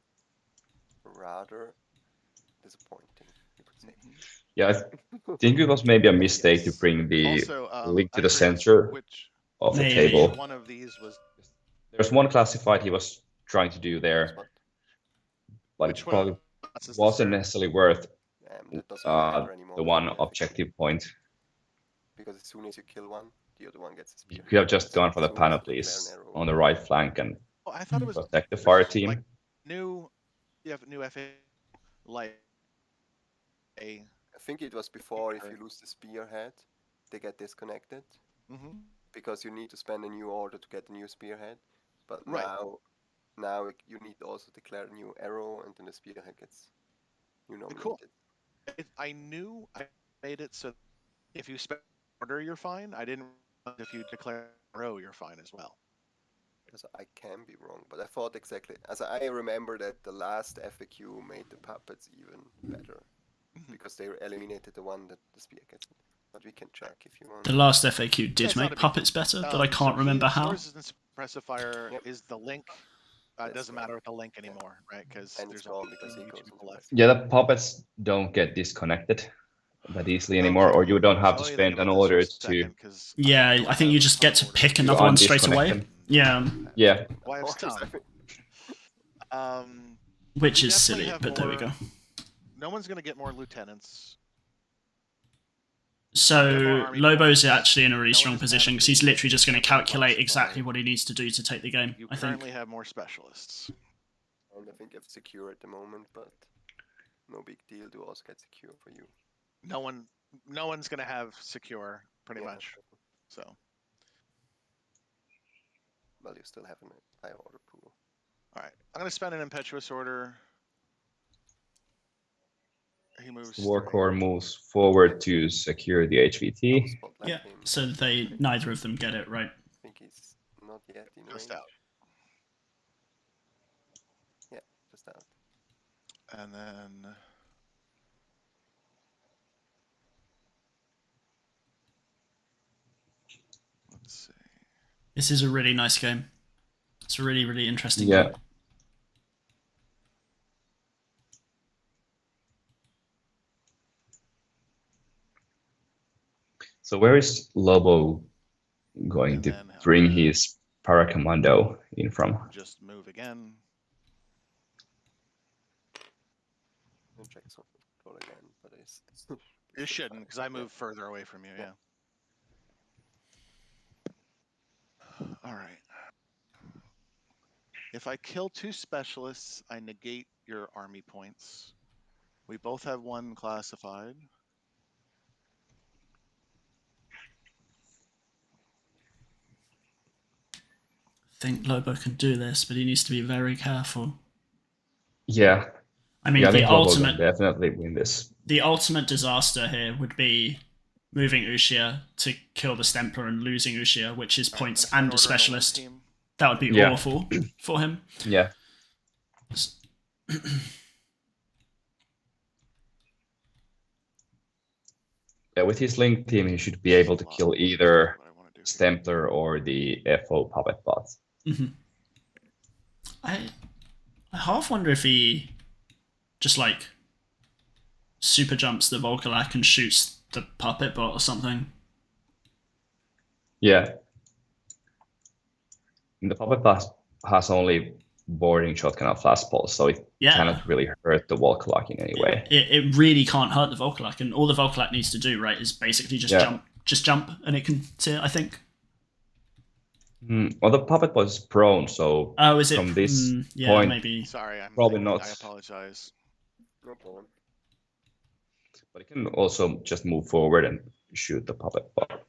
Rather disappointing, you could say. Yeah, I think it was maybe a mistake to bring the Also, link to I the forget center Which of the Maybe. table. one of these was? There's one classified he was trying to do there, But but Which it one probably of us is the wasn't third? necessarily worth That doesn't matter anymore. the with one FAQ, objective point. Because as soon as you kill one, the other one gets a You spear. could have just gone for the As soon as you declare panoplies an arrow. on the right flank and Oh, I thought it was protect the fire there's, team. like, new. You have new FA like a. I think it was before if you lose the spearhead, they get disconnected because you need to spend a new order to get a new spearhead. But Right. now you need to also declare a new arrow, and then the spearhead gets nominated. Cool. I knew I made it so if you spend order, you're fine. I didn't. If you declare arrow, you're fine as well. So I can be wrong, but I thought exactly. As I remember that the last FAQ made the puppets even better because they eliminated the one that the spear gets. But we can check if you want. The last FAQ Yeah, did it's not a make big puppets better, but I can't remember how. Resistance suppressifier Yep. is the link. It doesn't matter with the link anymore, right? Because And it's there's gone only because he goes two people into left. Yeah, the puppets don't get disconnected that easily anymore, or you don't have to I'll spend think an about this for order a to second, 'cause Yeah, don't I think have you a just ton get to of pick orders. another one straight undisconnect away. them. Yeah, Yeah. Well, I have Or is some. which We is definitely silly, have but there we more- go. No one's gonna get more lieutenants. So more army Lobo's points. actually in a really No one strong has position because he's panoplies. literally just going to No one calculate classified. exactly what he needs to do to take the game. You I think. currently have more specialists. And I think it's secure at the moment, but no big deal. Do also get secure for you. No one's gonna have secure pretty Yeah. much. So Well, you still have a high order pool. all right, I'm gonna spend an impetuous order. He moves. Warcore moves forward to secure the HVT. Spotlight Yeah, him. so they neither of them get it right. I think he's not yet in Just range. out. Yeah, just out. And then let's see. This is a really nice game. It's a really, really interesting Yeah. game. So where is Lobo going And to then he'll bring have- his paracommando in from? Just move again. I'll check something control again, but it's. You shouldn't, because I move further away from you. Yeah. All right. If I kill 2 specialists, I negate your army points. We both have 1 classified. I think Lobo can do this, but he needs to be very careful. Yeah. I mean, Yeah, I the think Lobo can ultimate definitely win this. disaster here would be moving Ushia to kill the Stempler and losing Ushia, which is All right, points I'm and gonna a spend order on specialist. team. That would be Yeah. awful for him. Yeah. Yeah, with his link team, he should be able to kill either What I wanna do here. Stempler or the FO puppet bot. I half wonder if he just like super jumps the Volkolak and shoots the puppet bot or something. Yeah. The puppet bot has only boarding shotgun and flash pulse, so it Yeah. cannot really hurt the wall clock in any way. It really can't hurt the Volkolak, and all the Volkolak needs to do, right, is basically just jump, and it can tear, I think. Well, the puppet bot is prone, so Oh, is it? from this yeah, point, maybe. Sorry, I'm Probably late. not. I apologize. No problem. but it can also just move forward and shoot the puppet bot.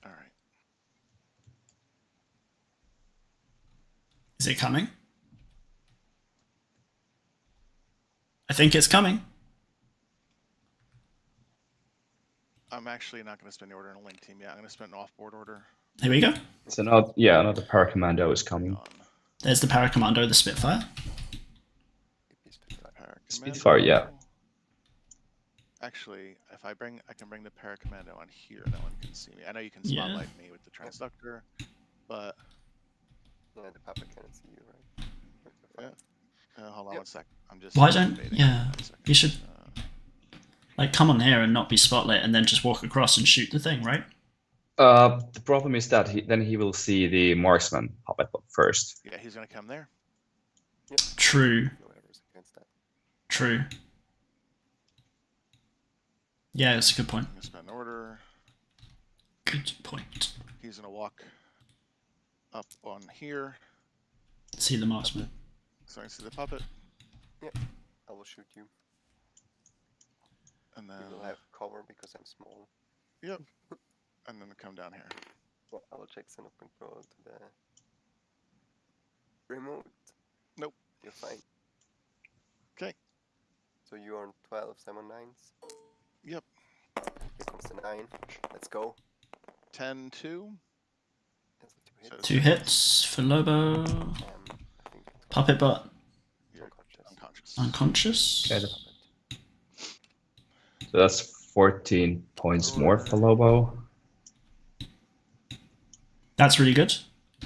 All right. Is it coming? I think it's coming. I'm actually not going to spend the order in a link team yet. I'm going to spend an off-board order. Here we go. So now, yeah, another paracommando is coming. On There's the Paracommando, the Spitfire. Paracommando. Spitfire, yeah. Actually, if I can bring the Paracommando on here. No one can see me. I know you can Yeah. spotlight me with the transductor, but Yeah, the puppet cannot see you, right? yeah. Hold on Yep. 1 sec. I'm just. Why don't? debating. Yeah, 1 second. you should like come on here and not be spotlit, and then just walk across and shoot the thing, right? The problem is that then he will see the marksman puppet first. Yeah, he's gonna come there. True. Whoever's against that. True. Yeah, that's a good point. I'm gonna spend an order. Good point. He's gonna walk up on here. See the marksman. So I can see the puppet, I will shoot you. and then You will have cover because I'm small. and then come down here. Well, I will check center control to the remote. Nope. You're fine. 'Kay. So you're on 12, 7 9s. Yep. Here comes the 9. Let's go. 10-2. That's a 2 hit. 2 hits for Lobo. I think Puppet butt You're unconscious. unconscious. unconscious. Okay. So that's 14 points more for Lobo. That's really good.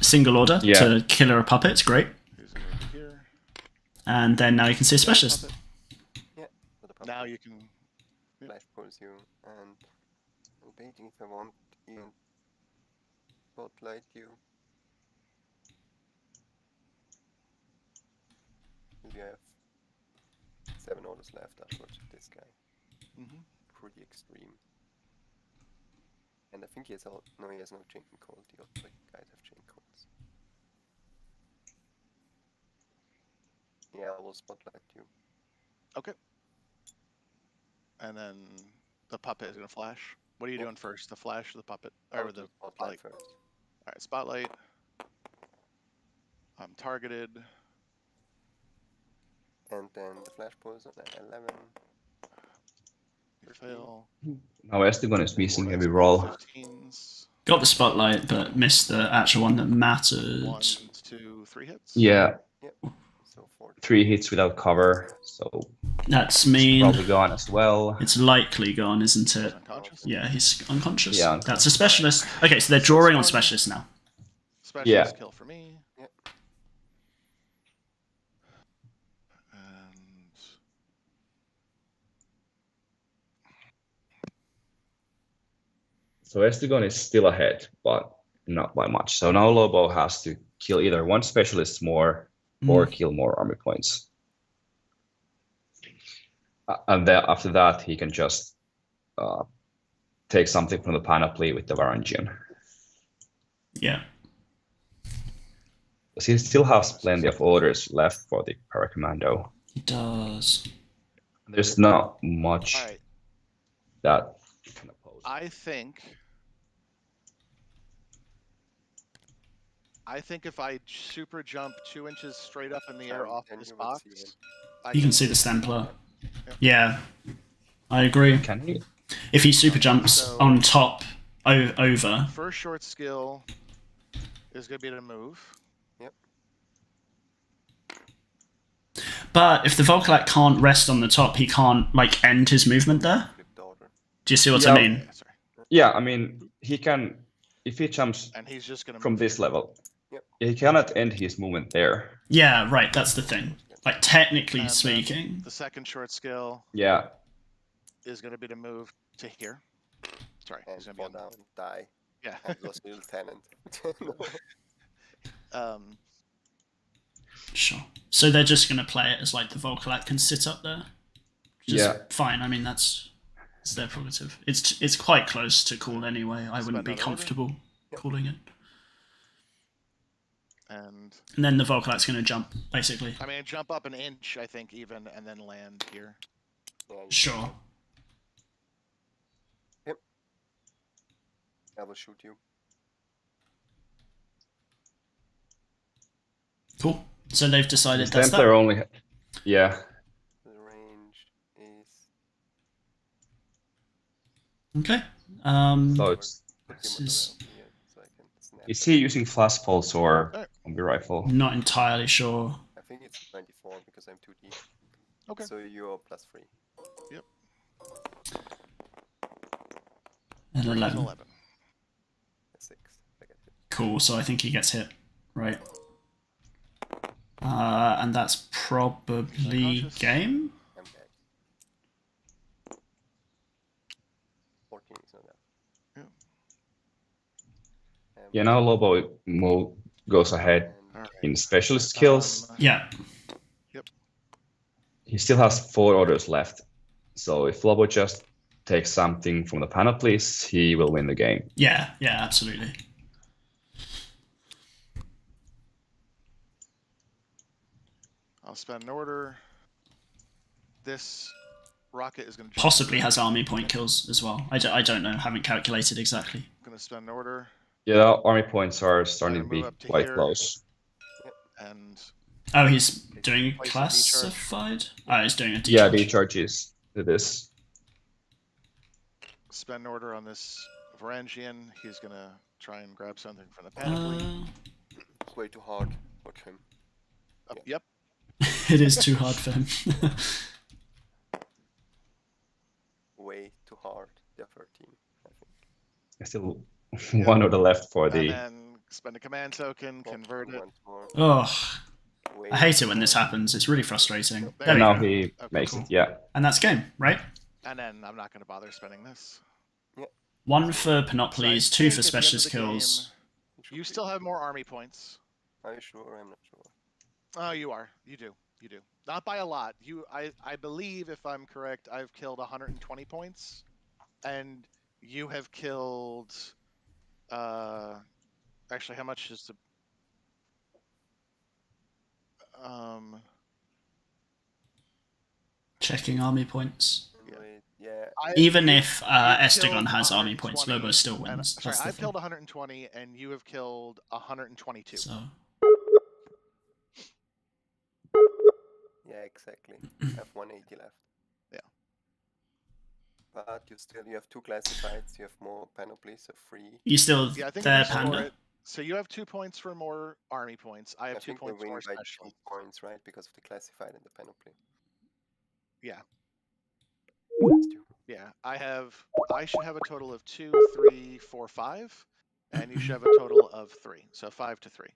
Single order Yeah. to killer a puppet. It's great. He's gonna move here. And then now you can see a specialist. Puppet. For the puppet. Now you can. Flash pulls you, and I'm debating if I want Ian spotlight you. You have 7 orders left afterwards with this guy. Mhm. Pretty extreme. And I think he has no, he has no chain code. The other guys have chain codes. Yeah, I will spotlight you. Okay. And then the puppet is gonna flash. What are you Yep. doing first? The flash or the puppet? I'll Or do the spotlight like. first. Alright, spotlight. I'm targeted. And then the flash pulls on the 11. You fail. Now Estugon is missing every roll. 15s. Got the spotlight, but missed the actual one that mattered. 1, 2, 3 hits. Yeah, So 4. 3 hits without cover, so That's mean. probably gone as well. It's likely gone, isn't He's it? unconscious. Yeah, he's unconscious. Yeah, That's a specialist. Okay, so they're drawing on specialists now. Specialist Yeah. kill for me. Yep. And So Estugon is still ahead, but not by much. So now Lobo has to kill either one specialist more or kill more army points. And then after that, he can just take something from the panoply with the Varangian. Yeah. Because he still has plenty of orders left for the Paracommando. He does. There's not much alright, that he can oppose. I think if I super jump 2 inches straight up in the air off Then this you will box, see him. I You can see the Stemplar. Yeah. I agree. Can he? If he super jumps So- on top over, First short skill is going to be to move. but if the Volkalak can't rest on the top, he can't like end his movement there. Flipped order. Do you see what Yeah. I mean? Yeah, sorry. Yeah, I mean, he can, if he jumps And he's just going to from move this here. level, Yep. he cannot end his movement there. Yeah, right. That's the thing. Like technically And then speaking, The second short skill Yeah, is going to be to move to here. Sorry, And he's going to be fall on down, die. Yeah. And lost the lieutenant. sure. So they're just gonna play it as like the Volkalak can sit up there. Which is Yeah. fine. I mean it's their prerogative. It's quite close to call anyway. I wouldn't be another order? comfortable calling it. And And then the Volkalak's gonna jump, basically. I mean, jump up an inch, I think, even, and then land here. Yeah, you- Sure. I will shoot you. Cool. So they've decided that's Templar that. only. Yeah, The range is. Okay. so it's. Put This him on the is- rail here, so I can snap. Is he using flash pulse or Alright. zombie rifle? not entirely sure. I think it's 24 because I'm 2D. Okay. So you're +3. And 3 is 11. 11. 6. I get it. Cool, so I think he gets hit. Right. And that's probably Unconscious. game? I'm dead. 14 is not that. Yeah, now Lobo goes ahead All right. in specialist skills. Yeah. He still has 4 orders left. So if Lobo just takes something from the panoplies, he will win the game. Yeah, absolutely. I'll spend an order. This rocket is going to Possibly has army point kills as well. I don't know. Haven't calculated exactly. I'm going to spend an order Yeah, army points are starting to move be up to quite here. close. and Oh, he's doing Place a classified? Oh, he's doing a Yeah, decharge. decharges to this. spend an order on this Varangian. He's going to try and grab something from the panoply. It's way too hard for him. Yep. It is too hard for him. Way too hard. They're 13, I think. Still one order left for And the. then spend a command token, convert it. Once more. Oh, Way I hate too it when this hard. happens. It's really frustrating. There There we Now go. he Okay, makes cool. it, yeah. And that's game, right? And then I'm not going to bother spending this. 1 for So I Panoplies, 2 think for at the end of specialist the kills. It should You be. still have more army points. Are you sure? I'm not sure. Oh, you are. You do. Not by a lot. I believe, if I'm correct, I've killed 120 points, and you have killed. Actually, how much is the? Checking army points. Wait, yeah. Even if you've Estugon killed has army points, 120, Lobo still and- wins. sorry, That's the I've thing. killed 120, and you have killed 122. So, Yeah, exactly. I have 180 left. Yeah. But you have 2 classifieds, you have more panoplies, so 3. you still Yeah, I think there, we score Panda? it. So you have 2 points for more army points. I have I 2 think we points win for by special. 2 points, right? Because of the classified and the panoply. Yeah. Let's do- Yeah, I should have a total of 2, 3, 4, 5, and you should have a total of 3. So 5 to 3.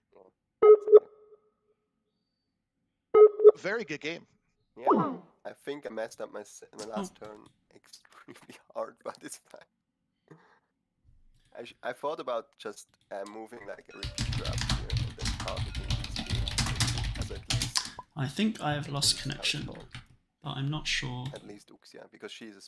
Very good game. Yeah, I think I messed up my last turn extremely hard, but it's fine. I thought about just moving like a repeater up here and then targeting this here. As at least I think I have lost connection, but I'm not sure. Uxia, because she is a